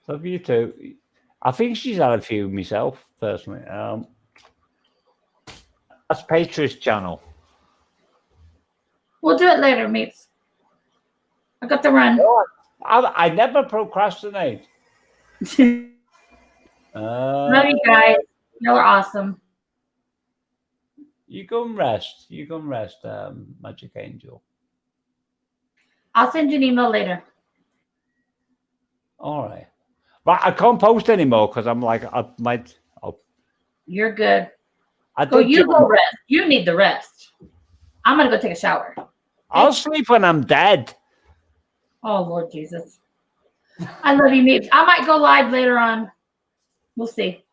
S7: Love you too. I think she's had a few myself, personally. That's Patriot's channel.
S2: We'll do it later, Meeps. I got to run.
S7: I never procrastinate.
S2: Love you guys. You're awesome.
S7: You go and rest. You go and rest, Magic Angel.
S2: I'll send you an email later.
S7: All right. But I can't post anymore because I'm like, I might.
S2: You're good.
S7: I
S2: Go,
S7: did
S2: you
S7: jump-
S2: go rest. You need the rest. I'm going to go take a shower.
S7: I'll sleep when I'm dead.
S2: Oh, Lord Jesus. I love you, Meeps. I might go live later on. We'll see.